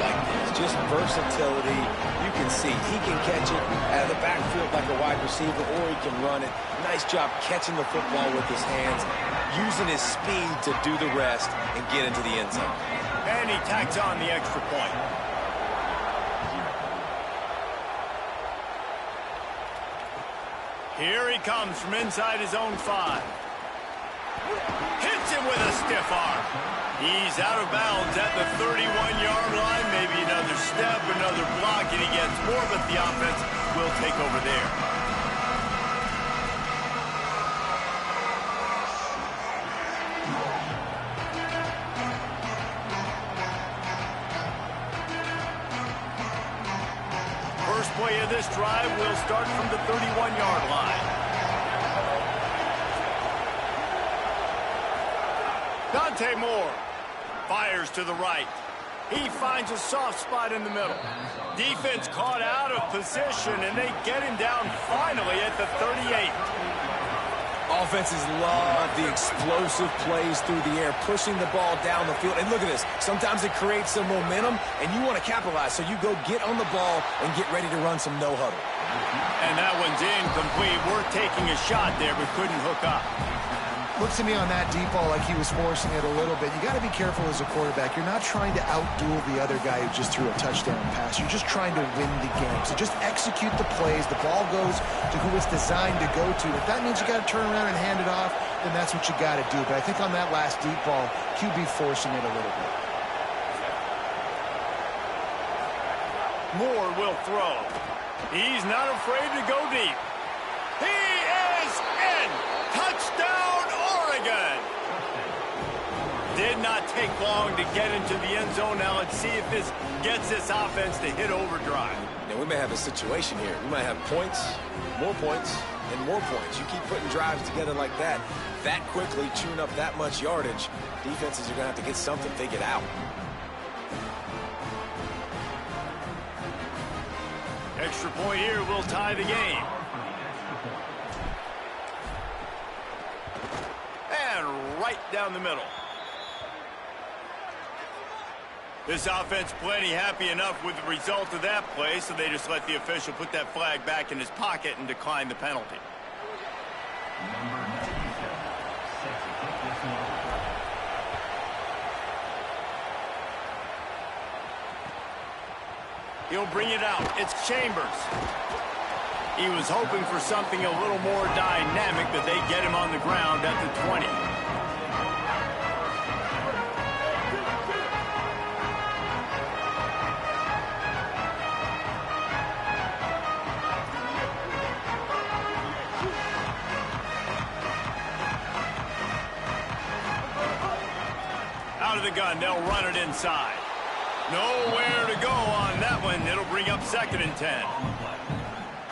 like this. Just versatility. You can see he can catch it out of the backfield like a wide receiver, or he can run it. Nice job catching the football with his hands, using his speed to do the rest and get into the end zone. And he tacks on the extra point. Here he comes from inside his own 5. Hits him with a stiff arm. He's out of bounds at the 31-yard line. Maybe another step, another block, and he gets more, but the offense will take over there. First play of this drive will start from the 31-yard line. Dante Moore fires to the right. He finds a soft spot in the middle. Defense caught out of position, and they get him down finally at the 38. Offenses love the explosive plays through the air, pushing the ball down the field. And look at this. Sometimes it creates some momentum, and you want to capitalize. So you go get on the ball and get ready to run some no-huddle. And that one's incomplete. We're taking a shot there, but couldn't hook up. Looks to me on that deep ball like he was forcing it a little bit. You got to be careful as a quarterback. You're not trying to outduel the other guy who just threw a touchdown pass. You're just trying to win the game. So just execute the plays. The ball goes to who it's designed to go to. If that means you got to turn around and hand it off, then that's what you got to do. But I think on that last deep ball, QB forcing it a little bit. Moore will throw. He's not afraid to go deep. He is in. Touchdown, Oregon. Did not take long to get into the end zone. Now let's see if this gets this offense to hit overdrive. Now we may have a situation here. We might have points, and more points. You keep putting drives together like that quickly, chewing up that much yardage, defenses are going to have to get something figured out. Extra point here will tie the game. And right down the middle. This offense plenty happy enough with the result of that play, so they just let the official put that flag back in his pocket and decline the penalty. He'll bring it out. It's Chambers. He was hoping for something a little more dynamic, but they get him on the ground at the 20. Out of the gun, they'll run it inside. Nowhere to go on that one. It'll bring up 2nd and 10.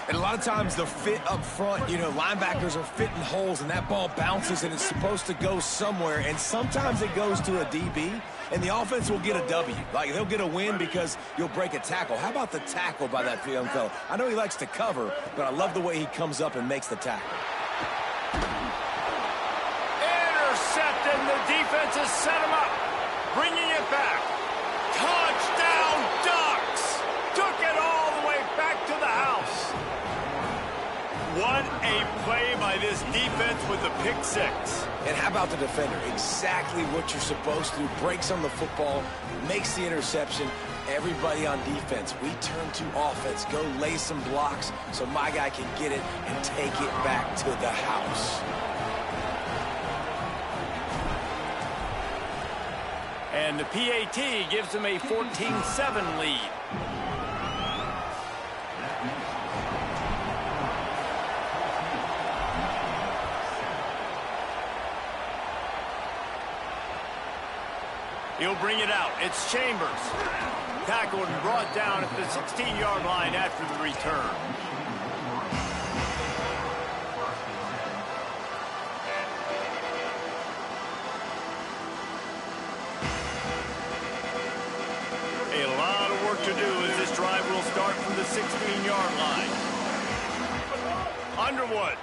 And a lot of times the fit up front, you know, linebackers are fitting holes and that ball bounces and it's supposed to go somewhere. And sometimes it goes to a DB and the offense will get a W. Like they'll get a win because you'll break a tackle. How about the tackle by that young fella? I know he likes to cover, but I love the way he comes up and makes the tackle. Intercepted, and the defense has set him up. Bringing it back. Touchdown, Ducks! Took it all the way back to the house. What a play by this defense with the pick 6. And how about the defender? Exactly what you're supposed to do. Breaks on the football, makes the interception. Everybody on defense, we turn to offense. Go lay some blocks so my guy can get it and take it back to the house. And the PAT gives them a 14-7 lead. He'll bring it out. It's Chambers. Tackled and brought down at the 16-yard line after the return. A lot of work to do as this drive will start from the 16-yard line. Underwood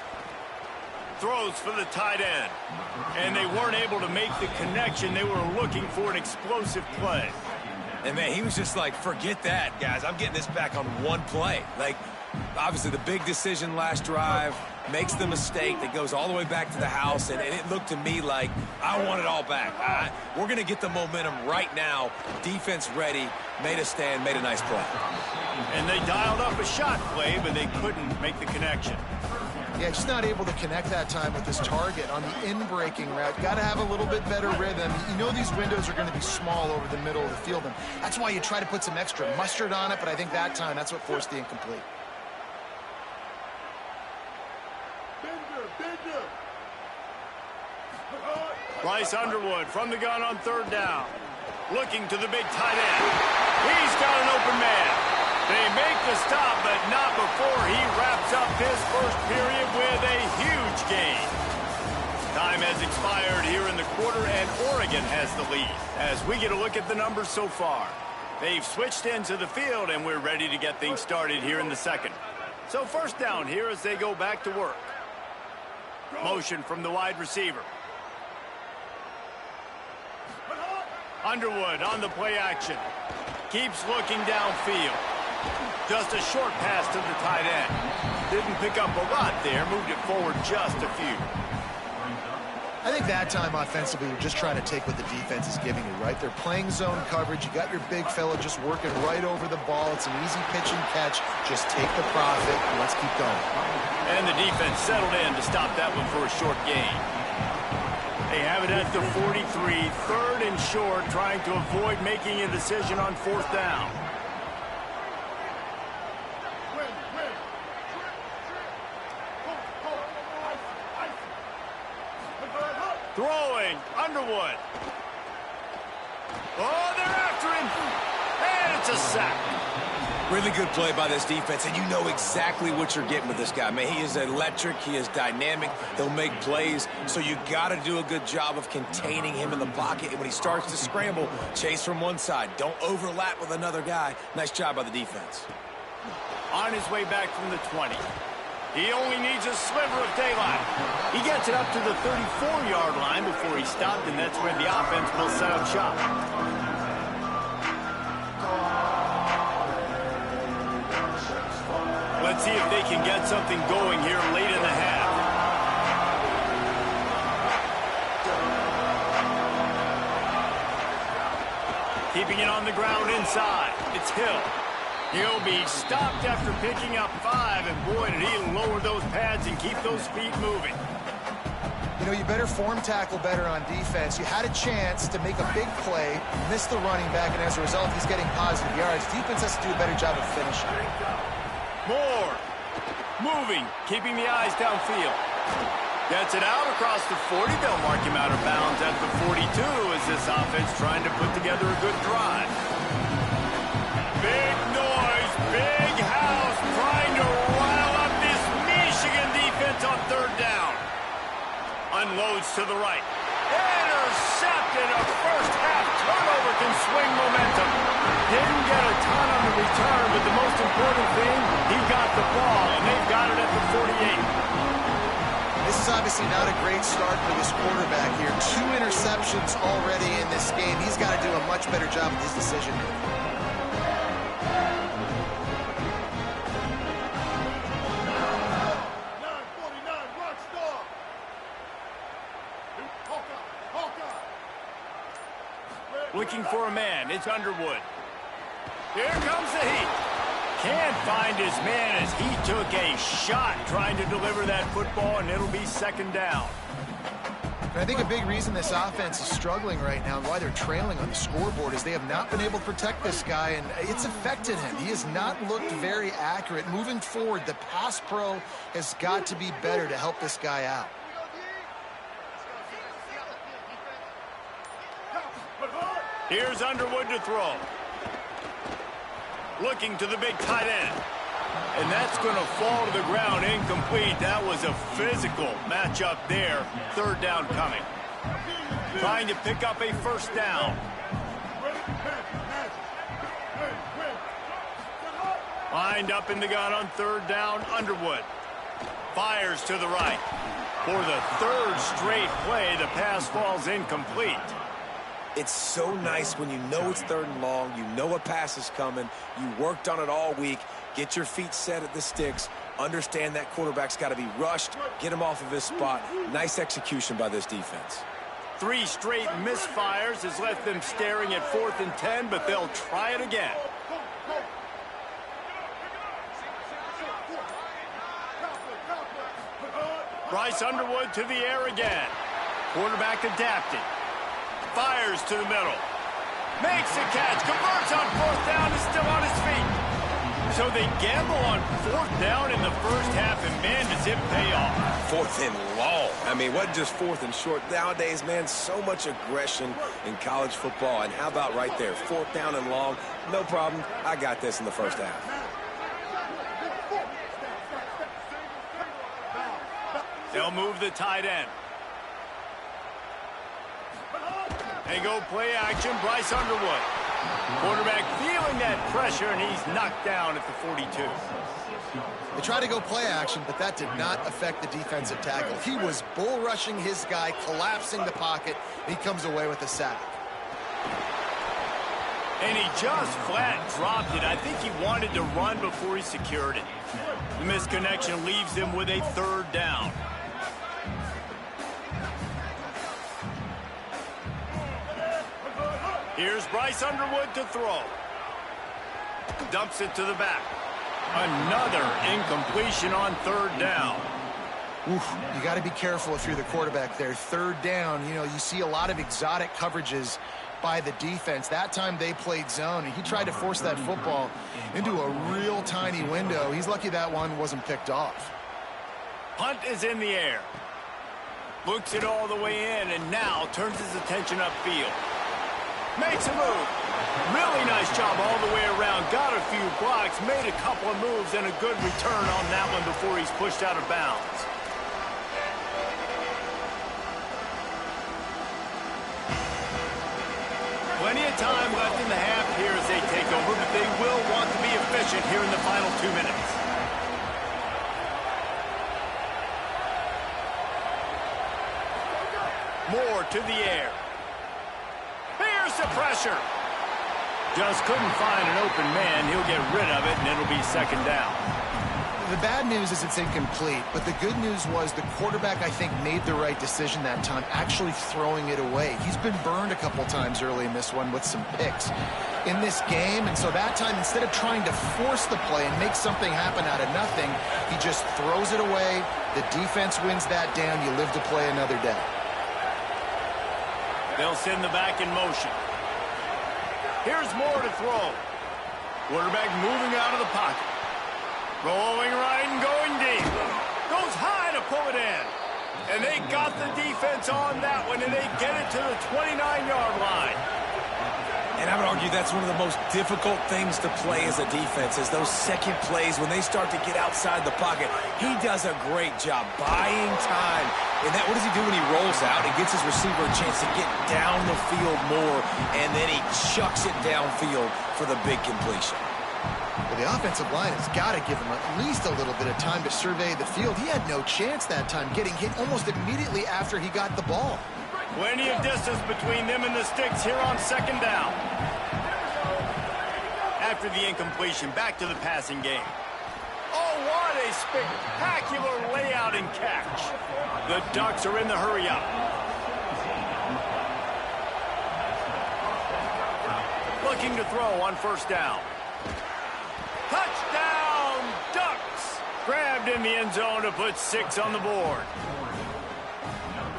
throws for the tight end. And they weren't able to make the connection. They were looking for an explosive play. And, man, he was just like, forget that, guys. I'm getting this back on one play. Like, obviously the big decision last drive, makes the mistake that goes all the way back to the house, and it looked to me like I want it all back. We're going to get the momentum right now. Defense ready, made a stand, made a nice play. And they dialed up a shot play, but they couldn't make the connection. Yeah, just not able to connect that time with his target on the in-breaking route. Got to have a little bit better rhythm. You know these windows are going to be small over the middle of the field, and that's why you try to put some extra mustard on it, but I think that time that's what forced the incomplete. Bryce Underwood from the gun on third down. Looking to the big tight end. He's got an open man. They make the stop, but not before he wraps up his first period with a huge gain. Time has expired here in the quarter, and Oregon has the lead. As we get a look at the numbers so far, they've switched into the field, and we're ready to get things started here in the second. So first down here as they go back to work. Motion from the wide receiver. Underwood on the play action. Keeps looking downfield. Just a short pass to the tight end. Didn't pick up a lot there. Moved it forward just a few. I think that time offensively, you're just trying to take what the defense is giving you, right? They're playing zone coverage. You got your big fella just working right over the ball. It's an easy pitch and catch. Just take the profit and let's keep going. And the defense settled in to stop that one for a short gain. They have it at the 43, third and short, trying to avoid making a decision on fourth down. Throwing, Underwood. Oh, they're after him. And it's a sack. Really good play by this defense, and you know exactly what you're getting with this guy. Man, he is electric. He is dynamic. He'll make plays, so you got to do a good job of containing him in the pocket. And when he starts to scramble, chase from one side. Don't overlap with another guy. Nice job by the defense. On his way back from the 20. He only needs a sliver of daylight. He gets it up to the 34-yard line before he stopped, and that's where the offense will set up shop. Let's see if they can get something going here late in the half. Keeping it on the ground inside. It's Hill. He'll be stopped after picking up 5, and boy, did he lower those pads and keep those feet moving. You know, you better form tackle better on defense. You had a chance to make a big play, miss the running back, and as a result, he's getting positive yards. Defense has to do a better job of finishing. Moore. Moving, keeping the eyes downfield. Gets it out across the 40. They'll mark him out of bounds at the 42 as this offense trying to put together a good drive. Big noise, big house, trying to rile up this Michigan defense on third down. Unloads to the right. Intercepted. A first half turnover can swing momentum. Didn't get a ton on the return, but the most important thing, he got the ball, and they've got it at the 48. This is obviously not a great start for this quarterback here. 2 interceptions already in this game. He's got to do a much better job with his decision-making. Looking for a man. It's Underwood. Here comes the heat. Can't find his man as he took a shot trying to deliver that football, and it'll be second down. And I think a big reason this offense is struggling right now and why they're trailing on the scoreboard is they have not been able to protect this guy, and it's affected him. He has not looked very accurate. Moving forward, the pass pro has got to be better to help this guy out. Here's Underwood to throw. Looking to the big tight end. And that's going to fall to the ground incomplete. That was a physical matchup there. Third down coming. Trying to pick up a first down. Lined up in the gun on third down, Underwood. Fires to the right. For the third straight play, the pass falls incomplete. It's so nice when you know it's 3rd and long, you know a pass is coming, you worked on it all week, get your feet set at the sticks, understand that quarterback's got to be rushed, get him off of his spot. Nice execution by this defense. 3 straight misfires has left them staring at 4th and 10, but they'll try it again. Bryce Underwood to the air again. Quarterback adapted. Fires to the middle. Makes the catch. Converts on 4th down. Is still on his feet. So they gamble on 4th down in the first half, and man, does it pay off. 4th and long. I mean, what just 4th and short? Nowadays, man, so much aggression in college football. And how about right there? 4th down and long. No problem. I got this in the first half. They'll move the tight end. They go play action, Bryce Underwood. Quarterback feeling that pressure, and he's knocked down at the 42. They tried to go play action, but that did not affect the defensive tackle. He was bull rushing his guy, collapsing the pocket. He comes away with a sack. And he just flat dropped it. I think he wanted to run before he secured it. The misconnection leaves him with a 3rd down. Here's Bryce Underwood to throw. Dumps it to the back. Another incompletion on 3rd down. Oof, you got to be careful if you're the quarterback there. 3rd down, you know, you see a lot of exotic coverages by the defense. That time they played zone, and he tried to force that football into a real tiny window. He's lucky that one wasn't picked off. Punt is in the air. Looks it all the way in, and now turns his attention upfield. Makes a move. Really nice job all the way around. Got a few blocks, made a couple of moves, and a good return on that one before he's pushed out of bounds. Plenty of time left in the half here as they take over, but they will want to be efficient here in the final 2 minutes. Moore to the air. Here's the pressure. Just couldn't find an open man. He'll get rid of it, and it'll be 2nd down. The bad news is it's incomplete, but the good news was the quarterback, I think, made the right decision that time, actually throwing it away. He's been burned a couple times early in this one with some picks in this game, and so that time, instead of trying to force the play and make something happen out of nothing, he just throws it away. The defense wins that down. You live to play another day. They'll send the back in motion. Here's Moore to throw. Quarterback moving out of the pocket. Rolling right and going deep. Goes high to pull it in. And they got the defense on that one, and they get it to the 29-yard line. And I would argue that's one of the most difficult things to play as a defense, is those second plays when they start to get outside the pocket. He does a great job buying time. And that, what does he do when he rolls out? He gets his receiver a chance to get down the field more, and then he chucks it downfield for the big completion. Well, the offensive line has got to give him at least a little bit of time to survey the field. He had no chance that time, getting hit almost immediately after he got the ball. Plenty of distance between them and the sticks here on 2nd down. After the incompletion, back to the passing game. Oh, what a spectacular layout and catch. The Ducks are in the hurry-up. Looking to throw on 1st down. Touchdown, Ducks! Grabbed in the end zone to put 6 on the board.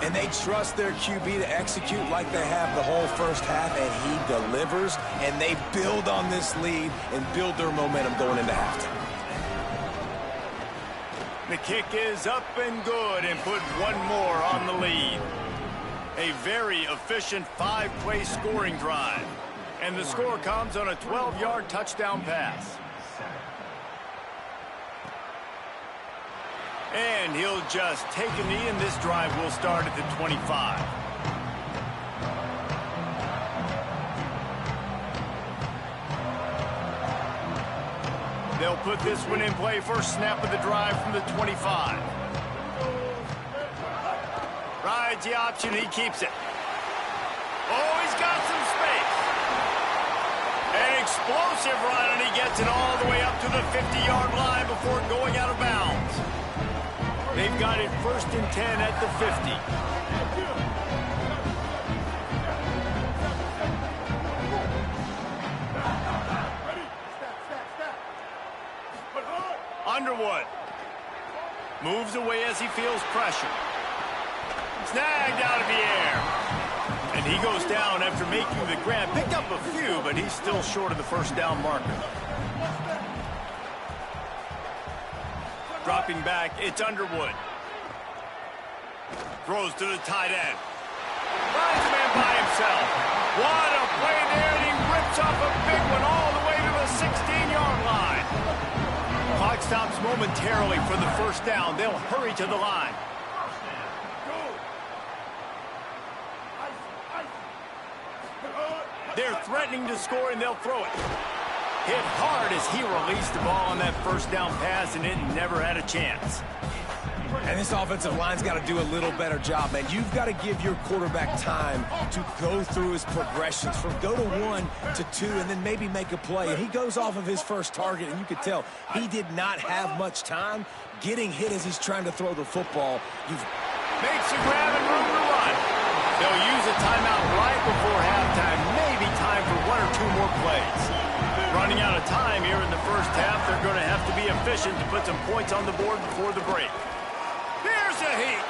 And they trust their QB to execute like they have the whole first half, and he delivers, and they build on this lead and build their momentum going into halftime. The kick is up and good, and put one more on the lead. A very efficient 5-play scoring drive. And the score comes on a 12-yard touchdown pass. And he'll just take a knee, and this drive will start at the 25. They'll put this one in play. First snap of the drive from the 25. Rides the option. He keeps it. Oh, he's got some explosive run, and he gets it all the way up to the 50-yard line before going out of bounds. They've got it 1st and 10 at the 50. Underwood moves away as he feels pressure. Snagged out of the air. And he goes down after making the grab. Picked up a few, but he's still short of the first down marker. Dropping back, it's Underwood. Throws to the tight end. Finds a man by himself. What a play there, and he rips off a big one all the way to the 16-yard line. Clock stops momentarily for the first down. They'll hurry to the line. They're threatening to score, and they'll throw it. Hit hard as he released the ball on that first down pass, and it never had a chance. And this offensive line's got to do a little better job, man. You've got to give your quarterback time to go through his progressions from go to 1 to 2 and then maybe make a play. And he goes off of his first target, and you could tell he did not have much time getting hit as he's trying to throw the football. Makes a grab and room to run. They'll use a timeout right before halftime. Maybe time for 1 or 2 more plays. Running out of time here in the first half. They're going to have to be efficient to put some points on the board before the break. Here's a heat.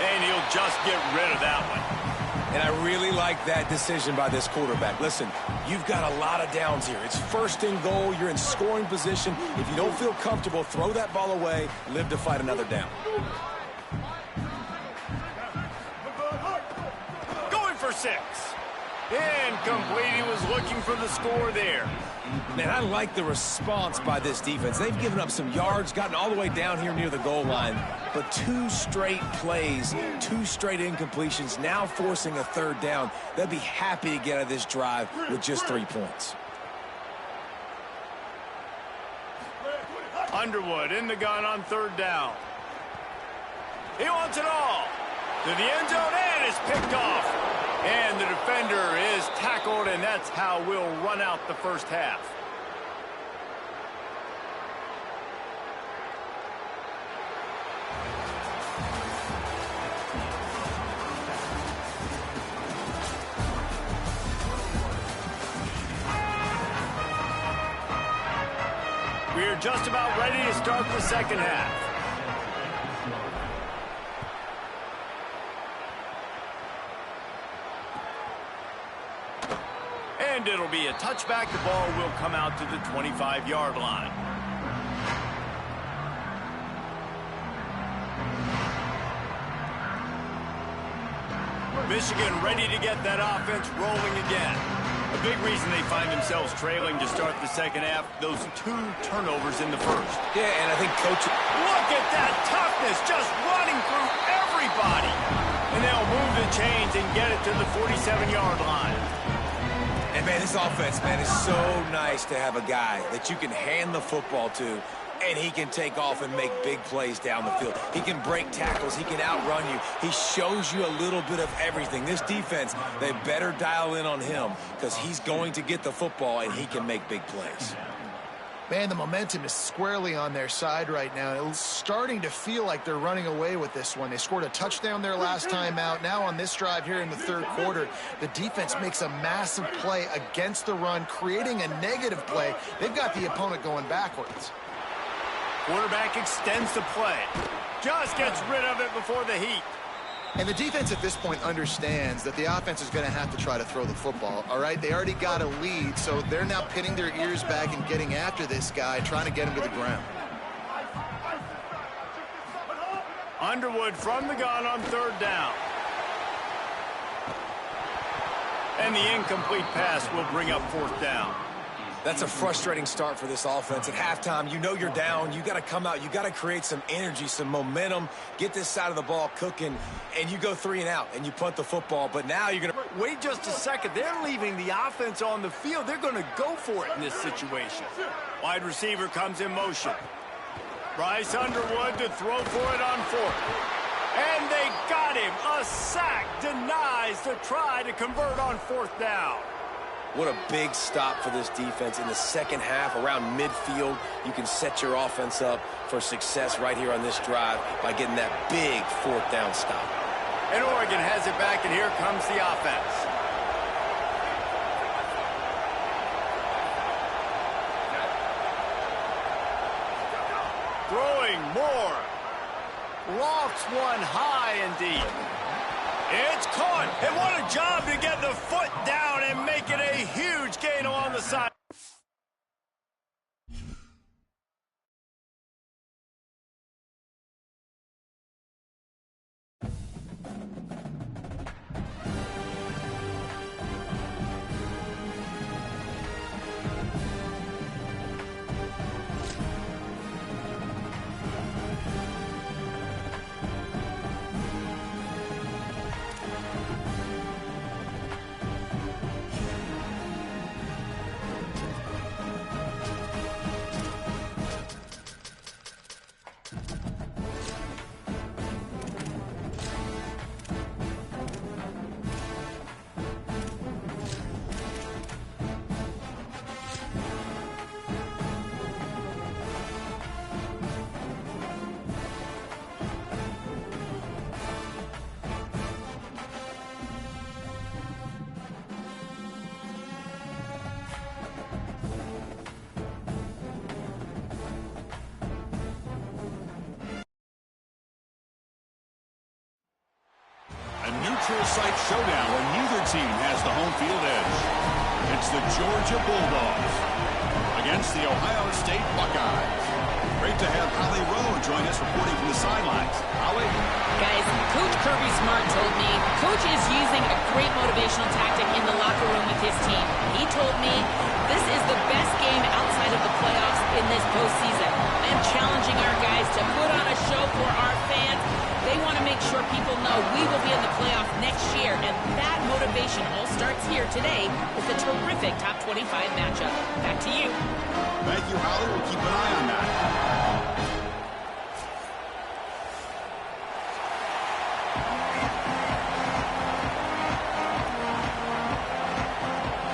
And he'll just get rid of that one. And I really like that decision by this quarterback. Listen, you've got a lot of downs here. It's 1st and goal. You're in scoring position. If you don't feel comfortable, throw that ball away. Live to fight another down. Going for 6. Incomplete. He was looking for the score there. Man, I like the response by this defense. They've given up some yards, gotten all the way down here near the goal line. But 2 straight plays, 2 straight incompletions, now forcing a 3rd down. They'll be happy to get out of this drive with just 3 points. Underwood in the gun on 3rd down. He wants it all. To the end zone, and is picked off. And the defender is tackled, and that's how we'll run out the first half. We're just about ready to start the second half. And it'll be a touchback. The ball will come out to the 25-yard line. Michigan ready to get that offense rolling again. A big reason they find themselves trailing to start the second half, those 2 turnovers in the first. Yeah, and I think Coach... Look at that toughness, just running through everybody. And they'll move the chains and get it to the 47-yard line. And, man, this offense, man, is so nice to have a guy that you can hand the football to, and he can take off and make big plays down the field. He can break tackles. He can outrun you. He shows you a little bit of everything. This defense, they better dial in on him because he's going to get the football, and he can make big plays. Man, the momentum is squarely on their side right now. It's starting to feel like they're running away with this one. They scored a touchdown their last time out. Now on this drive here in the 3rd quarter, the defense makes a massive play against the run, creating a negative play. They've got the opponent going backwards. Quarterback extends the play. Just gets rid of it before the heat. And the defense at this point understands that the offense is going to have to try to throw the football, all right? They already got a lead, so they're now pinning their ears back and getting after this guy, trying to get him to the ground. Underwood from the gun on 3rd down. And the incomplete pass will bring up 4th down. That's a frustrating start for this offense. At halftime, you know you're down. You got to come out. You got to create some energy, some momentum, get this side of the ball cooking, and you go 3 and out, and you punt the football. But now you're going to... Wait just a second. They're leaving the offense on the field. They're going to go for it in this situation. Wide receiver comes in motion. Bryce Underwood to throw for it on 4th. And they got him. A sack denies the try to convert on 4th down. What a big stop for this defense. In the second half, around midfield, you can set your offense up for success right here on this drive by getting that big fourth down stop. And Oregon has it back, and here comes the offense. Throwing more. Lofts one high and deep. It's caught, and what a job to get the foot down and make it a huge gain along the side. Neutral site showdown where neither team has the home field edge. It's the Georgia Bulldogs against the Ohio State Buckeyes. Great to have Holly Rowe join us reporting from the sidelines. Holly? Guys, Coach Kirby Smart told me Coach is using a great motivational tactic in the locker room with his team. He told me this is the best game outside of the playoffs in this postseason. I am challenging our guys to put on a show for our fans. They want to make sure people know we will be in the playoff next year, and that motivation all starts here today with a terrific top 25 matchup. Back to you. Thank you, Holly. We'll keep an eye on that.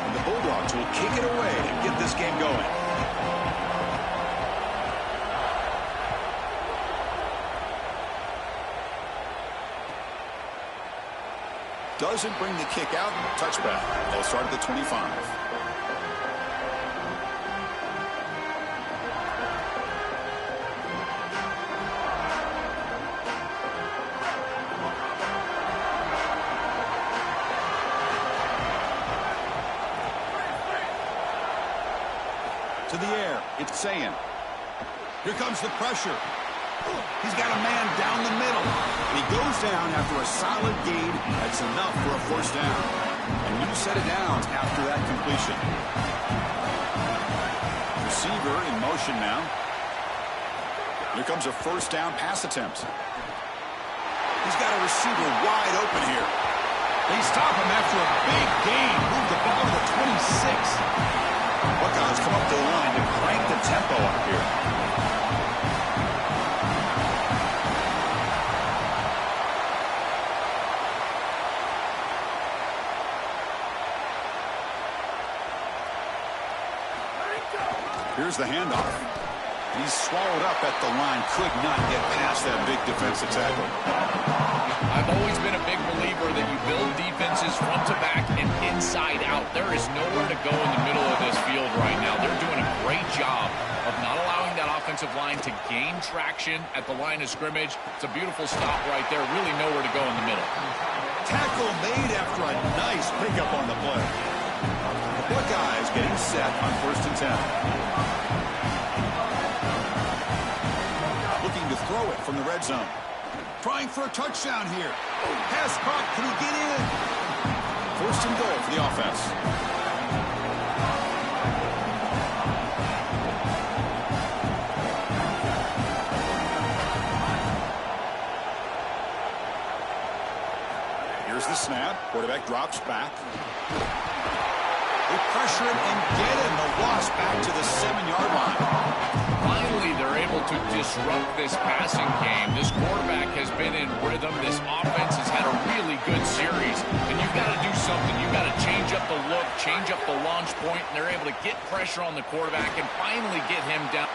And the Bulldogs will kick it away and get this game going. Doesn't bring the kick out. Touchback. They'll start at the 25. To the air. It's Sayin. Here comes the pressure. He's got a man down the middle. He goes down after a solid gain. That's enough for a first down. And you set it down after that completion. Receiver in motion now. Here comes a first down pass attempt. He's got a receiver wide open here. They stop him after a big gain. Move the ball to the 26. Buckeyes come up the line to crank the tempo up here. Here's the handoff. He's swallowed up at the line. Could not get past that big defensive tackle. I've always been a big believer that you build defenses front to back and inside out. There is nowhere to go in the middle of this field right now. They're doing a great job of not allowing that offensive line to gain traction at the line of scrimmage. It's a beautiful stop right there. Really nowhere to go in the middle. Tackle made after a nice pickup on the play. The Buckeyes getting set on 1st and 10. Looking to throw it from the red zone. Trying for a touchdown here. Pass caught. Can he get in? 1st and goal for the offense. Here's the snap. Quarterback drops back. They pressure it and get it. The loss back to the 7-yard line. Finally, they're able to disrupt this passing game. This quarterback has been in rhythm. This offense has had a really good series. And you've got to do something. You've got to change up the look, change up the launch point, and they're able to get pressure on the quarterback and finally get him down